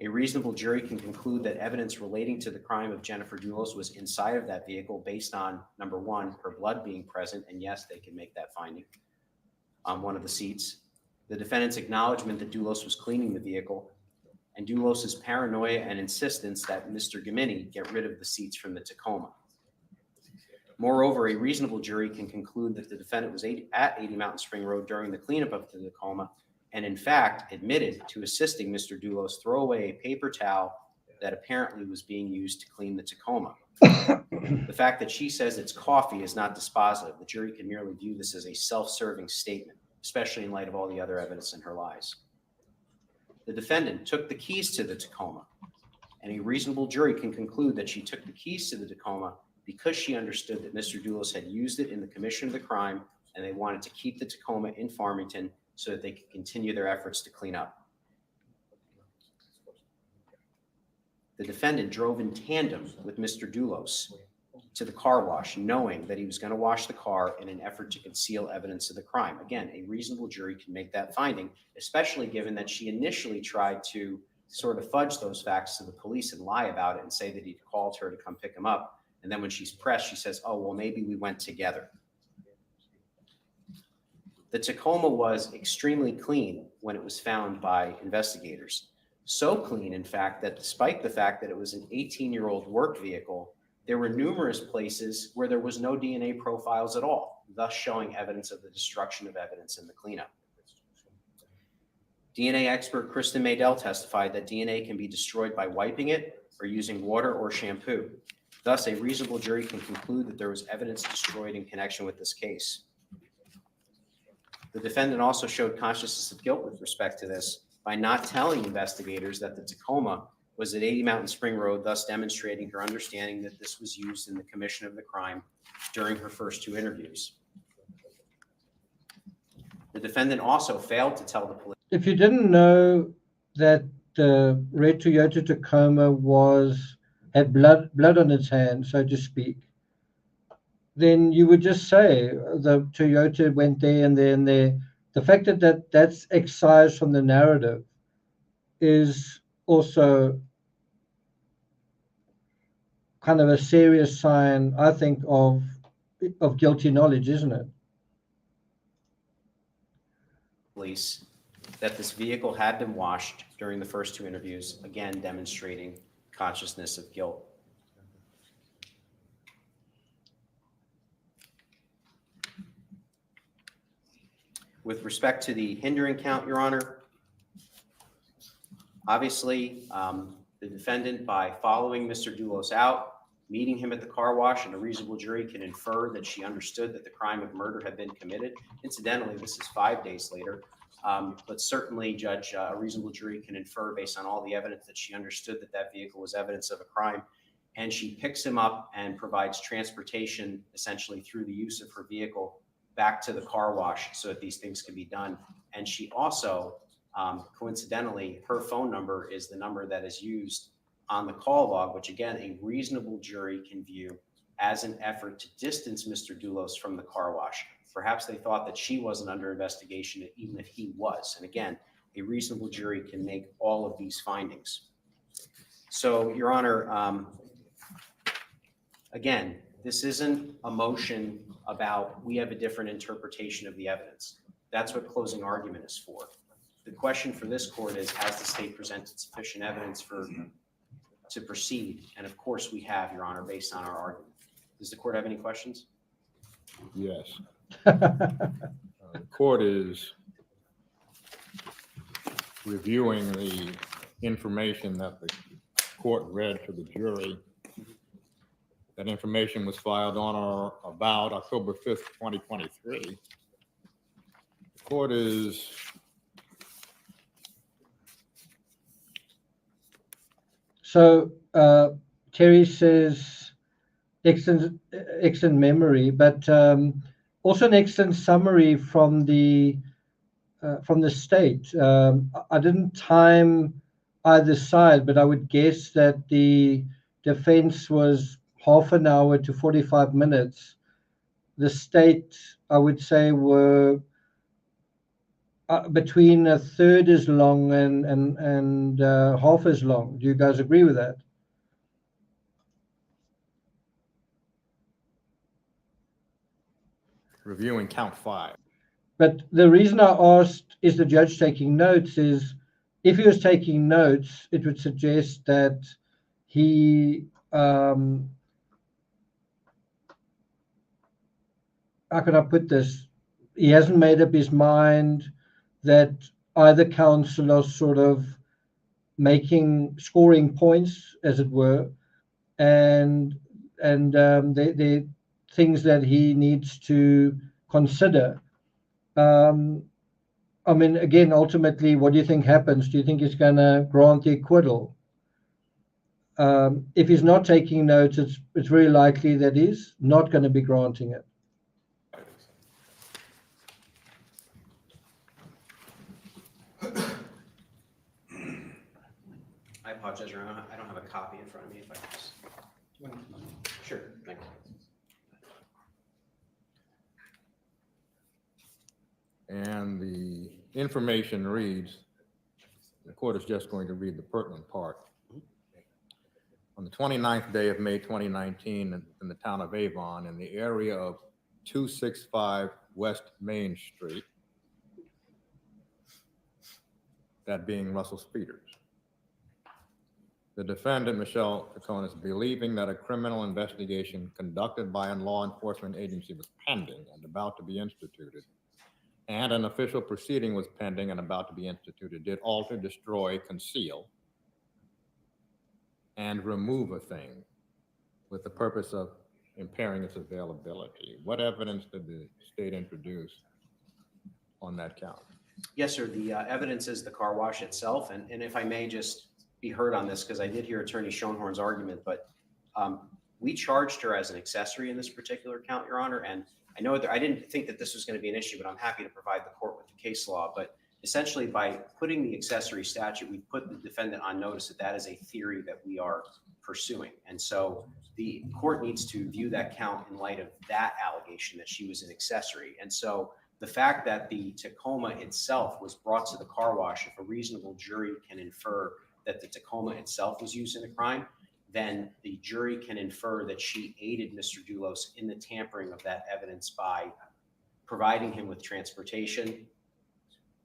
A reasonable jury can conclude that evidence relating to the crime of Jennifer Dulos was inside of that vehicle based on, number one, her blood being present, and yes, they can make that finding on one of the seats. The defendant's acknowledgement that Dulos was cleaning the vehicle, and Dulos's paranoia and insistence that Mr. Gimini get rid of the seats from the Tacoma. Moreover, a reasonable jury can conclude that the defendant was at 80 Mountain Spring Road during the cleanup of the Tacoma, and in fact admitted to assisting Mr. Dulos throw away a paper towel that apparently was being used to clean the Tacoma. The fact that she says it's coffee is not dispositive. The jury can merely view this as a self-serving statement, especially in light of all the other evidence in her lies. The defendant took the keys to the Tacoma, and a reasonable jury can conclude that she took the keys to the Tacoma because she understood that Mr. Dulos had used it in the commission of the crime, and they wanted to keep the Tacoma in Farmington so that they could continue their efforts to clean up. The defendant drove in tandem with Mr. Dulos to the car wash, knowing that he was going to wash the car in an effort to conceal evidence of the crime. Again, a reasonable jury can make that finding, especially given that she initially tried to sort of fudge those facts to the police and lie about it and say that he'd called her to come pick him up. And then when she's pressed, she says, oh, well, maybe we went together. The Tacoma was extremely clean when it was found by investigators. So clean, in fact, that despite the fact that it was an 18-year-old work vehicle, there were numerous places where there was no DNA profiles at all, thus showing evidence of the destruction of evidence in the cleanup. DNA expert Kristen Maydell testified that DNA can be destroyed by wiping it or using water or shampoo. Thus, a reasonable jury can conclude that there was evidence destroyed in connection with this case. The defendant also showed consciousness of guilt with respect to this by not telling investigators that the Tacoma was at 80 Mountain Spring Road, thus demonstrating her understanding that this was used in the commission of the crime during her first 2 interviews. The defendant also failed to tell the police. If you didn't know that the red Toyota Tacoma had blood on its hands, so to speak, then you would just say the Toyota went there and there and there. The fact that that's excised from the narrative is also kind of a serious sign, I think, of guilty knowledge, isn't it? Police that this vehicle had been washed during the first 2 interviews, again demonstrating consciousness of guilt. With respect to the hindering count, Your Honor, obviously the defendant, by following Mr. Doulos out, meeting him at the car wash, and a reasonable jury can infer that she understood that the crime of murder had been committed. Incidentally, this is 5 days later, but certainly, Judge, a reasonable jury can infer based on all the evidence that she understood that that vehicle was evidence of a crime. And she picks him up and provides transportation essentially through the use of her vehicle back to the car wash so that these things can be done. And she also, coincidentally, her phone number is the number that is used on the call log, which again, a reasonable jury can view as an effort to distance Mr. Doulos from the car wash. Perhaps they thought that she wasn't under investigation, even if he was. And again, a reasonable jury can make all of these findings. So, Your Honor, again, this isn't a motion about we have a different interpretation of the evidence. That's what closing argument is for. The question for this court is, has the state presented sufficient evidence to proceed? And of course we have, Your Honor, based on our argument. Does the court have any questions? Yes. The court is reviewing the information that the court read to the jury. That information was filed on or about October 5th, 2023. The court is So Terry says excellent memory, but also an excellent summary from the state. I didn't time either side, but I would guess that the defense was half an hour to 45 minutes. The state, I would say, were between a third as long and half as long. Do you guys agree with that? reviewing count 5. But the reason I asked, is the judge taking notes, is if he was taking notes, it would suggest that he, how can I put this? He hasn't made up his mind, that either counsel are sort of scoring points, as it were, and they're things that he needs to consider. I mean, again, ultimately, what do you think happens? Do you think he's going to grant the acquittal? If he's not taking notes, it's very likely that he's not going to be granting it. I apologize, Your Honor. I don't have a copy in front of me. If I could just... Sure, thank you. And the information reads, the court is just going to read the pertinent part. On the 29th day of May 2019, in the town of Avon, in the area of 265 West Main Street, that being Russell Speeders. The defendant, Michelle TROCONIS, believing that a criminal investigation conducted by a law enforcement agency was pending and about to be instituted, and an official proceeding was pending and about to be instituted, did alter, destroy, conceal, and remove a thing with the purpose of impairing its availability. What evidence did the state introduce on that count? Yes, sir. The evidence is the car wash itself. And if I may just be heard on this, because I did hear Attorney Schoenhorn's argument, but we charged her as an accessory in this particular count, Your Honor. And I know that I didn't think that this was going to be an issue, but I'm happy to provide the court with the case law. But essentially, by putting the accessory statute, we put the defendant on notice that that is a theory that we are pursuing. And so the court needs to view that count in light of that allegation that she was an accessory. And so the fact that the Tacoma itself was brought to the car wash, if a reasonable jury can infer that the Tacoma itself was used in the crime, then the jury can infer that she aided Mr. Doulos in the tampering of that evidence by providing him with transportation,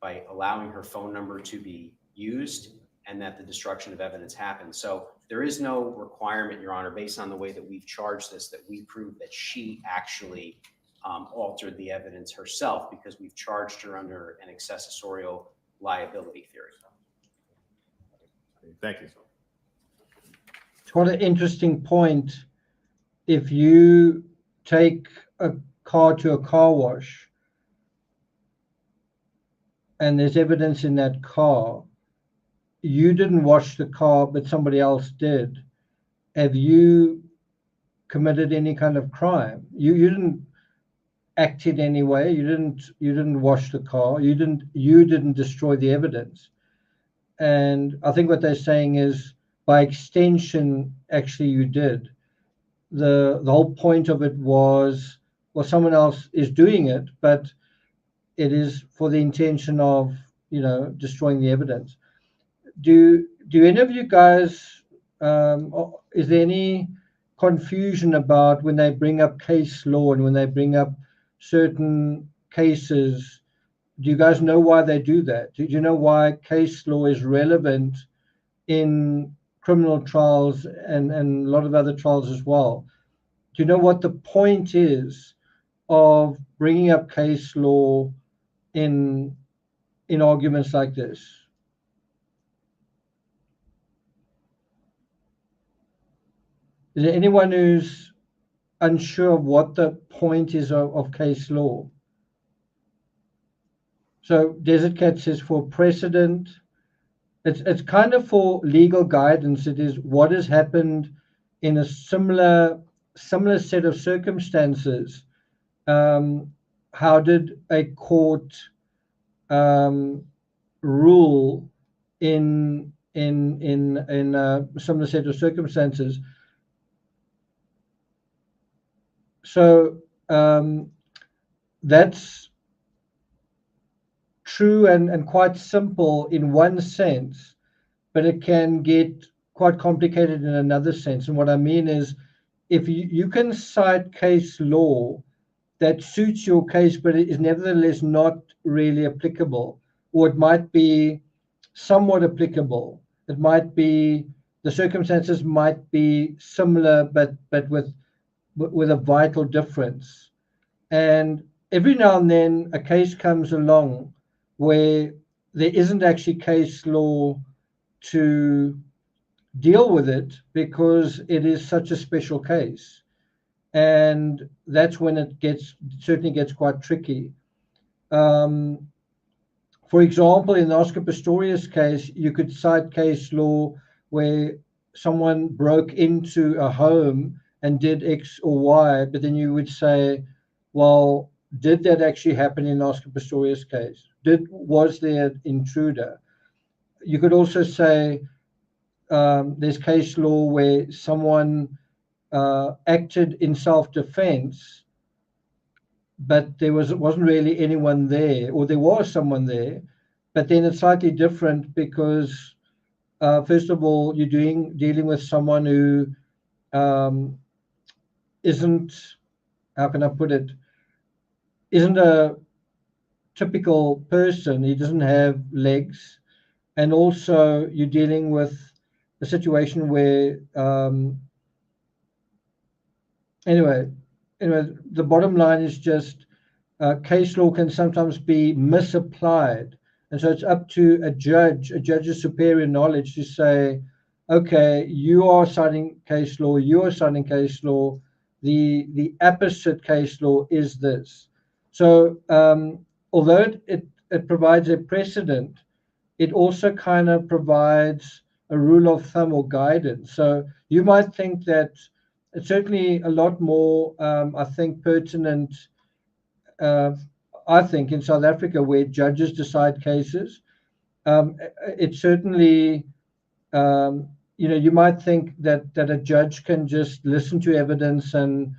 by allowing her phone number to be used, and that the destruction of evidence happened. So there is no requirement, Your Honor, based on the way that we've charged this, that we prove that she actually altered the evidence herself, because we've charged her under an accessorial liability theory. Thank you. It's quite an interesting point. If you take a car to a car wash and there's evidence in that car, you didn't wash the car, but somebody else did. Have you committed any kind of crime? You didn't act in any way. You didn't wash the car. You didn't destroy the evidence. And I think what they're saying is, by extension, actually you did. The whole point of it was, well, someone else is doing it, but it is for the intention of, destroying the evidence. Do any of you guys, is there any confusion about when they bring up case law and when they bring up certain cases? Do you guys know why they do that? Do you know why case law is relevant in criminal trials and a lot of other trials as well? Do you know what the point is of bringing up case law in arguments like this? Is there anyone who's unsure of what the point is of case law? So Desert Cat says for precedent, it's kind of for legal guidance. It is what has happened in a similar set of circumstances. How did a court rule in a similar set of circumstances? So that's true and quite simple in one sense, but it can get quite complicated in another sense. And what I mean is, if you can cite case law that suits your case, but it is nevertheless not really applicable, or it might be somewhat applicable. It might be, the circumstances might be similar, but with a vital difference. And every now and then a case comes along where there isn't actually case law to deal with it because it is such a special case. And that's when it certainly gets quite tricky. For example, in the Oscar Pistorius case, you could cite case law where someone broke into a home and did X or Y, but then you would say, well, did that actually happen in the Oscar Pistorius case? Was there an intruder? You could also say there's case law where someone acted in self-defense, but there wasn't really anyone there, or there was someone there, but then it's slightly different because first of all, you're dealing with someone who isn't, how can I put it, isn't a typical person. He doesn't have legs, and also you're dealing with a situation where anyway, the bottom line is just case law can sometimes be misapplied. And so it's up to a judge's superior knowledge to say, okay, you are citing case law, you are citing case law, the opposite case law is this. So although it provides a precedent, it also kind of provides a rule of thumb or guidance. So you might think that it's certainly a lot more, I think, pertinent, I think, in South Africa where judges decide cases. It certainly, you might think that a judge can just listen to evidence and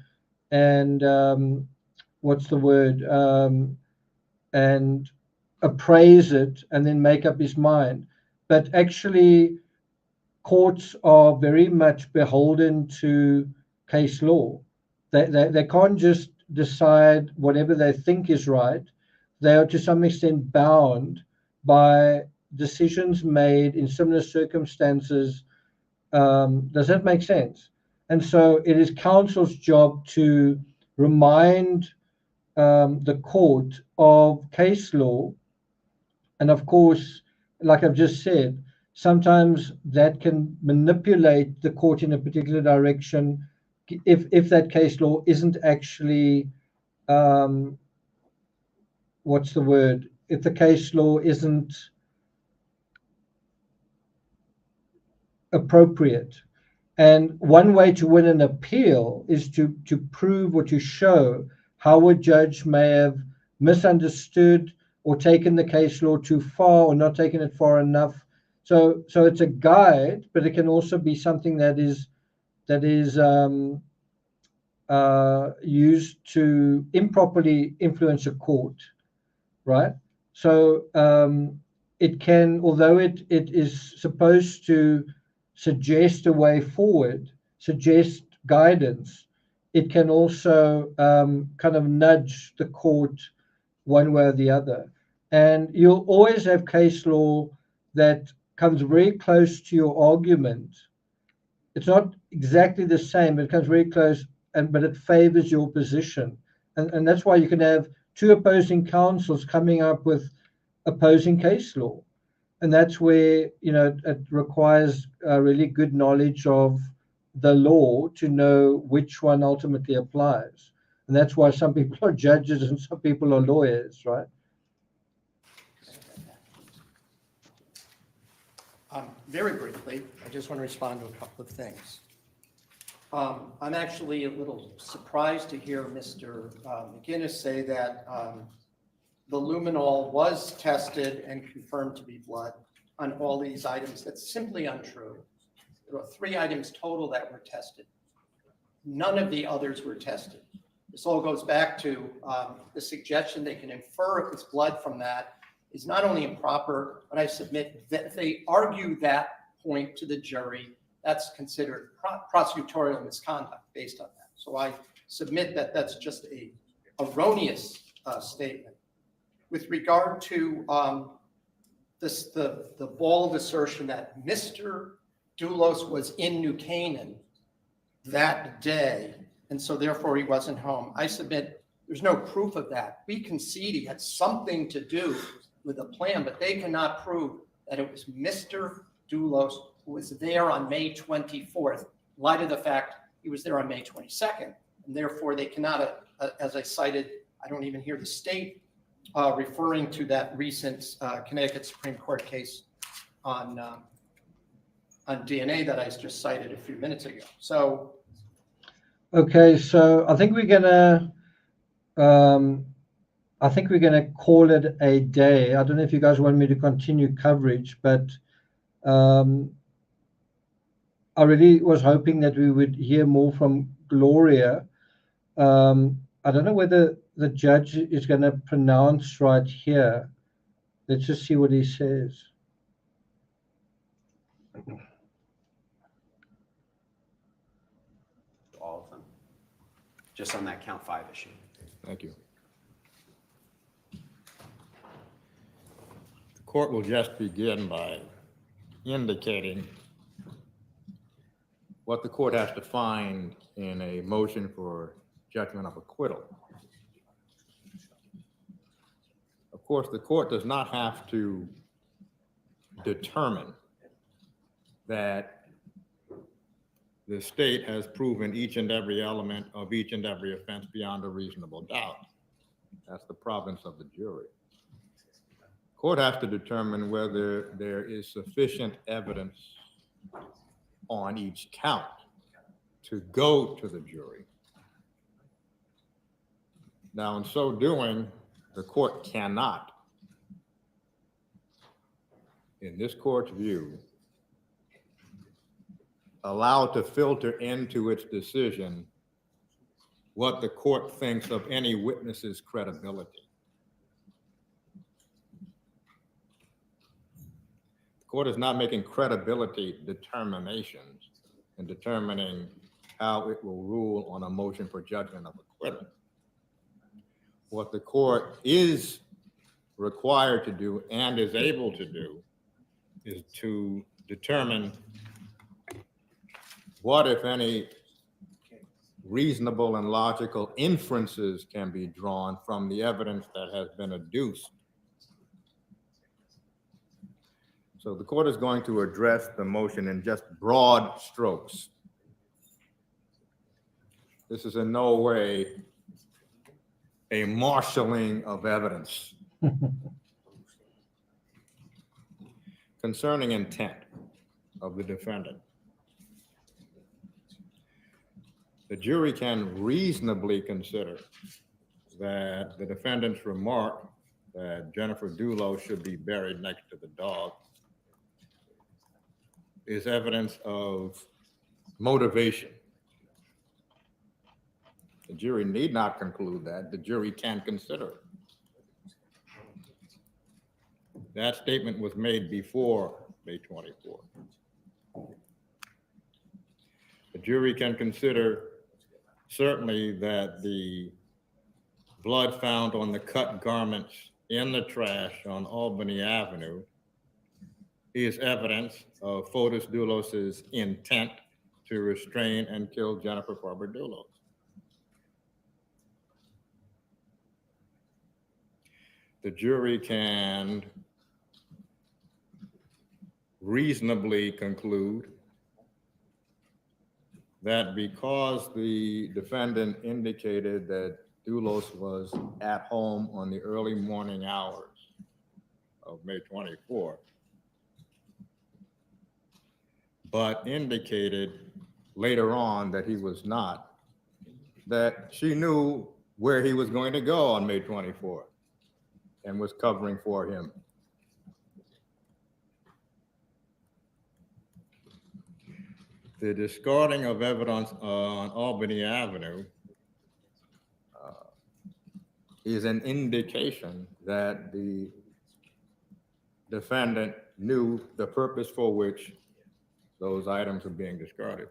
what's the word, and appraise it and then make up his mind. But actually, courts are very much beholden to case law. They can't just decide whatever they think is right. They are to some extent bound by decisions made in similar circumstances. Does that make sense? And so it is counsel's job to remind the court of case law. And of course, like I've just said, sometimes that can manipulate the court in a particular direction if that case law isn't actually, what's the word? If the case law isn't appropriate. And one way to win an appeal is to prove or to show how a judge may have misunderstood or taken the case law too far or not taken it far enough. So it's a guide, but it can also be something that is used to improperly influence a court, right? So it can, although it is supposed to suggest a way forward, suggest guidance, it can also kind of nudge the court one way or the other. And you'll always have case law that comes very close to your argument. It's not exactly the same, but it comes very close, but it favors your position. And that's why you can have two opposing counsels coming up with opposing case law. And that's where, it requires a really good knowledge of the law to know which one ultimately applies. And that's why some people are judges and some people are lawyers, right? Very briefly, I just want to respond to a couple of things. I'm actually a little surprised to hear Mr. McGinnis say that the luminol was tested and confirmed to be blood on all these items. That's simply untrue. There were 3 items total that were tested. None of the others were tested. This all goes back to the suggestion they can infer if it's blood from that is not only improper, but I submit that if they argue that point to the jury, that's considered prosecutorial misconduct based on that. So I submit that that's just a erroneous statement. With regard to the bald assertion that Mr. Doulos was in New Canaan that day, and so therefore he wasn't home, I submit there's no proof of that. We concede he had something to do with the plan, but they cannot prove that it was Mr. Doulos who was there on May 24th, in light of the fact he was there on May 22nd. And therefore they cannot, as I cited, I don't even hear the state referring to that recent Connecticut Supreme Court case on DNA that I just cited a few minutes ago. So. Okay, so I think we're gonna call it a day. I don't know if you guys want me to continue coverage, but I really was hoping that we would hear more from Gloria. I don't know whether the judge is going to pronounce right here. Let's just see what he says. All of them, just on that count 5 issue. Thank you. court will just begin by indicating what the court has to find in a motion for judgment of acquittal. Of course, the court does not have to determine that the state has proven each and every element of each and every offense beyond a reasonable doubt. That's the province of the jury. Court has to determine whether there is sufficient evidence on each count to go to the jury. Now, in so doing, the court cannot, in this court's view, allow to filter into its decision what the court thinks of any witness's credibility. The court is not making credibility determinations and determining how it will rule on a motion for judgment of acquittal. What the court is required to do and is able to do is to determine what, if any, reasonable and logical inferences can be drawn from the evidence that has been adduced. So the court is going to address the motion in just broad strokes. This is in no way a marshaling of evidence. Concerning intent of the defendant, the jury can reasonably consider that the defendant's remark that Jennifer Dulos should be buried next to the dog is evidence of motivation. The jury need not conclude that. The jury can consider it. That statement was made before May 24. The jury can consider certainly that the blood found on the cut garments in the trash on Albany Avenue is evidence of Fotis Dulos's intent to restrain and kill Jennifer Farber Dulos. The jury can reasonably conclude that because the defendant indicated that Dulos was at home on the early morning hours of May 24, but indicated later on that he was not, that she knew where he was going to go on May 24 and was covering for him. The discarding of evidence on Albany Avenue is an indication that the defendant knew the purpose for which those items are being discarded.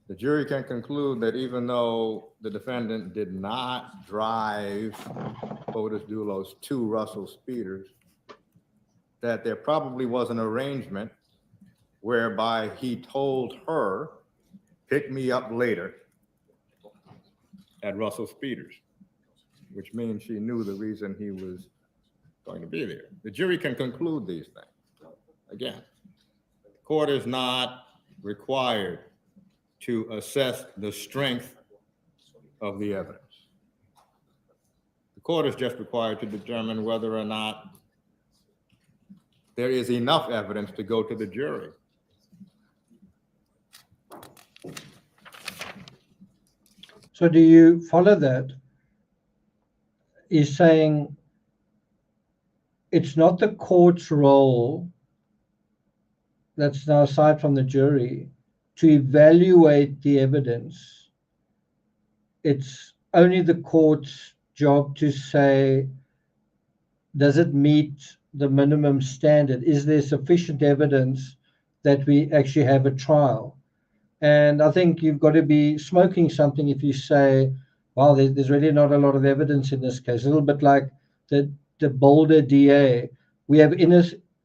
The jury can conclude that even though the defendant did not drive Fotis Dulos to Russell Speeders, that there probably was an arrangement whereby he told her, pick me up later at Russell Speeders, which means she knew the reason he was going to be there. The jury can conclude these things. Again, the court is not required to assess the strength of the evidence. The court is just required to determine whether or not there is enough evidence to go to the jury. So do you follow that? He's saying it's not the court's role, that's now aside from the jury, to evaluate the evidence. It's only the court's job to say, does it meet the minimum standard? Is there sufficient evidence that we actually have a trial? And I think you've got to be smoking something if you say, well, there's really not a lot of evidence in this case. A little bit like the bolder DA. We have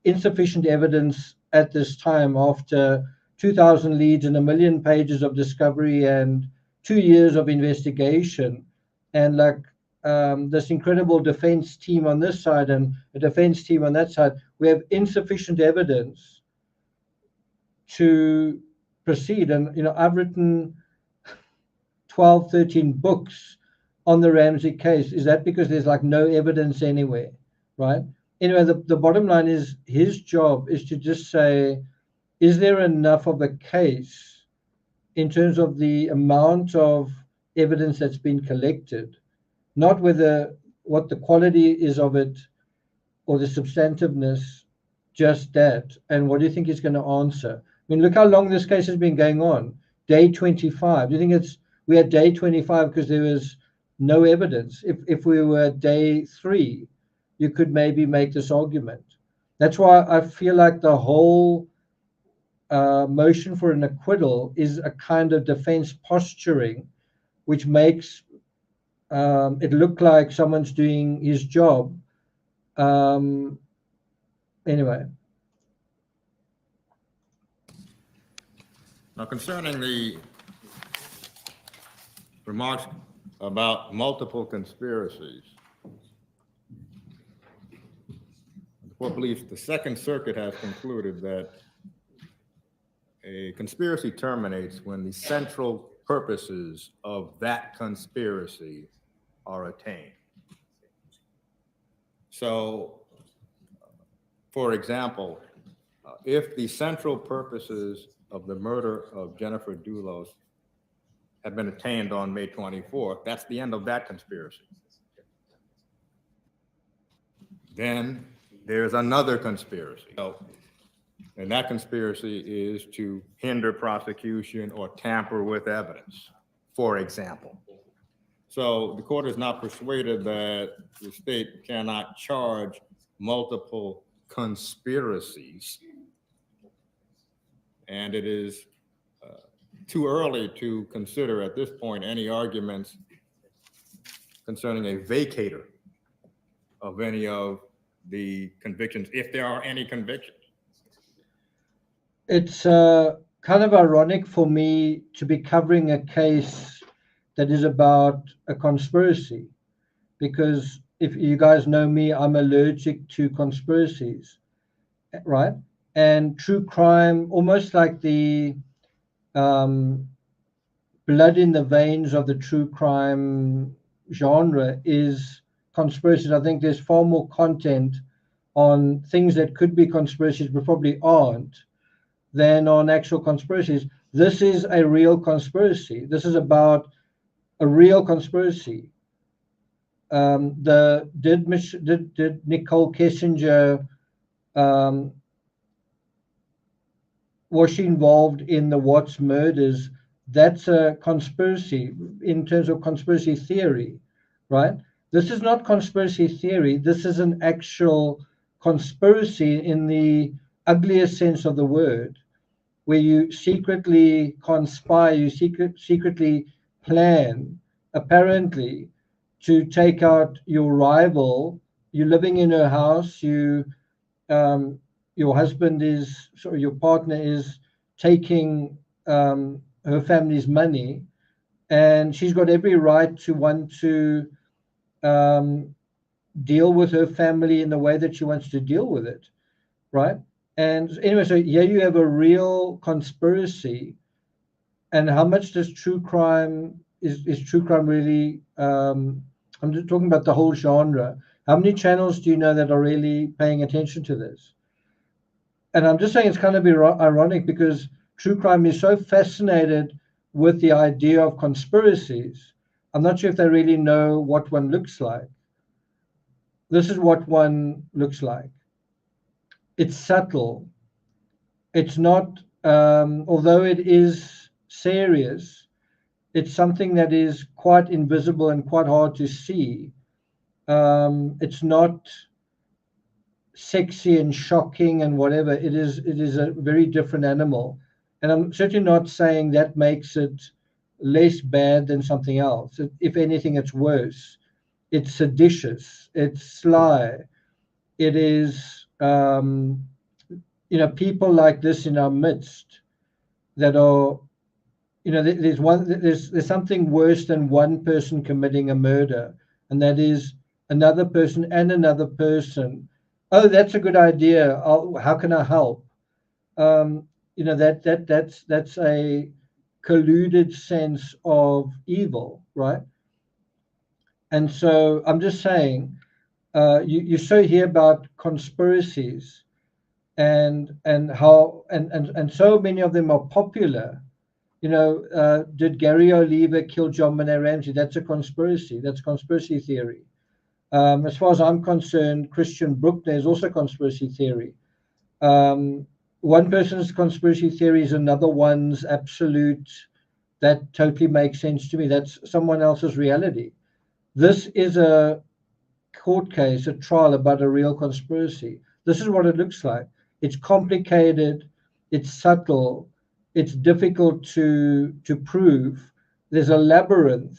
insufficient evidence at this time after 2,000 leads and 1 million pages of discovery and 2 years of investigation, and like this incredible defense team on this side and a defense team on that side. We have insufficient evidence to proceed. And, you know, I've written 12, 13 books on the Ramsey case. Is that because there's like no evidence anywhere, right? Anyway, the bottom line is his job is to just say, is there enough of a case in terms of the amount of evidence that's been collected, not whether what the quality is of it or the substantiveness, just that. And what do you think he's going to answer? I mean, look how long this case has been going on. Day 25. Do you think we're at day 25 because there was no evidence? If we were at day 3, you could maybe make this argument. That's why I feel like the whole motion for an acquittal is a kind of defense posturing, which makes it look like someone's doing his job. Anyway. Now, concerning the remarks about multiple conspiracies, the court believes the Second Circuit has concluded that a conspiracy terminates when the central purposes of that conspiracy are attained. So, for example, if the central purposes of the murder of Jennifer Dulos had been attained on May 24th, that's the end of that conspiracy. Then there's another conspiracy. And that conspiracy is to hinder prosecution or tamper with evidence, for example. So the court is not persuaded that the state cannot charge multiple conspiracies. And it is too early to consider at this point any arguments concerning a vacator of any of the convictions, if there are any convictions. It's kind of ironic for me to be covering a case that is about a conspiracy, because if you guys know me, I'm allergic to conspiracies, right? And true crime, almost like the blood in the veins of the true crime genre, is conspiracies. I think there's far more content on things that could be conspiracies but probably aren't than on actual conspiracies. This is a real conspiracy. This is about a real conspiracy. Did Nicole Kessinger, was she involved in the Watts murders? That's a conspiracy in terms of conspiracy theory, right? This is not conspiracy theory. This is an actual conspiracy in the ugliest sense of the word, where you secretly conspire, you secretly plan, apparently, to take out your rival. You're living in her house, your husband is, sorry, your partner is taking her family's money, and she's got every right to want to deal with her family in the way that she wants to deal with it, right? And anyway, so here you have a real conspiracy. And how much does true crime, is true crime really, I'm just talking about the whole genre. How many channels do you know that are really paying attention to this? And I'm just saying it's kind of ironic because true crime is so fascinated with the idea of conspiracies. I'm not sure if they really know what one looks like. This is what one looks like. It's subtle. It's not, although it is serious, it's something that is quite invisible and quite hard to see. It's not sexy and shocking and whatever. It is a very different animal. And I'm certainly not saying that makes it less bad than something else. If anything, it's worse. it's seditious, it's sly, it is, people like this in our midst that are, there's something worse than one person committing a murder, and that is another person and another person. Oh, that's a good idea. How can I help? That's a colluded sense of evil, right? And so I'm just saying, you so hear about conspiracies and how and so many of them are popular. Did Gary Oliver kill John Monet Ramsey? That's a conspiracy. That's conspiracy theory. As far as I'm concerned, Christian Bruckner is also conspiracy theory. One person's conspiracy theory is another one's absolute. That totally makes sense to me. That's someone else's reality. This is a court case, a trial about a real conspiracy. This is what it looks like. It's complicated, it's subtle, it's difficult to prove. There's a labyrinth,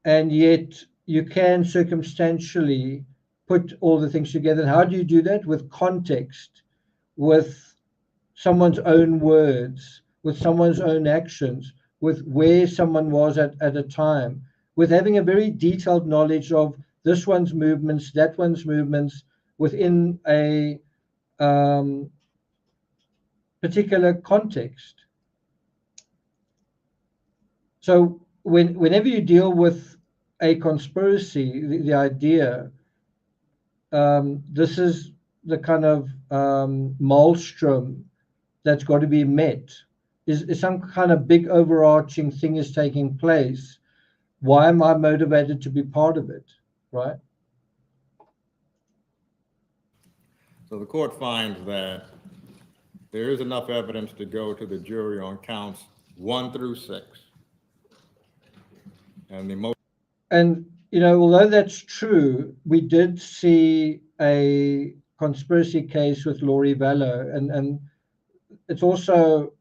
and yet you can circumstantially put all the things together. And how do you do that? With context, with someone's own words, with someone's own actions, with where someone was at a time, with having a very detailed knowledge of this one's movements, that one's movements within a particular context. So whenever you deal with a conspiracy, the idea, this is the kind of maelstrom that's got to be met. Is some kind of big overarching thing is taking place. Why am I motivated to be part of it, right? So the court finds that there is enough evidence to go to the jury on counts 1 through 6. And although that's true, we did see a conspiracy case with Gloria Vallow, and it's also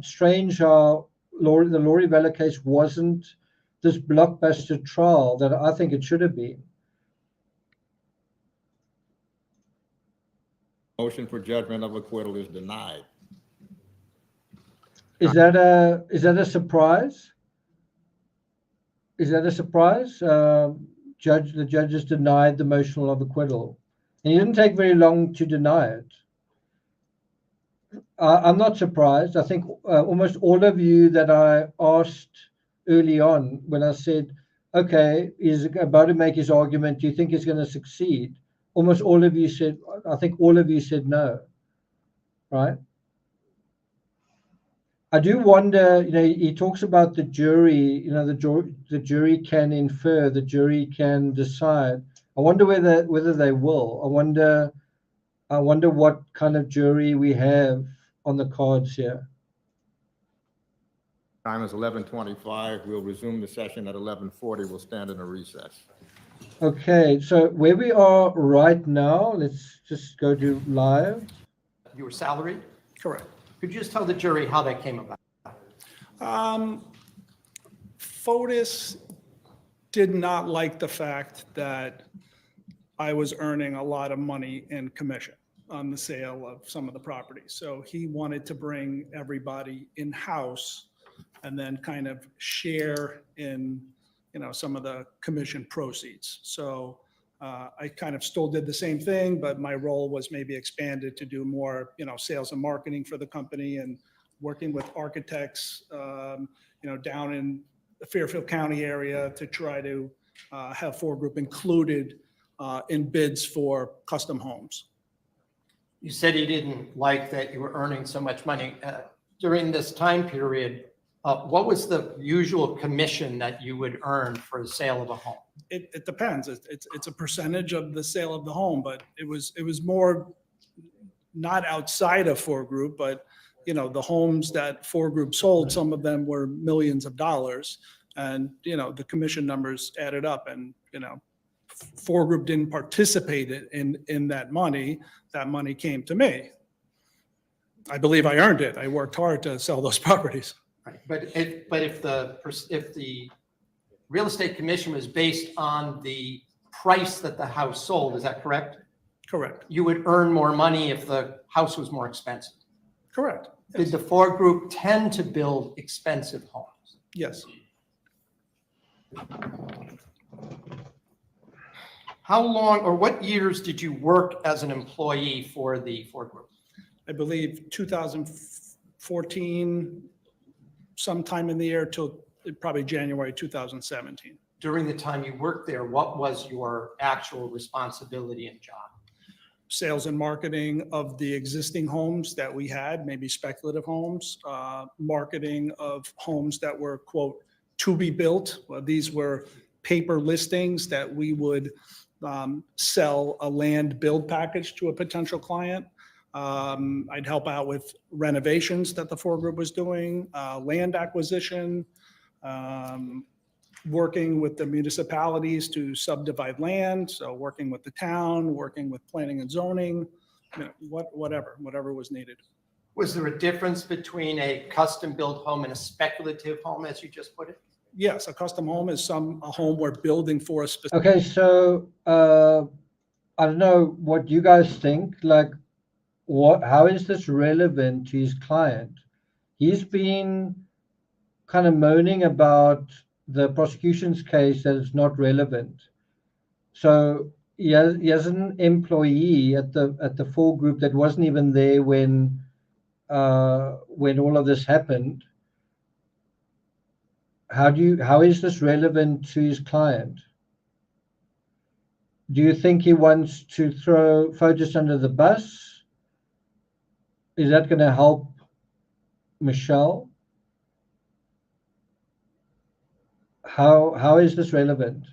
strange how the Gloria Vallow case wasn't this blockbuster trial that I think it should have been. Motion for judgment of acquittal is denied. Is that a surprise? Is that a surprise? The judges denied the motion of acquittal, and it didn't take very long to deny it. I'm not surprised. I think almost all of you that I asked early on when I said, okay, he's about to make his argument, do you think he's going to succeed? Almost all of you said, I think all of you said no, right? I do wonder, he talks about the jury, the jury can infer, the jury can decide. I wonder whether they will. I wonder what kind of jury we have on the cards here. Time is 11:25. We'll resume the session at 11:40. We'll stand in a recess. Okay, so where we are right now, let's just go to live. You were salaried? Correct. Could you just tell the jury how that came about? FOTUS did not like the fact that I was earning a lot of money in commission on the sale of some of the properties. So he wanted to bring everybody in-house and then kind of share in, some of the commission proceeds. So I kind of still did the same thing, but my role was maybe expanded to do more, sales and marketing for the company and working with architects, down in the Fairfield County area to try to have Ford Group included in bids for custom homes. You said you didn't like that you were earning so much money. During this time period, what was the usual commission that you would earn for the sale of a home? It depends. It's a percentage of the sale of the home, but it was more not outside of Ford Group, but the homes that Ford Group sold, some of them were millions of dollars, and the commission numbers added up, and Ford Group didn't participate in that money. That money came to me. I believe I earned it. I worked hard to sell those properties. Right. But if the real estate commission was based on the price that the house sold. Is that correct? Correct. You would earn more money if the house was more expensive. Correct. Did the foregroup tend to build expensive homes? Yes. How long or what years did you work as an employee for the foregroup? I believe 2014, sometime in the year till probably January 2017. During the time you worked there, what was your actual responsibility and job? Sales and marketing of the existing homes that we had, maybe speculative homes, marketing of homes that were, quote, to be built. Well, these were paper listings that we would sell a land build package to a potential client. I'd help out with renovations that the foregroup was doing, land acquisition, working with the municipalities to subdivide land. So working with the town, working with planning and zoning, whatever was needed. Was there a difference between a custom-built home and a speculative home, as you just put it? Yes, a custom home is a home we're building for a specific. Okay, so I don't know what you guys think. Like, how is this relevant to his client? He's been kind of moaning about the prosecution's case that it's not relevant. So he has an employee at the foregroup that wasn't even there when all of this happened. How is this relevant to his client? Do you think he wants to throw Fotis under the bus? Is that going to help Michelle? How is this relevant?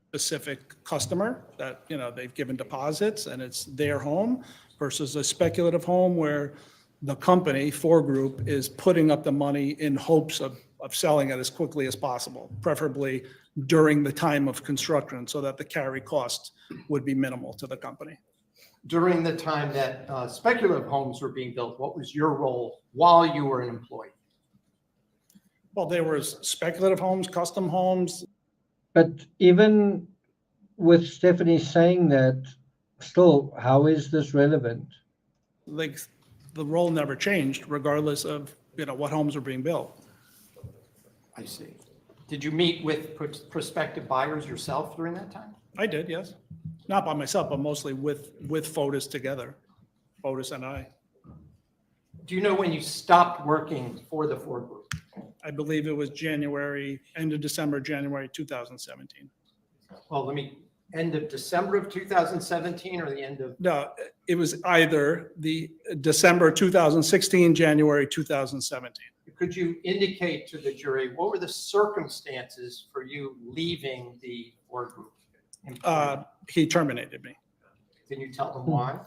Specific customer that, they've given deposits and it's their home versus a speculative home where the company, foregroup, is putting up the money in hopes of selling it as quickly as possible, preferably during the time of construction so that the carry cost would be minimal to the company. During the time that speculative homes were being built, what was your role while you were an employee? Well, there was speculative homes, custom homes. But even with Stephanie saying that, still, how is this relevant? Like, the role never changed regardless of, what homes were being built. I see. Did you meet with prospective buyers yourself during that time? I did, yes. Not by myself, but mostly with Fotis together, Fotis and I. Do you know when you stopped working for the foregroup? I believe it was end of December, January 2017. Well, end of December of 2017 or the end of? No, it was either the December 2016, January 2017. Could you indicate to the jury, what were the circumstances for you leaving the foregroup? He terminated me. Can you tell them why?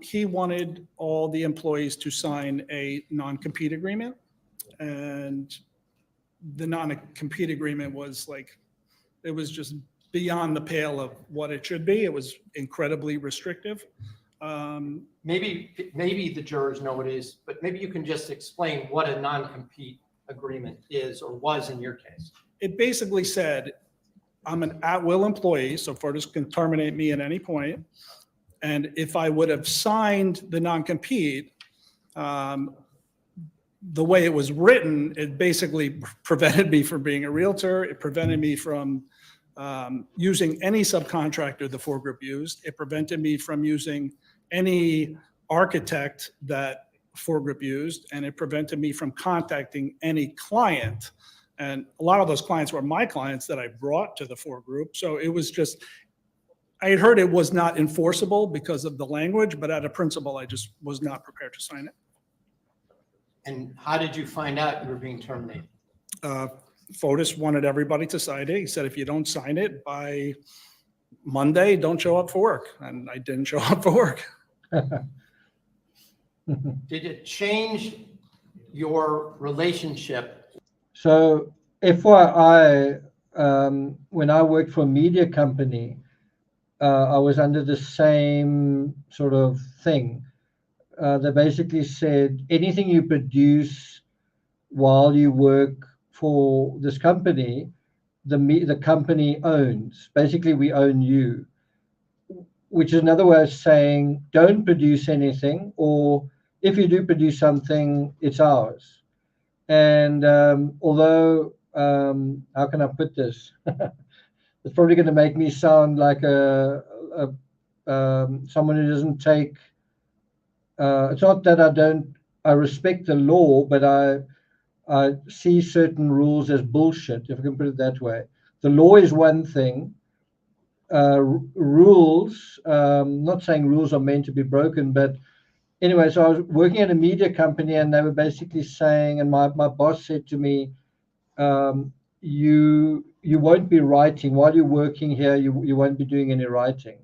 He wanted all the employees to sign a non-compete agreement. And the non-compete agreement was it was just beyond the pale of what it should be. It was incredibly restrictive. Maybe the jurors know what it is, but maybe you can just explain what a non-compete agreement is or was in your case. It basically said, I'm an at-will employee, so Fotis can terminate me at any point. And if I would have signed the non-compete, the way it was written, it basically prevented me from being a realtor. It prevented me from using any subcontractor the foregroup used. It prevented me from using any architect that foregroup used, and it prevented me from contacting any client. And a lot of those clients were my clients that I brought to the foregroup. So it was just, I had heard it was not enforceable because of the language, but at a principle, I just was not prepared to sign it. And how did you find out you were being terminated? Fotis wanted everybody to sign it. He said, if you don't sign it by Monday, don't show up for work. And I didn't show up for work. Did it change your relationship? So FYI, when I worked for a media company, I was under the same sort of thing. they basically said anything you produce while you work for this company, the company owns. Basically, we own you, which is another way of saying don't produce anything, or if you do produce something, it's ours. And although, how can I put this? It's probably going to make me sound like someone who doesn't take. It's not that I respect the law, but I see certain rules as bullshit, if I can put it that way. The law is one thing. Rules, not saying rules are meant to be broken, but anyway, so I was working at a media company and they were basically saying, and my boss said to me, you won't be writing while you're working here, you won't be doing any writing.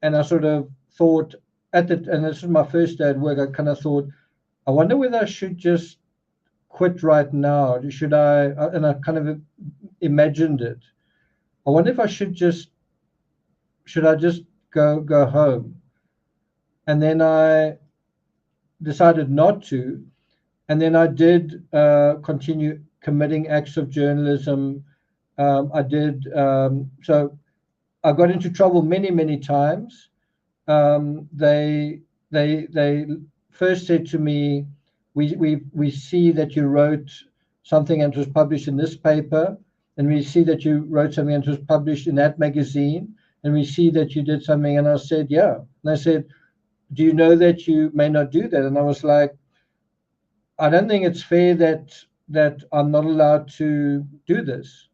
And I sort of thought and this was my first day at work, I kind of thought, I wonder whether I should just quit right now. Should I? And I kind of imagined it. I wonder if I should I just go home? And then I decided not to. And then I did continue committing acts of journalism. I did. So I got into trouble many times. They first said to me, we see that you wrote something and it was published in this paper, and we see that you wrote something and it was published in that magazine, and we see that you did something. And I said, yeah. And they said, do you know that you may not do that? And I was like, I don't think it's fair that I'm not allowed to do this.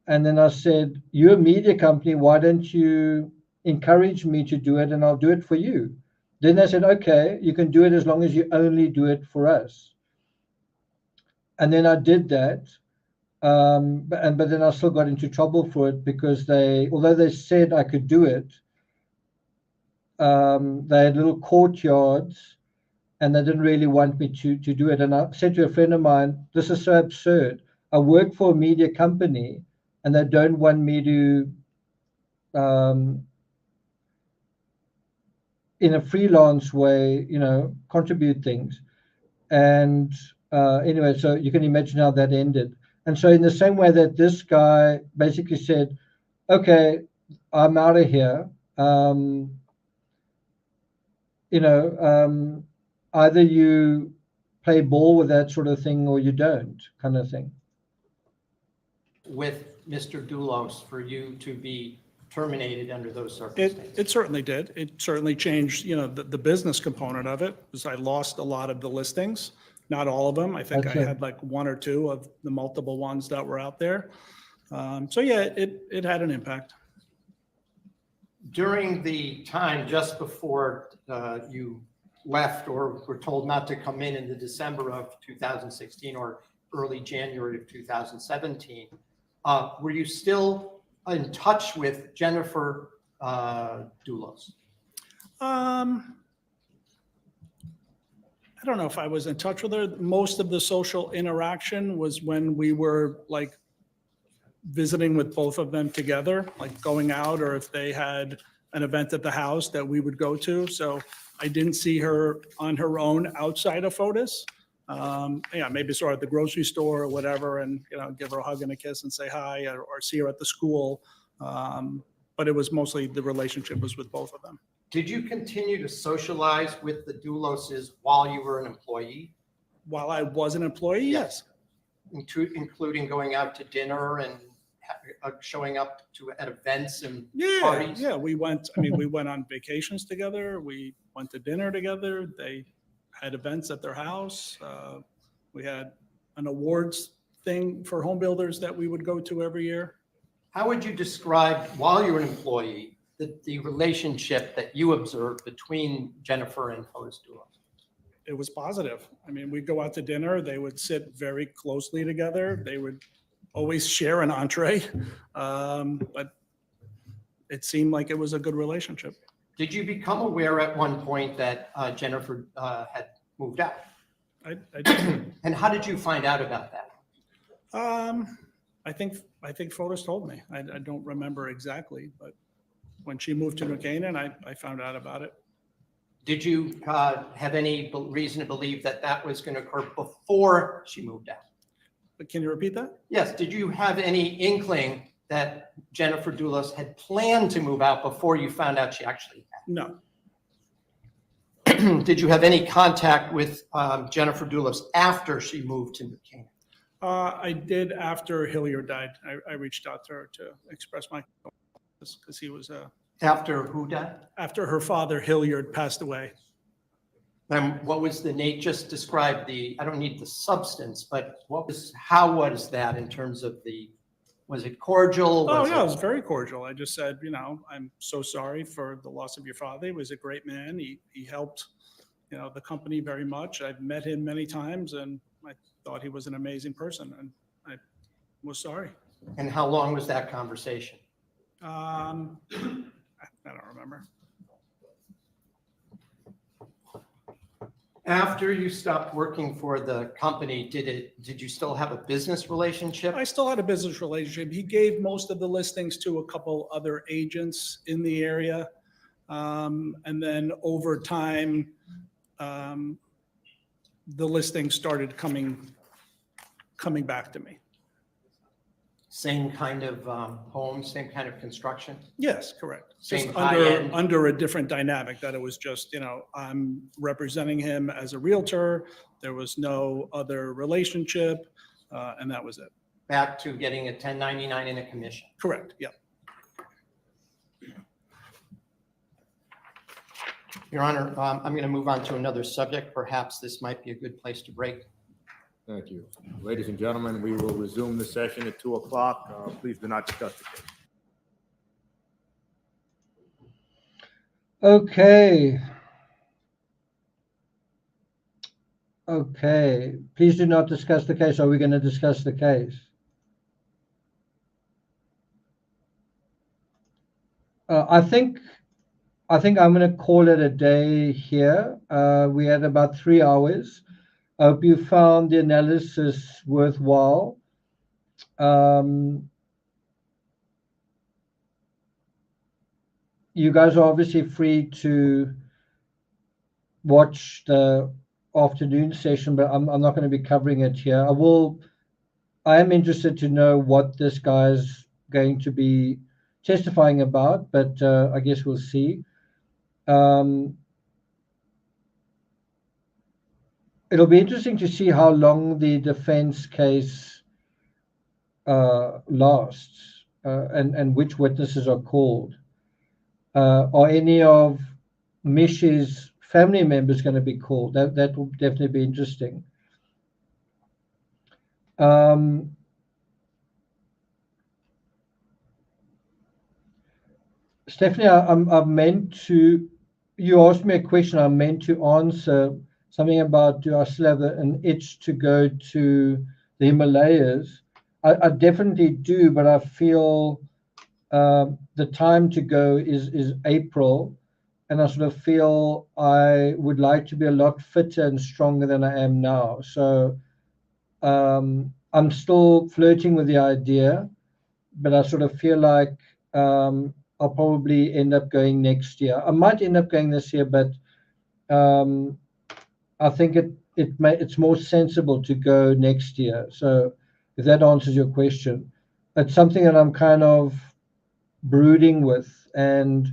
And then I said, you're a media company, why don't you encourage me to do it and I'll do it for you? Then they said, okay, you can do it as long as you only do it for us. And then I did that. But then I still got into trouble for it because although they said I could do it, they had little courtyards and they didn't really want me to do it. And I said to a friend of mine, this is so absurd. I work for a media company and they don't want me to, in a freelance way, contribute things. And anyway, so you can imagine how that ended. And so in the same way that this guy basically said, okay, I'm out of here, either you play ball with that sort of thing or you don't, kind of thing. With Mr. Doulos for you to be terminated under those circumstances? It certainly did. It certainly changed, the business component of it, because I lost a lot of the listings, not all of them. I think I had like one or two of the multiple ones that were out there. So yeah, it had an impact. During the time just before you left or were told not to come in the December of 2016 or early January of 2017, were you still in touch with Jennifer Doulos? I don't know if I was in touch with her. Most of the social interaction was when we were like visiting with both of them together, like going out, or if they had an event at the house that we would go to. So I didn't see her on her own outside of FOTUS. Yeah, maybe saw her at the grocery store or whatever, and give her a hug and a kiss and say hi, or see her at the school. But it was mostly the relationship was with both of them. Did you continue to socialize with the Douloses while you were an employee? While I was an employee, yes. Including going out to dinner and showing up at events and parties? Yeah, we went on vacations together. We went to dinner together. They had events at their house. We had an awards thing for home builders that we would go to every year. How would you describe, while you were an employee, the relationship that you observed between Jennifer and FOTUS Doulos? It was positive. We'd go out to dinner. They would sit very closely together. They would always share an entree, but it seemed like it was a good relationship. Did you become aware at one point that Jennifer had moved out? I did. And how did you find out about that? I think FOTUS told me. I don't remember exactly, but when she moved to New Canaan, I found out about it. Did you have any reason to believe that that was going to occur before she moved out? But can you repeat that? Yes. Did you have any inkling that Jennifer Doulos had planned to move out before you found out she actually No, had? Did you have any contact with Jennifer Doulos after she moved to New Canaan? I did after Hilliard died. I reached out to her to express my condolences because he was After who died? after her father Hilliard passed away. And what was the Nate just described I don't need the substance, but how was that in terms of was it cordial? Oh, Was yeah, it- it was very cordial. I just said, I'm so sorry for the loss of your father. He was a great man. He helped, the company very much. I've met him many times and I thought he was an amazing person and I was sorry. And how long was that conversation? I don't remember. After you stopped working for the company, did you still have a business relationship? I still had a business relationship. He gave most of the listings to a couple other agents in the area. And then over time, the listings started coming back to me. Same kind of home, same kind of construction? Yes, correct. Same Just high-end? under a different dynamic, that it was just, I'm representing him as a realtor. There was no other relationship, and that was it. Back to getting a 1099 and a commission? Correct, yeah. Your Honor, I'm going to move on to another subject. Perhaps this might be a good place to break. Thank you. Ladies and gentlemen, we will resume the session at 2 o'clock. Please do not discuss the case. Okay. Okay. Please do not discuss the case. Are we going to discuss the case? I think I'm going to call it a day here. We had about 3 hours. I hope you found the analysis worthwhile. You guys are obviously free to watch the afternoon session, but I'm not going to be covering it here. I am interested to know what this guy's going to be testifying about, but I guess we'll see. It'll be interesting to see how long the defense case lasts and which witnesses are called. Are any of Mish's family members going to be called? That will definitely be interesting. Stephanie, I'm meant to. You asked me a question. I'm meant to answer something about, do I still have an itch to go to the Himalayas? I definitely do, but I feel the time to go is April, and I sort of feel I would like to be a lot fitter and stronger than I am now. So I'm still flirting with the idea, but I sort of feel like I'll probably end up going next year. I might end up going this year, but I think it's more sensible to go next year. So if that answers your question, it's something that I'm kind of brooding with. And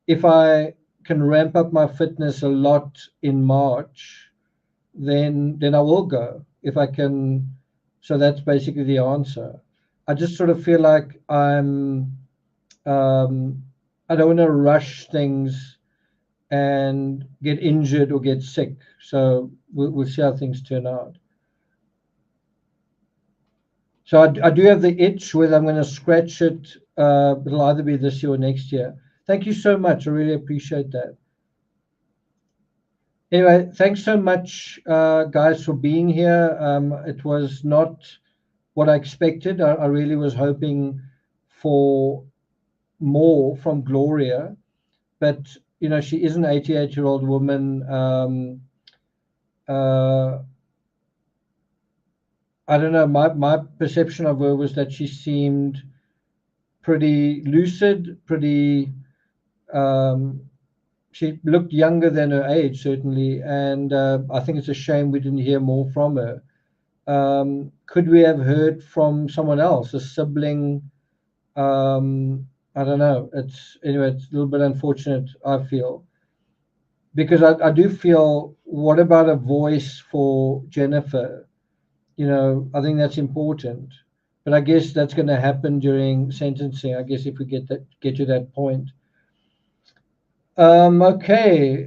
if I can ramp up my fitness a lot in March, then I will go if I can. So that's basically the answer. I just sort of feel like I don't want to rush things and get injured or get sick. So we'll see how things turn out. So I do have the itch. Whether I'm going to scratch it, it'll either be this year or next year. Thank you so much. I really appreciate that. Anyway, thanks so much, guys, for being here. It was not what I expected. I really was hoping for more from Gloria, but she is an 88-year-old woman. I don't know. My perception of her was that she seemed pretty lucid, pretty she looked younger than her age, certainly, and I think it's a shame we didn't hear more from her. Could we have heard from someone else, a sibling? I don't know. It's a little bit unfortunate, I feel, because I do feel, what about a voice for Jennifer? I think that's important. But I guess that's going to happen during sentencing, I guess, if we get to that point. Okay.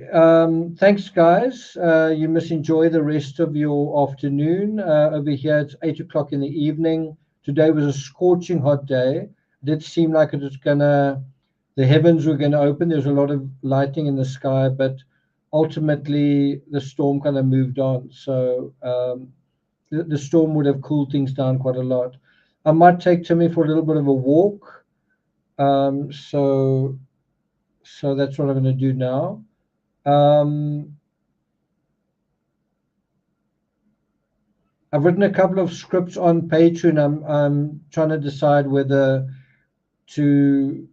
Thanks, guys. You must enjoy the rest of your afternoon. Over here, it's 8 o'clock in the evening. Today was a scorching hot day. It did seem like it was the heavens were gonna open. There was a lot of lighting in the sky, but ultimately the storm kind of moved on. So the storm would have cooled things down quite a lot. I might take Timmy for a little bit of a walk. So that's what I'm going to do now. I've written a couple of scripts on Patreon. I'm trying to decide whether to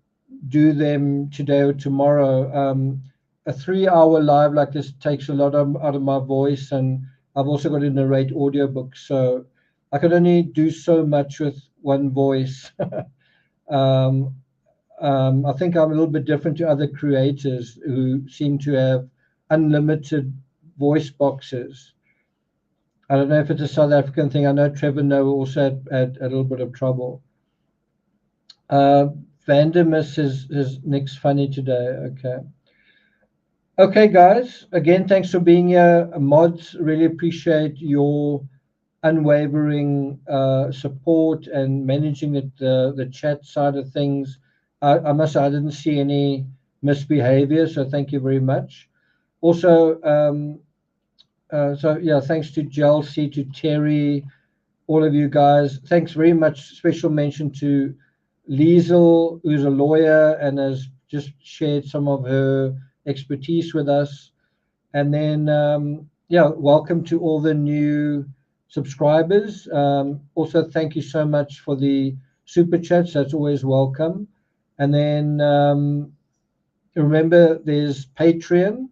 do them today or tomorrow. A 3-hour live like this takes a lot out of my voice, and I've also got to narrate audiobooks, so I can only do so much with one voice. I think I'm a little bit different to other creators who seem to have unlimited voice boxes. I don't know if it's a South African thing. I know Trevor Noah also had a little bit of trouble. Vandermis is Nick's funny today. Okay, guys. Again, thanks for being here. Mods, really appreciate your unwavering support and managing the chat side of things. I must say I didn't see any misbehavior, so thank you very much. Also, thanks to Chelsea, to Terry, all of you guys. Thanks very much. Special mention to Liesel, who's a lawyer and has just shared some of her expertise with us. And then, welcome to all the new subscribers. Also, thank you so much for the super chats. That's always welcome. And then remember, there's Patreon.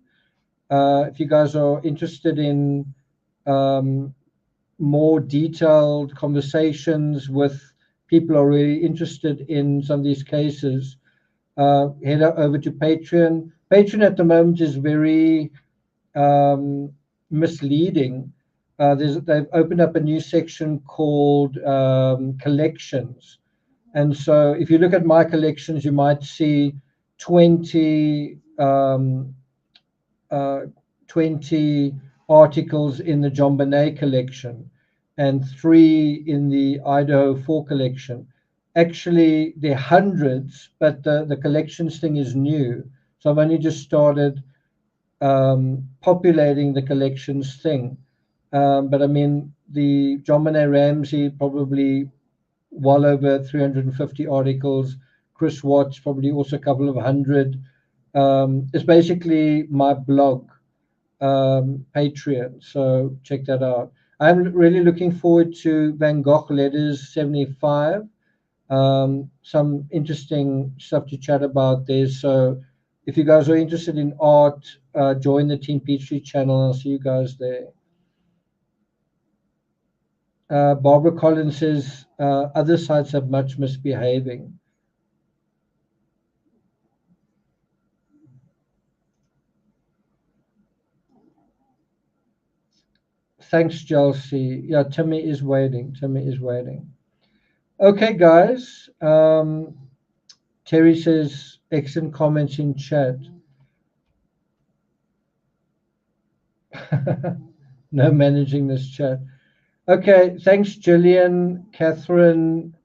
If you guys are interested in more detailed conversations with people who are really interested in some of these cases, head over to Patreon. Patreon at the moment is very misleading. They've opened up a new section called collections. And so if you look at my collections, you might see 20 articles in the John Bonet collection and 3 in the Idaho 4 collection. Actually, there are hundreds, but the collections thing is new. So I've only just started populating the collections thing. But I mean, the John Bonet Ramsey, probably well over 350 articles. Chris Watts, probably also a couple of hundred. It's basically my blog, Patreon. So check that out. I'm really looking forward to Van Gogh Letters 75. Some interesting stuff to chat about there. So if you guys are interested in art, join the Team Peachtree channel. I'll see you guys there. Barbara Collins says other sites have much misbehaving. Thanks, Chelsea. Yeah, Timmy is waiting. Okay, guys. Terry says excellent comments in chat. No managing this chat. Okay, thanks, Gillian, Catherine,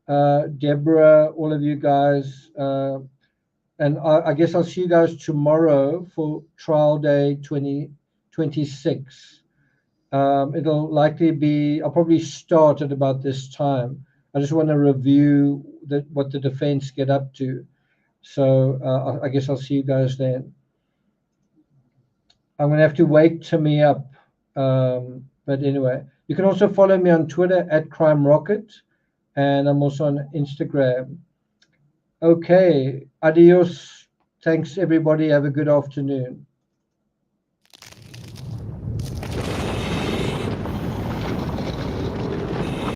Deborah, all of you guys. And I guess I'll see you guys tomorrow for trial day 2026. It'll likely be, I'll probably start at about this time. I just want to review what the defense get up to. So I guess I'll see you guys then. I'm going to have to wake Timmy up. But anyway, you can also follow me on Twitter at Crime Rocket, and I'm also on Instagram. Okay, adios. Thanks, everybody. Have a good afternoon.